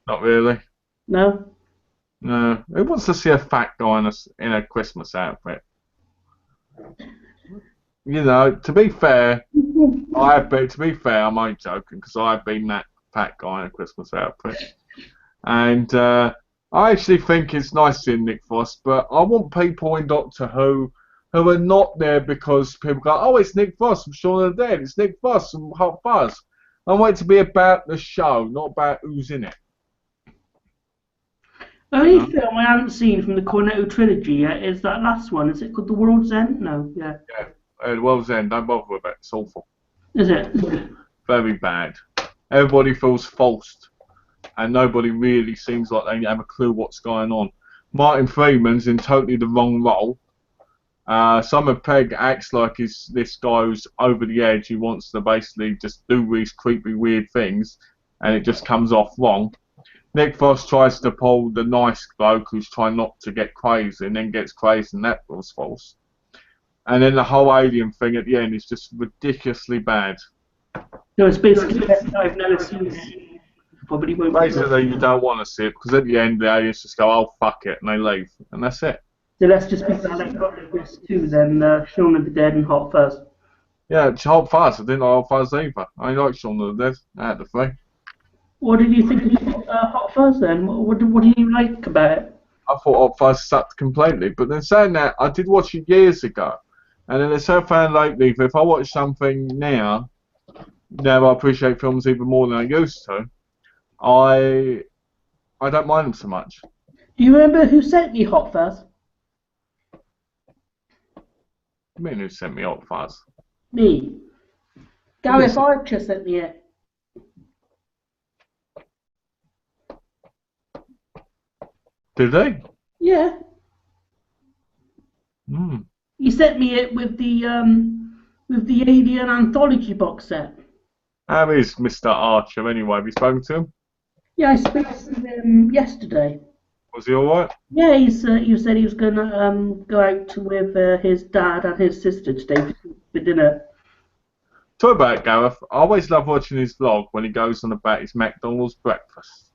Not really. No? No. Who wants to see a fat guy in a Christmas outfit? You know, to be fair, I'm only joking, because I've been that fat guy in a Christmas outfit. And I actually think it's nice seeing Nick Frost, but I want people in Doctor Who are not there because people go, oh, it's Nick Frost from Shaun of the Dead, it's Nick Frost from Hot Fuzz. I want it to be about the show, not about who's in it. Only film I haven't seen from the Cornetto trilogy yet is that last one. Is it called The World's End? No, yeah. Yeah, The World's End, don't bother with it, it's awful. Is it? Very bad. Everybody feels forced, and nobody really seems like they have a clue what's going on. Martin Freeman's in totally the wrong role. Simon Pegg acts like this guy's over the edge. He wants to basically just do these creepy, weird things, and it just comes off wrong. Nick Frost tries to pull the nice bloke who's trying not to get crazy, and then gets crazy, and that feels false. And then the whole alien thing at the end is just ridiculously bad. No, it's basically the best I've never seen. Probably won't. Basically, you don't want to see it, because at the end, the aliens just go, oh, fuck it, and they leave. And that's it. So let's just pick that up this too then, Shaun of the Dead and Hot Fuzz. Yeah, it's Hot Fuzz. I didn't like Hot Fuzz either. I like Shaun of the Dead out of the 3. What did you think of Hot Fuzz then? What do you like about it? I thought Hot Fuzz sucked completely, but then saying that, I did watch it years ago. And then it's so found lately, if I watch something now I appreciate films even more than I used to, I don't mind them so much. Do you remember who sent me Hot Fuzz? I mean, who sent me Hot Fuzz? Me. Gareth Archer sent me it. Did they? Yeah. Hmm. He sent me it with the Alien Anthology box set. How is Mr. Archer anyway? Have you spoken to him? Yeah, I spoke to him yesterday. Was he alright? Yeah, he said he was going to go out with his dad and his sister today for dinner. Talk about it, Gareth. I always love watching his vlog when he goes on about his McDonald's breakfast.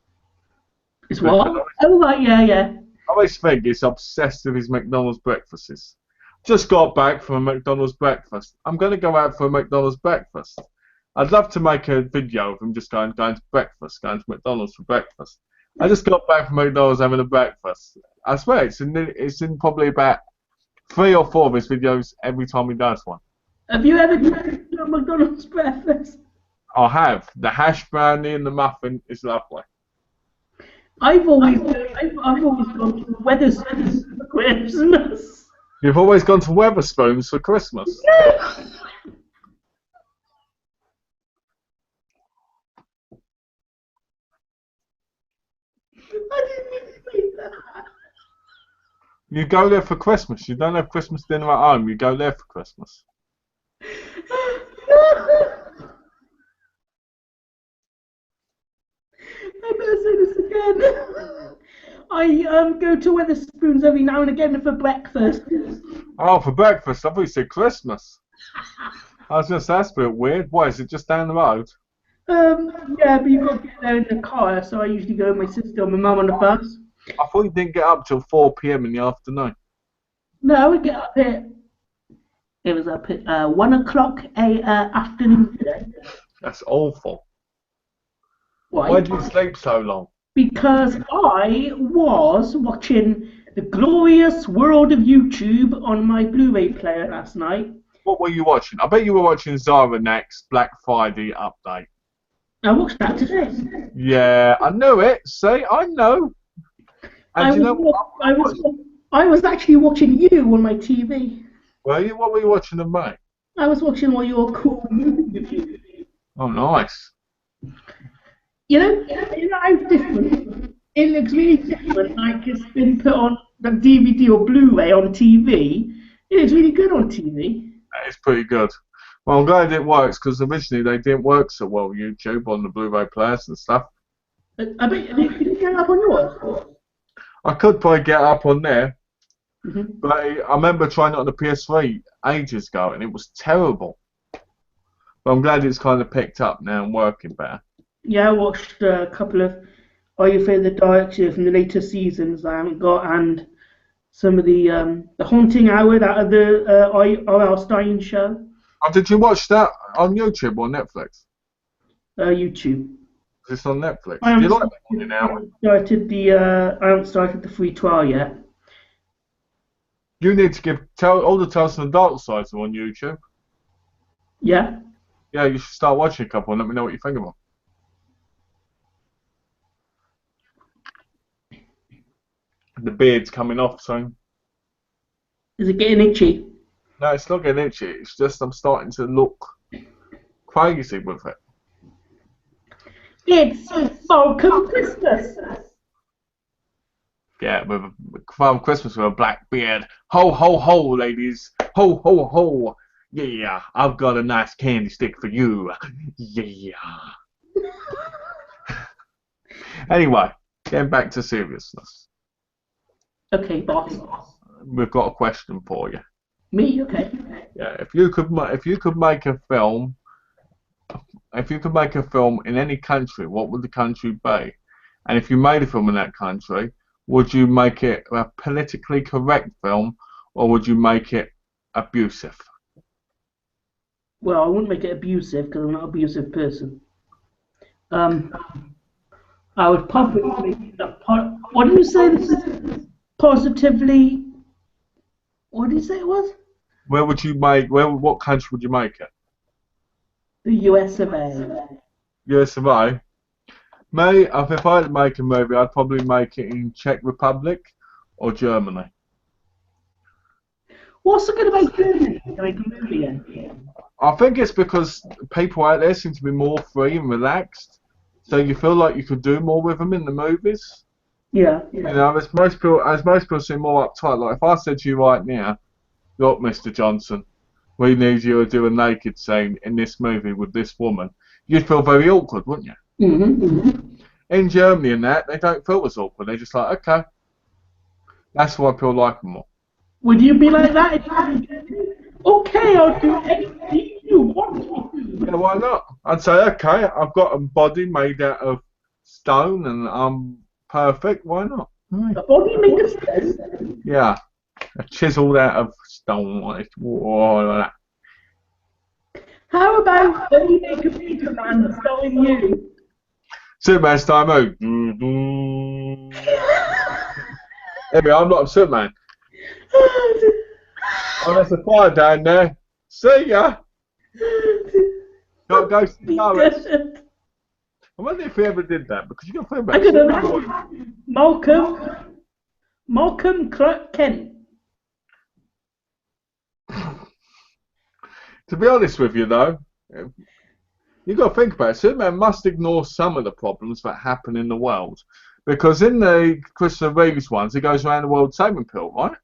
It's what? Oh, right, yeah. I always think he's obsessed with his McDonald's breakfasts. Just got back from a McDonald's breakfast. I'm going to go out for a McDonald's breakfast. I'd love to make a video of him just going to breakfast, going to McDonald's for breakfast. I just got back from McDonald's having a breakfast. I swear, it's in probably about 3 or 4 of his videos every time he does one. Have you ever tried a McDonald's breakfast? I have. The hash brownie and the muffin is lovely. I've always gone to Weatherspoons for Christmas. You've always gone to Weatherspoons for Christmas. I didn't mean to say that. You go there for Christmas. You don't have Christmas dinner at home. You go there for Christmas. I better say this again. I go to Weatherspoons every now and again for breakfast. Oh, for breakfast? I thought you said Christmas. I was just that's a bit weird. Why is it just down the road? Yeah, but you've got to get there in the car, so I usually go with my sister or my mum on the bus. I thought you didn't get up till 4 p.m. in the afternoon. No, we get up here. It was up at 1 o'clock afternoon today. That's awful. Why? Why do you sleep so long? Because I was watching the glorious world of YouTube on my Blu-ray player last night. What were you watching? I bet you were watching Zara Next Black Friday update. I watched that today. Yeah, I knew it. See, I know. And you know what? I was actually watching you on my TV. Were you? What were you watching of me? I was watching all your cool movie reviews. Oh, nice. You know how different? It looks really different, like it's been put on the DVD or Blu-ray on TV. It looks really good on TV. It's pretty good. Well, I'm glad it works because originally they didn't work so well YouTube on the Blu-ray players and stuff. I bet you can get up on yours. I could probably get up on there, Mm-hmm. but I remember trying it on the PS3 ages ago and it was terrible. But I'm glad it's kind of picked up now and working better. Yeah, I watched a couple of Are You Afraid of the Dark from the later seasons I haven't got, and some of the Haunting Hour out of the R.L. Stein show. Oh, did you watch that on YouTube or Netflix? YouTube. It's on Netflix. I Do you haven't like Haunting Hour? I haven't started the free trial yet. You need to tell all the Tales from the Dark Sides are on YouTube. Yeah. Yeah, you should start watching a couple and let me know what you think of them. The beard's coming off soon. Is it getting itchy? No, it's not getting itchy. It's just I'm starting to look crazy with it. It's Falcon Christmas. Yeah, with Father Christmas with a black beard. Ho, ho, ho, ladies. Ho, ho, ho. Yeah, I've got a nice candy stick for you. Yeah. Anyway, getting back to seriousness. Okay, boss. We've got a question for you. Me? Okay. Yeah, if you could make a film in any country, what would the country be? And if you made a film in that country, would you make it a politically correct film, or would you make it abusive? Well, I wouldn't make it abusive because I'm not an abusive person. I would probably make it what did you say this is? Positively. What did you say it was? What country would you make it? The US of A. US of A. Me, if I had to make a movie, I'd probably make it in Czech Republic or Germany. What's it going to make Germany to make a movie in? I think it's because people out there seem to be more free and relaxed, so you feel like you could do more with them in the movies. Yeah. You know, as most people seem more uptight. Like if I said to you right now, look, Mr. Johnson, we need you to do a naked scene in this movie with this woman, you'd feel very awkward, wouldn't you? Mm-hmm. In Germany and that, they don't feel as awkward. They're just like, okay. That's why people like them more. Would you be like that? Okay, I'll do anything you want me to. Yeah, why not? I'd say, okay, I've got a body made out of stone and I'm perfect. Why not? A body made of stone? Yeah, chiseled out of stone like that. How about when you make a Superman starring you? Superman style mode. Anyway, I'm not a Superman. Oh, there's a fire down there. See ya. Gotta go to the forest. I wonder if he ever did that, because you got to think I about don't it. know. Malcolm Clark Kent. To be honest with you, though, you got to think about it. Superman must ignore some of the problems that happen in the world, because in the Christopher Reeves ones, he goes around the world saving people, right?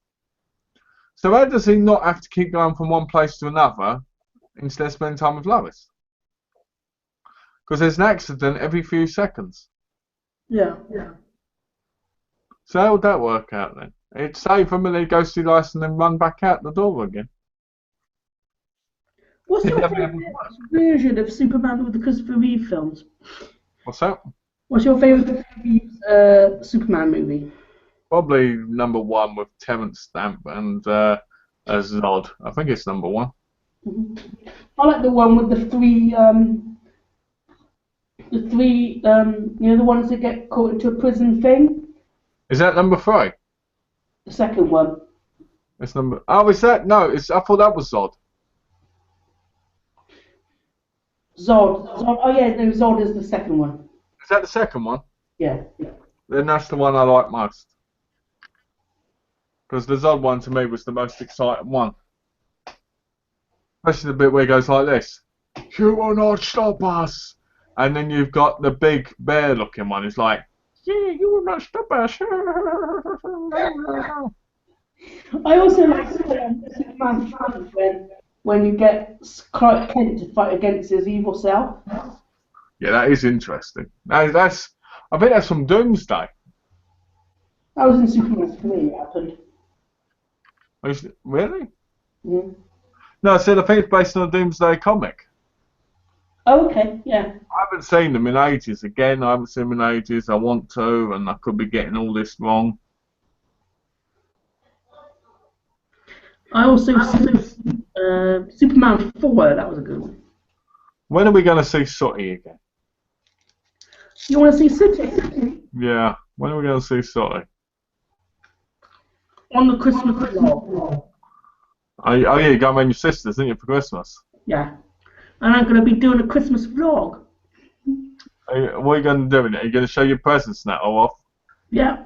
So how does he not have to keep going from one place to another instead of spending time with Lois? Because there's an accident every few seconds. Yeah. So how would that work out then? It'd save him and then he'd go see Lois and then run back out the door again. What's your favourite version of Superman with the Christopher Reeve films? What's that? What's your favourite Superman movie? Probably number one with Terrence Stamp and Zod. I think it's number one. I like the one with the three, the ones that get caught into a prison thing. Is that number three? The second one. It's number. Oh, is that? No, I thought that was Zod. Zod. Oh yeah, no, Zod is the second one. Is that the second one? Yeah. Then that's the one I like most. Because the Zod one to me was the most exciting one. Especially the bit where he goes like this. You will not stop us. And then you've got the big bear looking one. It's like, yeah, you will not stop us. I also like Superman 3 when you get Clark Kent to fight against his evil self. Yeah, that is interesting. I think that's from Doomsday. That was in Superman 3, it happened. Really? Mm. No, I said I think it's based on a Doomsday comic. Oh, okay, yeah. I haven't seen them in ages. Again, I haven't seen them in ages. I want to, and I could be getting all this wrong. I also saw Superman 4, that was a good one. When are we going to see Sooty again? You want to see Sooty? Yeah, when are we going to see Sooty? On the Christmas vlog. Oh yeah, you're going around your sisters, didn't you, for Christmas? Yeah. And I'm going to be doing a Christmas vlog. What are you going to do in it? Are you going to show your presents now off? Yeah.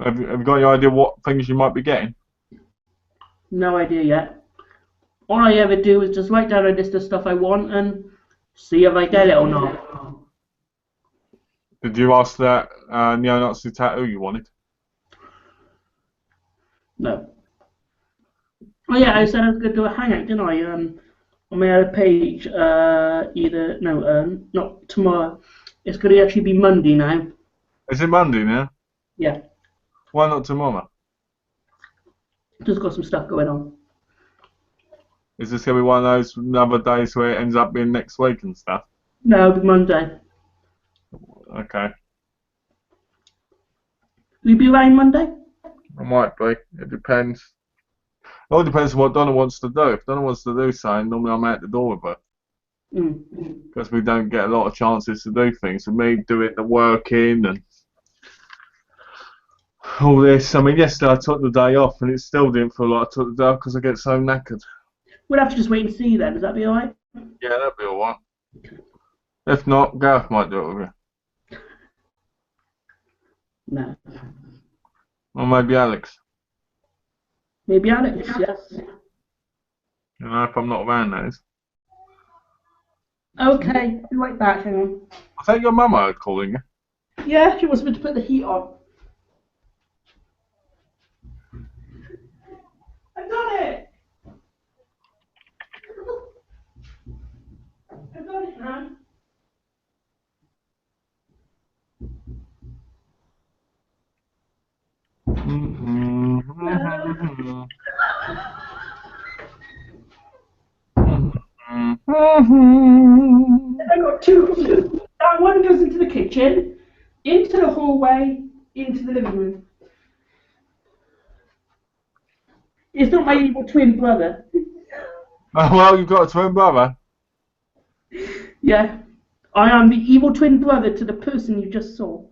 Have you got any idea what things you might be getting? No idea yet. All I ever do is just write down a list of stuff I want and see if I get it or not. Did you ask that neo-Nazi tattoo you wanted? No. Oh yeah, I said I was going to do a hangout, didn't I? On my other page, not tomorrow. It's going to actually be Monday now. Is it Monday now? Yeah. Why not tomorrow? Just got some stuff going on. Is this going to be one of those other days where it ends up being next week and stuff? No, it'll be Monday. Okay. Will you be around Monday? I might be. It depends. It all depends on what Donna wants to do. If Donna wants to do something, normally I'm out the door with her. Because we don't get a lot of chances to do things. And me doing the working and all this. I mean, yesterday I took the day off and it still didn't feel like I took the day off because I get so knackered. We'll have to just wait and see then. Does that be alright? Yeah, that'd be alright. If not, Gareth might do it with you. No. Or maybe Alex. Maybe Alex, yes. You know, if I'm not around, that is. Okay, be right back, hang on. I think your mum I heard calling you. Yeah, she wants me to put the heat on. I got it! I got it, man. I got two. That one goes into the kitchen, into the hallway, into the living room. It's not my evil twin brother. Oh, well, you've got a twin brother. Yeah. I am the evil twin brother to the person you just saw.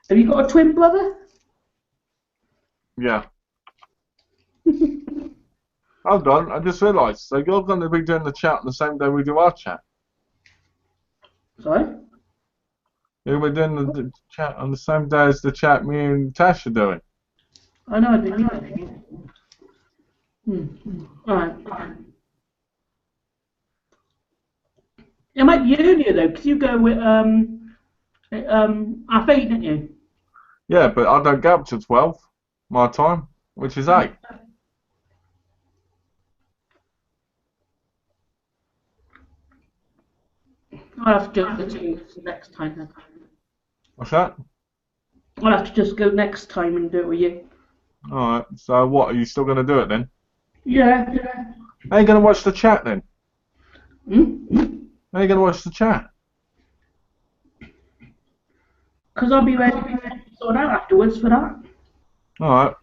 Have you got a twin brother? Yeah. Hold on, I just realised. So you're going to be doing the chat on the same day we do our chat. Sorry? You're going to be doing the chat on the same day as the chat me and Tash are doing. I know, I didn't mean that. Alright. It might be earlier though, because you go with half 8, didn't you? Yeah, but I don't get up to 12 my time, which is 8. I'll have to go next time then. What's that? I'll have to just go next time and do it with you. Alright, so what, are you still going to do it then? Yeah. Are you going to watch the chat then? Hmm? Are you going to watch the chat? Because I'll be ready to sort out afterwards for that. Alright.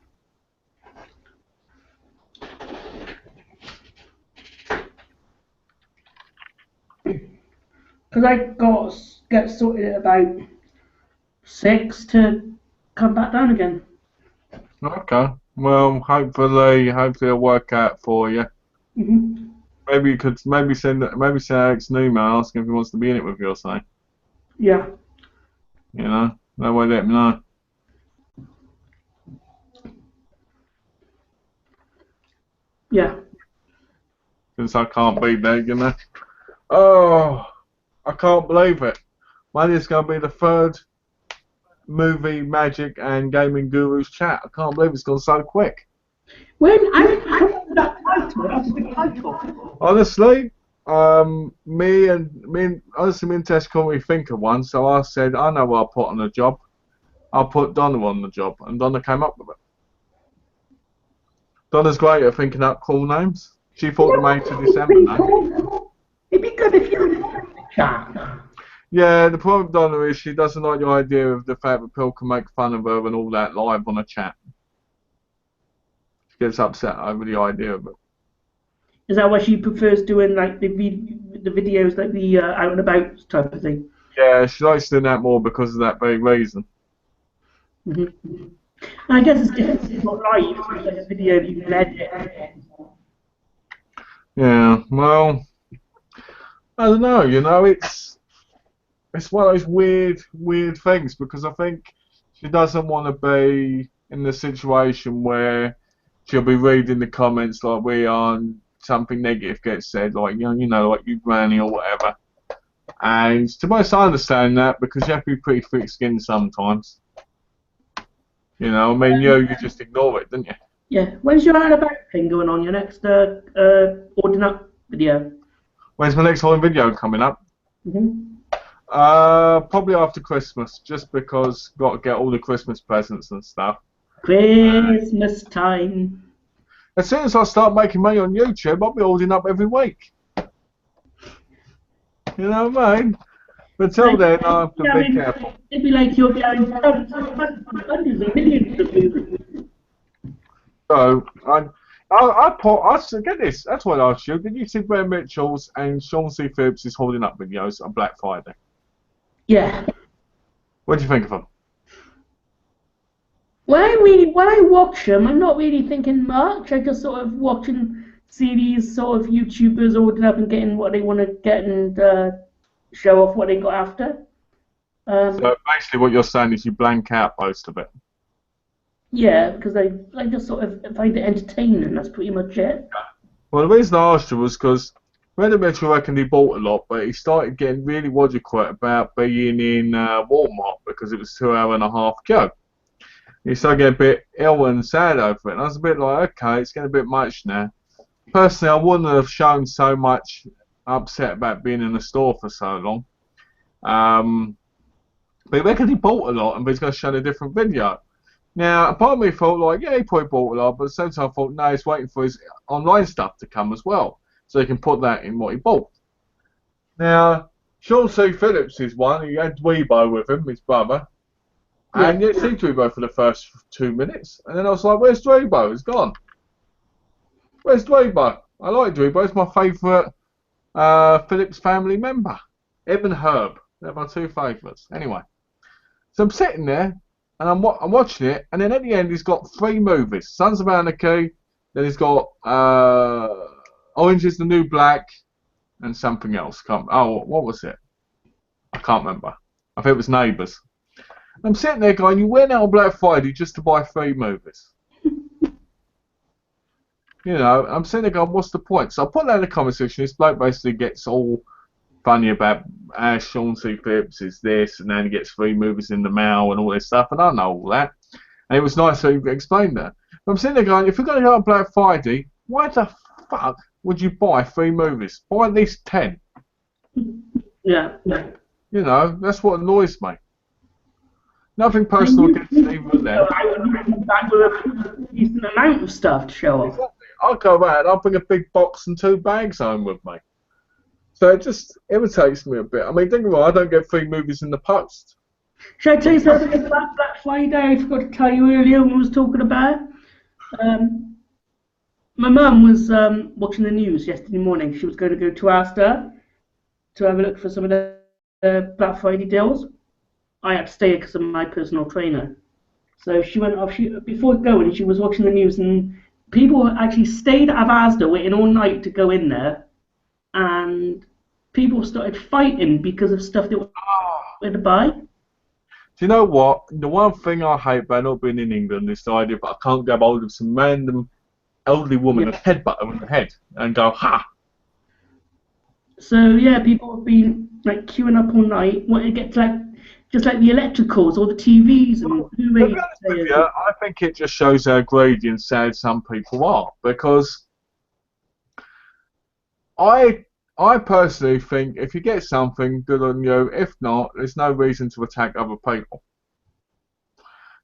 Because I got to get sorted at about 6 to come back down again. Okay. Well, hopefully it'll work out for you. Hmm. Maybe you could send Alex an email asking if he wants to be in it with you or something. Yeah. You know, that way let me know. Yeah. Since I can't be there, you know. Oh, I can't believe it. Maybe it's going to be the third movie, magic, and gaming gurus chat. I can't believe it's gone so quick. When I that title, that's a big title. Honestly, me and Tess couldn't really think of one, so I said, I know what I'll put on the job. I'll put Donna on the job, and Donna came up with it. Donna's great at thinking up cool names. She thought the May to December name. It'd be good if you were in the chat. Yeah, the problem with Donna is she doesn't like the idea of the fact that people can make fun of her and all that live on a chat. She gets upset over the idea of it. Is that why she prefers doing like the videos, like the out and about type of thing? Yeah, she likes doing that more because of that very reason. Hmm. I guess it's different. It's not live. It's like a video that you can edit. Yeah, well, I don't know. You know, it's one of those weird things because I think she doesn't want to be in the situation where she'll be reading the comments like we are and something negative gets said, like like you granny or whatever. And to be honest, I understand that because you have to be pretty thick-skinned sometimes. You know, I mean, you just ignore it, don't you? Yeah. When's your out and about thing going on? Your next ordering up video? When's my next home video coming up? Hmm. Probably after Christmas, just because got to get all the Christmas presents and stuff. Christmas time. As soon as I start making money on YouTube, I'll be holding up every week. You know what I mean? But till then, I have to be careful. It'd be like you're behind hundreds of millions of views. So, get this. That's what I asked you. Did you see Brad Mitchell's and Sean C. Phillips' holding up videos on Black Friday? Yeah. What do you think of them? When I watch them, I'm not really thinking much. I just sort of see these sort of YouTubers ordering up and getting what they want to get and show off what they got after. So basically, what you're saying is you blank out most of it. Yeah, because I just sort of find it entertaining. That's pretty much it. Well, the reason I asked you was because Brad Mitchell reckoned he bought a lot, but he started getting really about being in Walmart because it was 2.5 hour queue. He started getting a bit ill and sad over it, and I was a bit like, okay, it's getting a bit much now. Personally, I wouldn't have shown so much upset about being in the store for so long. But he reckoned he bought a lot, and he's going to show a different video. Now, a part of me thought, like, yeah, he probably bought a lot, but at the same time I thought, no, he's waiting for his online stuff to come as well, so he can put that in what he bought. Now, Sean C. Phillips is one, he had Dweebo with him, his brother, and you see Dweebo for the first 2 minutes, and then I was like, where's Dweebo? He's gone. Where's Dweebo? I like Dweebo, he's my favourite Phillips family member. Him and Herb, they're my two favourites. Anyway, so I'm sitting there, and I'm watching it, and then at the end he's got 3 movies: Sons of Anarchy, Then he's got Orange is the New Black and something else. What was it? I can't remember. I think it was Neighbours. I'm sitting there going, you went out on Black Friday just to buy 3 movies. You know, I'm sitting there going, what's the point? So I put that in the comment section. This bloke basically gets all funny about Sean C. Phipps is this, and then he gets 3 movies in the mail and all this stuff, and I know all that. And it was nice to explain that. But I'm sitting there going, if you're going to go on Black Friday, why the fuck would you buy 3 movies? Buy at least 10. Yeah. You know, that's what annoys me. Nothing personal against either of them. Back with a decent amount of stuff to show off. Exactly. I'll go out and I'll bring a big box and 2 bags home with me. So it just irritates me a bit. I mean, think about it, I don't get 3 movies in the post. Shall I tell you something about Black Friday I forgot to tell you earlier when I was talking about it? My mum was watching the news yesterday morning. She was going to go to Asda to have a look for some of the Black Friday deals. I had to stay because I'm my personal trainer. So she went off. Before going, she was watching the news, and people actually stayed at Asda waiting all night to go in there, and people started fighting because of stuff they were going to buy. Do you know what? The one thing I hate about not being in England is the idea that I can't grab hold of some random elderly woman and headbutt her in the head and go, ha! So yeah, people have been like queuing up all night, wanting to get to, like, just like the electricals or the TVs and Blu-ray players. I think it just shows how greedy and sad some people are, because I personally think if you get something, good on you. If not, there's no reason to attack other people.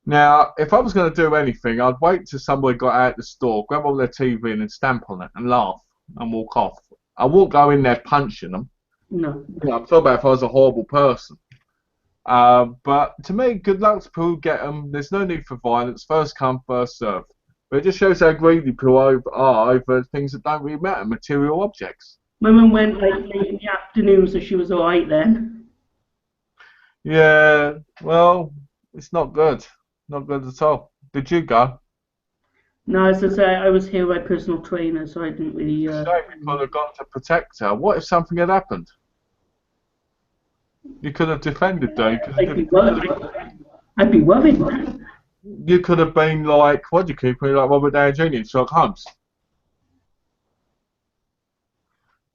Now, if I was going to do anything, I'd wait till somebody got out the store, grab all their TV and stamp on it and laugh and walk off. I won't go in there punching them. No. You know, I'm talking about if I was a horrible person. But to me, good luck to people who get them. There's no need for violence. First come, first served. But it just shows how greedy people are over things that don't really matter, material objects. My mum went like late in the afternoon, so she was alright then. Yeah, well, it's not good. Not good at all. Did you go? No, as I say, I was here by personal trainer, so I didn't really. Shame you could have gone to protect her. What if something had happened? You could have defended her. I'd be worried. You could have been like, what do you keep me like Robert Downey Jr. in Sherlock Holmes?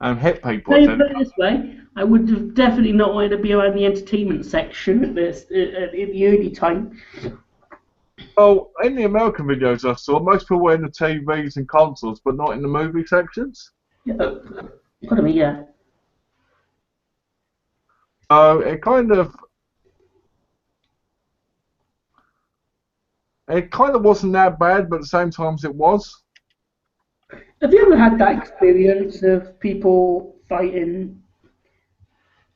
And hit people. Put it this way, I would have definitely not wanted to be around the entertainment section at the early time. Well, in the American videos I saw, most people were in the TVs and consoles, but not in the movie sections. Yeah, gotta be, yeah. So it kind of wasn't that bad, but at the same time it was. Have you ever had that experience of people fighting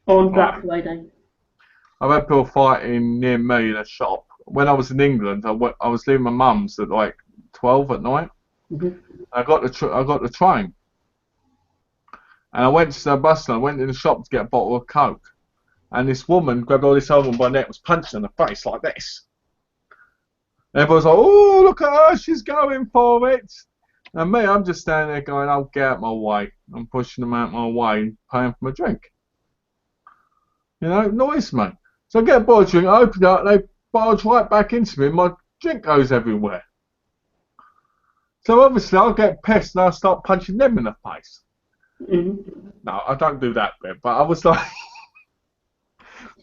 on Black Friday? I've had people fighting near me in a shop. When I was in England, I was leaving my mum's at like 12 at night. Mm-hmm. I got the train, and I went to the bus stop. I went in the shop to get a bottle of Coke, and this woman grabbed all this other one by the neck, was punching her in the face like this. And everyone's like, "Oh, look at her! She's going for it!" And me, I'm just standing there going, "I'll get out my way." I'm pushing them out my way and paying for my drink. You know, it annoys me. So I get a bottle of drink, I open it up, and they barge right back into me, and my drink goes everywhere. So obviously I'll get pissed and I'll start punching them in the face. Mm-hmm. No, I don't do that bit, but I was like,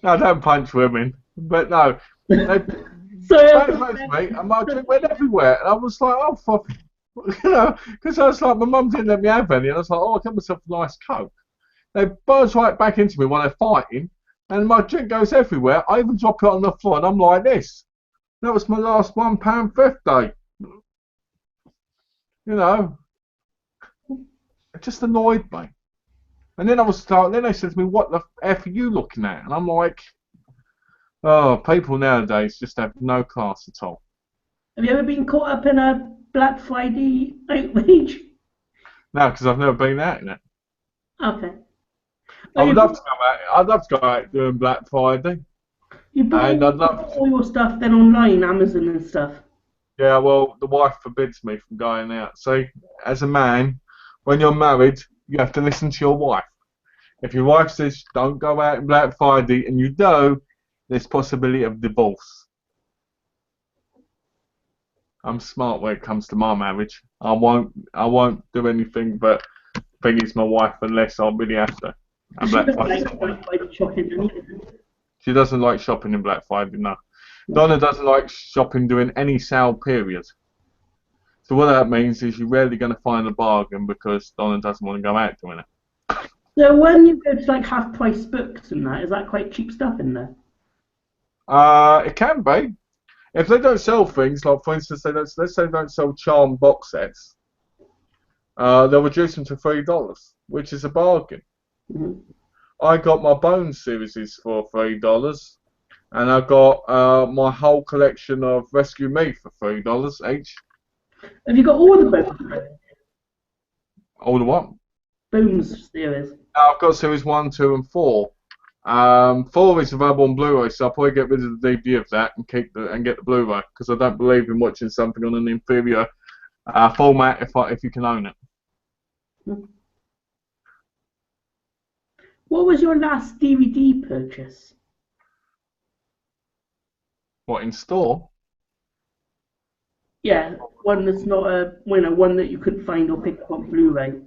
no, I don't punch women. But no, they me, and my drink went everywhere, and I was like, oh, fuck. You know, because I was like, my mum didn't let me have any, and I was like, oh, I got myself a nice Coke. They barge right back into me while they're fighting, and my drink goes everywhere. I even drop it on the floor, and I'm like this. That was my last £1.50. You know, it just annoyed me. And then then they said to me, "What the f are you looking at?" And I'm like, oh, people nowadays just have no class at all. Have you ever been caught up in a Black Friday outrage? No, because I've never been out in it. Okay. I'd love to go out. I'd love to go out doing Black Friday. You buy all your stuff then online, Amazon and stuff? Yeah, well, the wife forbids me from going out. See, as a man, when you're married, you have to listen to your wife. If your wife says don't go out on Black Friday and you do, there's possibility of divorce. I'm smart when it comes to my marriage. I won't do anything but thingies my wife unless I really have to. And She Black doesn't Friday. like Black Friday shopping anyway. She doesn't like shopping in Black Friday, no. Donna doesn't like shopping during any sale period. So what that means is you're rarely going to find a bargain because Donna doesn't want to go out doing it. So when you go to like half-price books and that, is that quite cheap stuff in there? It can be. If they don't sell things, like for instance, let's say they don't sell charm box sets, they'll reduce them to $3, which is a bargain. Mm-hmm. I got my Bones series for $3, and I got my whole collection of Rescue Me for $3 each. Have you got all the Bones? All the what? Bones series. I've got series 1, 2, and 4. 4 is available on Blu-ray, so I'll probably get rid of the DVD of that and get the Blu-ray because I don't believe in watching something on an inferior format if you can own it. What was your last DVD purchase? What, in store? Yeah, one that's not one that you couldn't find or pick up on Blu-ray.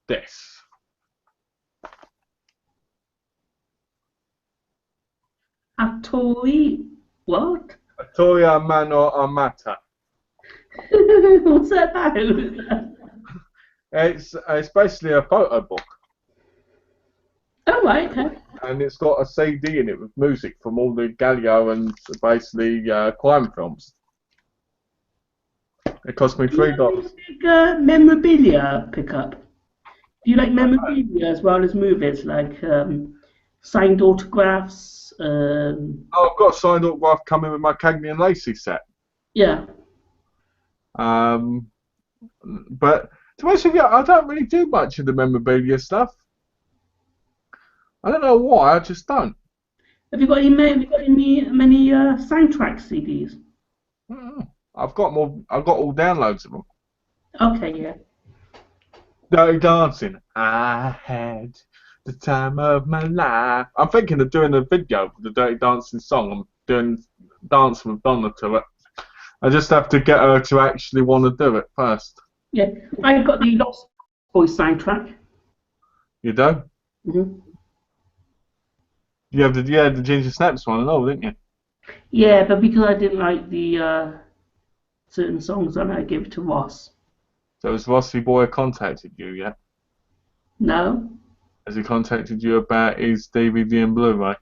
This. Atori, what? Atoria Mano Amata. What's that about? It's basically a photo book. Oh, right, okay. And it's got a CD in it with music from all the Galileo and basically crime films. It cost me $3. Big memorabilia pickup. Do you like memorabilia as well as movies, like signed autographs? Oh, I've got a signed autograph coming with my Cagney and Lacey set. Yeah. But to be honest with you, I don't really do much of the memorabilia stuff. I don't know why, I just don't. Have you got any many soundtrack CDs? I've got all downloads of them. Okay, yeah. Dirty Dancing. I had the time of my life. I'm thinking of doing a video for the Dirty Dancing song. I'm doing Dancing with Donna to it. I just have to get her to actually want to do it first. Yeah, I've got the Lost Boys soundtrack. You do? Mm-hmm. You had the Ginger Snaps one and all, didn't you? Yeah, but because I didn't like the certain songs on it, I gave it to Ross. So has Rossi Boy contacted you yet? No. Has he contacted you about his DVD and Blu-ray?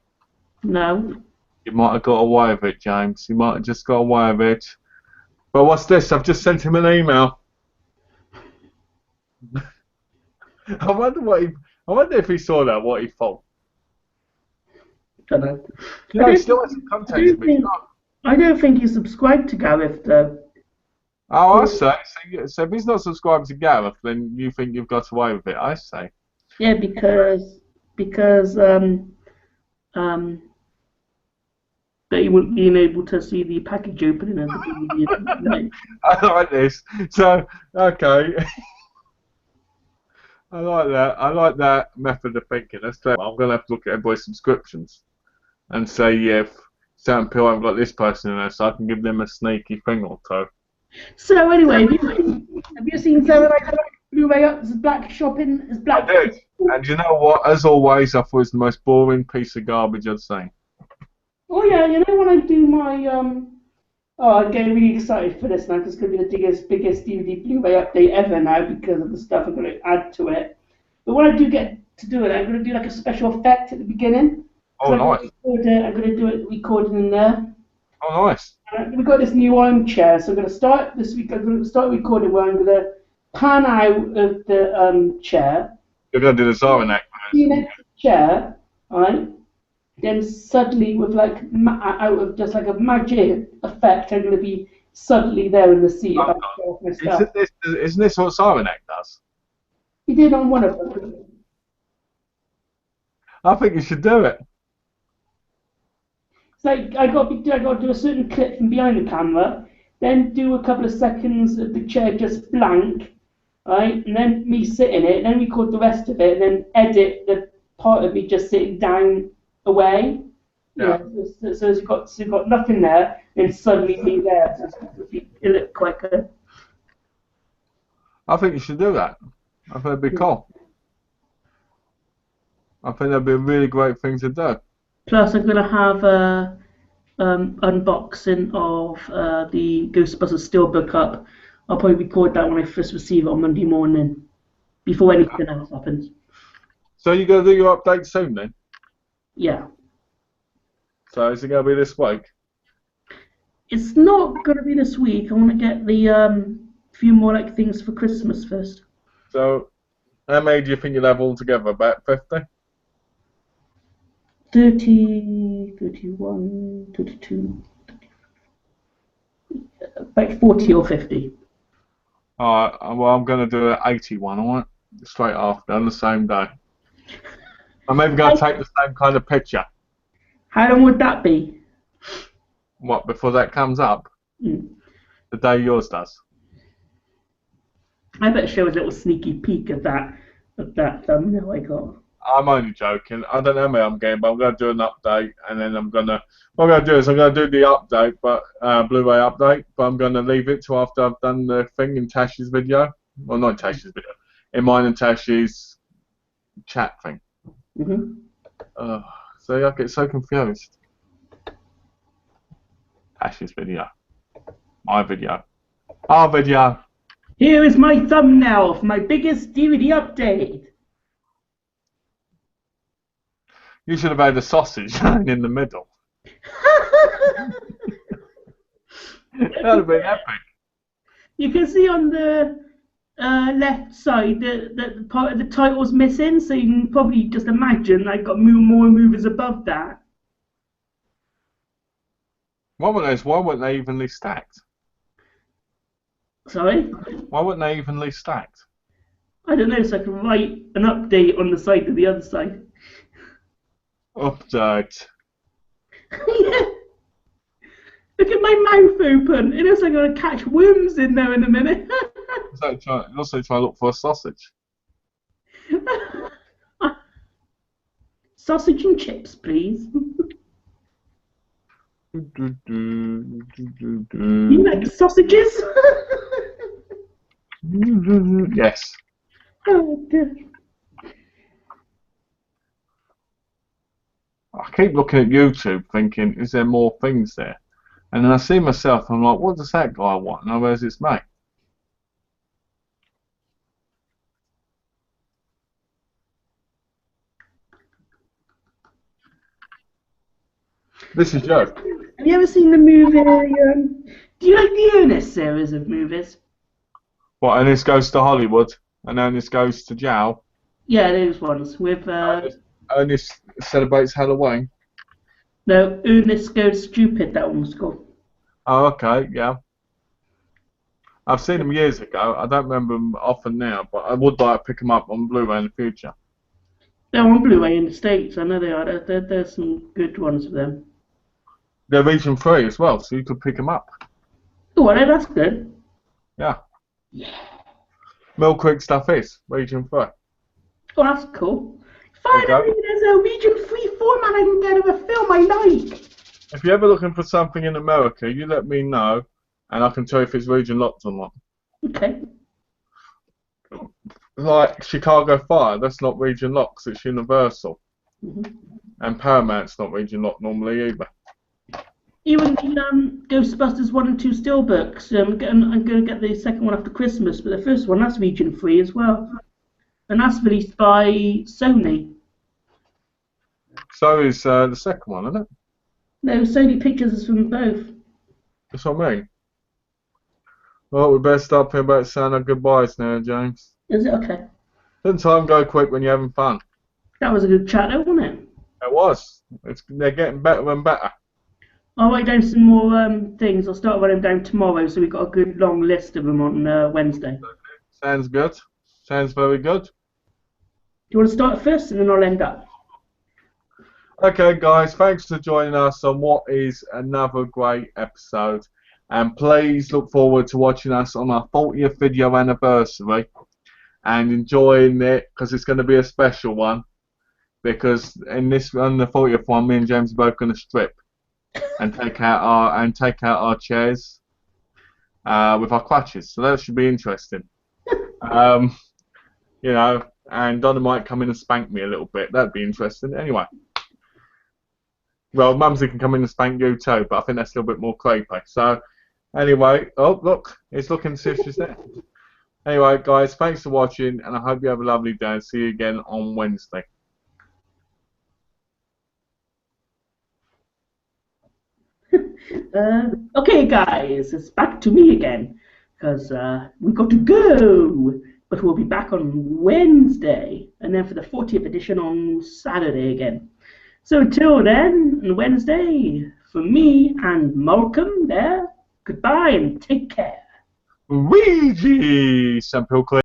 No. You might have got away with it, James. You might have just got away with it. But what's this? I've just sent him an email. I wonder if he saw that, what he thought. Don't know. No, he still hasn't contacted me. I don't think he's subscribed to Gareth, though. Oh, I say. So if he's not subscribed to Gareth, then you think you've got away with it, I say. Yeah, because they wouldn't being able to see the package opening and the DVD. I like this. So, okay. I like that. I like that method of thinking. That's clever. I'm going to have to look at everybody's subscriptions and say, yeah, if certain people haven't got this person in there, so I can give them a sneaky thing or two. So anyway, have you seen Sarah like Blu-ray up as black shopping? As black? I did. And you know what? As always, I thought it was the most boring piece of garbage I'd seen. Oh yeah, you know when I do my I'm getting really excited for this now because it's going to be the biggest DVD Blu-ray update ever now because of the stuff I'm going to add to it. But when I do get to do it, I'm going to do like a special effect at the beginning. Oh, nice. I'm going to do it recording in there. Oh, nice. We've got this new armchair, so I'm going to start this week. I'm going to start recording where I'm going to pan out of the chair. You're going to do the Siren act. Next to the chair, right? Then suddenly, with like out of just like a magic effect, I'm going to be suddenly there in the seat. Isn't this what Siren act does? He did on one of them. I think you should do it. It's like I got to do a certain clip from behind the camera, then do a couple of seconds of the chair just blank, right, and then me sitting it, and then record the rest of it, and then edit the part of me just sitting down away. Yeah. So you've got nothing there, and suddenly me there. So it looked quite good. I think you should do that. I think it'd be cool. I think that'd be a really great thing to do. Plus, I'm gonna have a unboxing of the Ghostbusters Steelbook up. I'll probably record that when I first receive it on Monday morning, before anything else happens. So you're going to do your update soon then? Yeah. So is it going to be this week? It's not gonna be this week. I want to get the few more like things for Christmas first. So how many do you think you'll have altogether? About 50? 30, 31, 32, about 40 or 50. Alright, well I'm going to do an 81, alright? Straight after, on the same day. I'm maybe going to take the same kind of picture. How long would that be? What, before that comes up? Mm. The day yours does. I better show a little sneaky peek of that thumbnail I got. I'm only joking. I don't know how many I'm getting, but I'm going to do an update, and then I'm going to... What I'm going to do is I'm going to do the update, but Blu-ray update, but I'm going to leave it till after I've done the thing in Tash's video. Well, not Tash's video. In mine and Tash's chat thing. Mm-hmm. So I get so confused. Tash's video. My video. Our video. Here is my thumbnail for my biggest DVD update. You should have had a sausage in the middle. That would have been epic. You can see on the left side that part of the title's missing, so you can probably just imagine I've got more movies above that. Why weren't they evenly stacked? Sorry? Why weren't they evenly stacked? I don't know, so I can write an update on the side of the other side. Update. Yeah. Look at my mouth open. It looks like I'm going to catch worms in there in a minute. Also try to look for a sausage. Sausage and chips, please. You like sausages? Yes. Oh, dear. I keep looking at YouTube thinking, is there more things there? And then I see myself and I'm like, what does that guy want? And I realise it's me. This is Joe. Have you ever seen the movie? Do you like the Ernest series of movies? What, and this goes to Hollywood, and then this goes to jail. Yeah, those ones with. Ernest celebrates Halloween. No, Ernest Goes Stupid. That one was called. Oh, okay, yeah. I've seen them years ago. I don't remember them often now, but I would like to pick them up on Blu-ray in the future. They're on Blu-ray in the States. I know they are. There's some good ones of them. They're region 3 as well, so you could pick them up. Oh, well, that's good. Yeah. Mill Creek stuff is region 3. Oh, that's cool. Finally, there's a region 3 format I can get of a film I like. If you're ever looking for something in America, you let me know, and I can tell you if it's region locked or not. Okay. Like Chicago Fire, that's not region locked, it's Universal. Mm-hmm. And Paramount's not region locked normally either. Even the Ghostbusters 1 and 2 Steelbooks, I'm going to get the second one after Christmas, but the first one, that's region 3 as well. And that's released by Sony. So is the second one, isn't it? No, Sony Pictures is from both. That's what I mean. Well, we better start thinking about saying our goodbyes now, James. Is it? Okay. Doesn't time go quick when you're having fun? That was a good chat, though, wasn't it? It was. They're getting better and better. I'll write down some more things. I'll start writing them down tomorrow, so we've got a good long list of them on Wednesday. Sounds good. Sounds very good. Do you want to start first, and then I'll end up? Okay, guys, thanks for joining us on what is another great episode. And please look forward to watching us on our 40th video anniversary and enjoying it because it's going to be a special one. Because on the 40th one, me and James are both going to strip and take out our chairs with our crutches. So that should be interesting. You know, and Donna might come in and spank me a little bit. That'd be interesting. Anyway. Well, Mumsy can come in and spank you too, but I think that's a little bit more creepy. So, anyway, oh look, it's looking as if she's there. Anyway, guys, thanks for watching, and I hope you have a lovely day. See you again on Wednesday. Okay, guys, it's back to me again because we got to go. But we'll be back on Wednesday, and then for the 40th edition on Saturday again. So till then, on Wednesday, for me and Malcolm there, goodbye and take care. Ouija, St. Pilclay.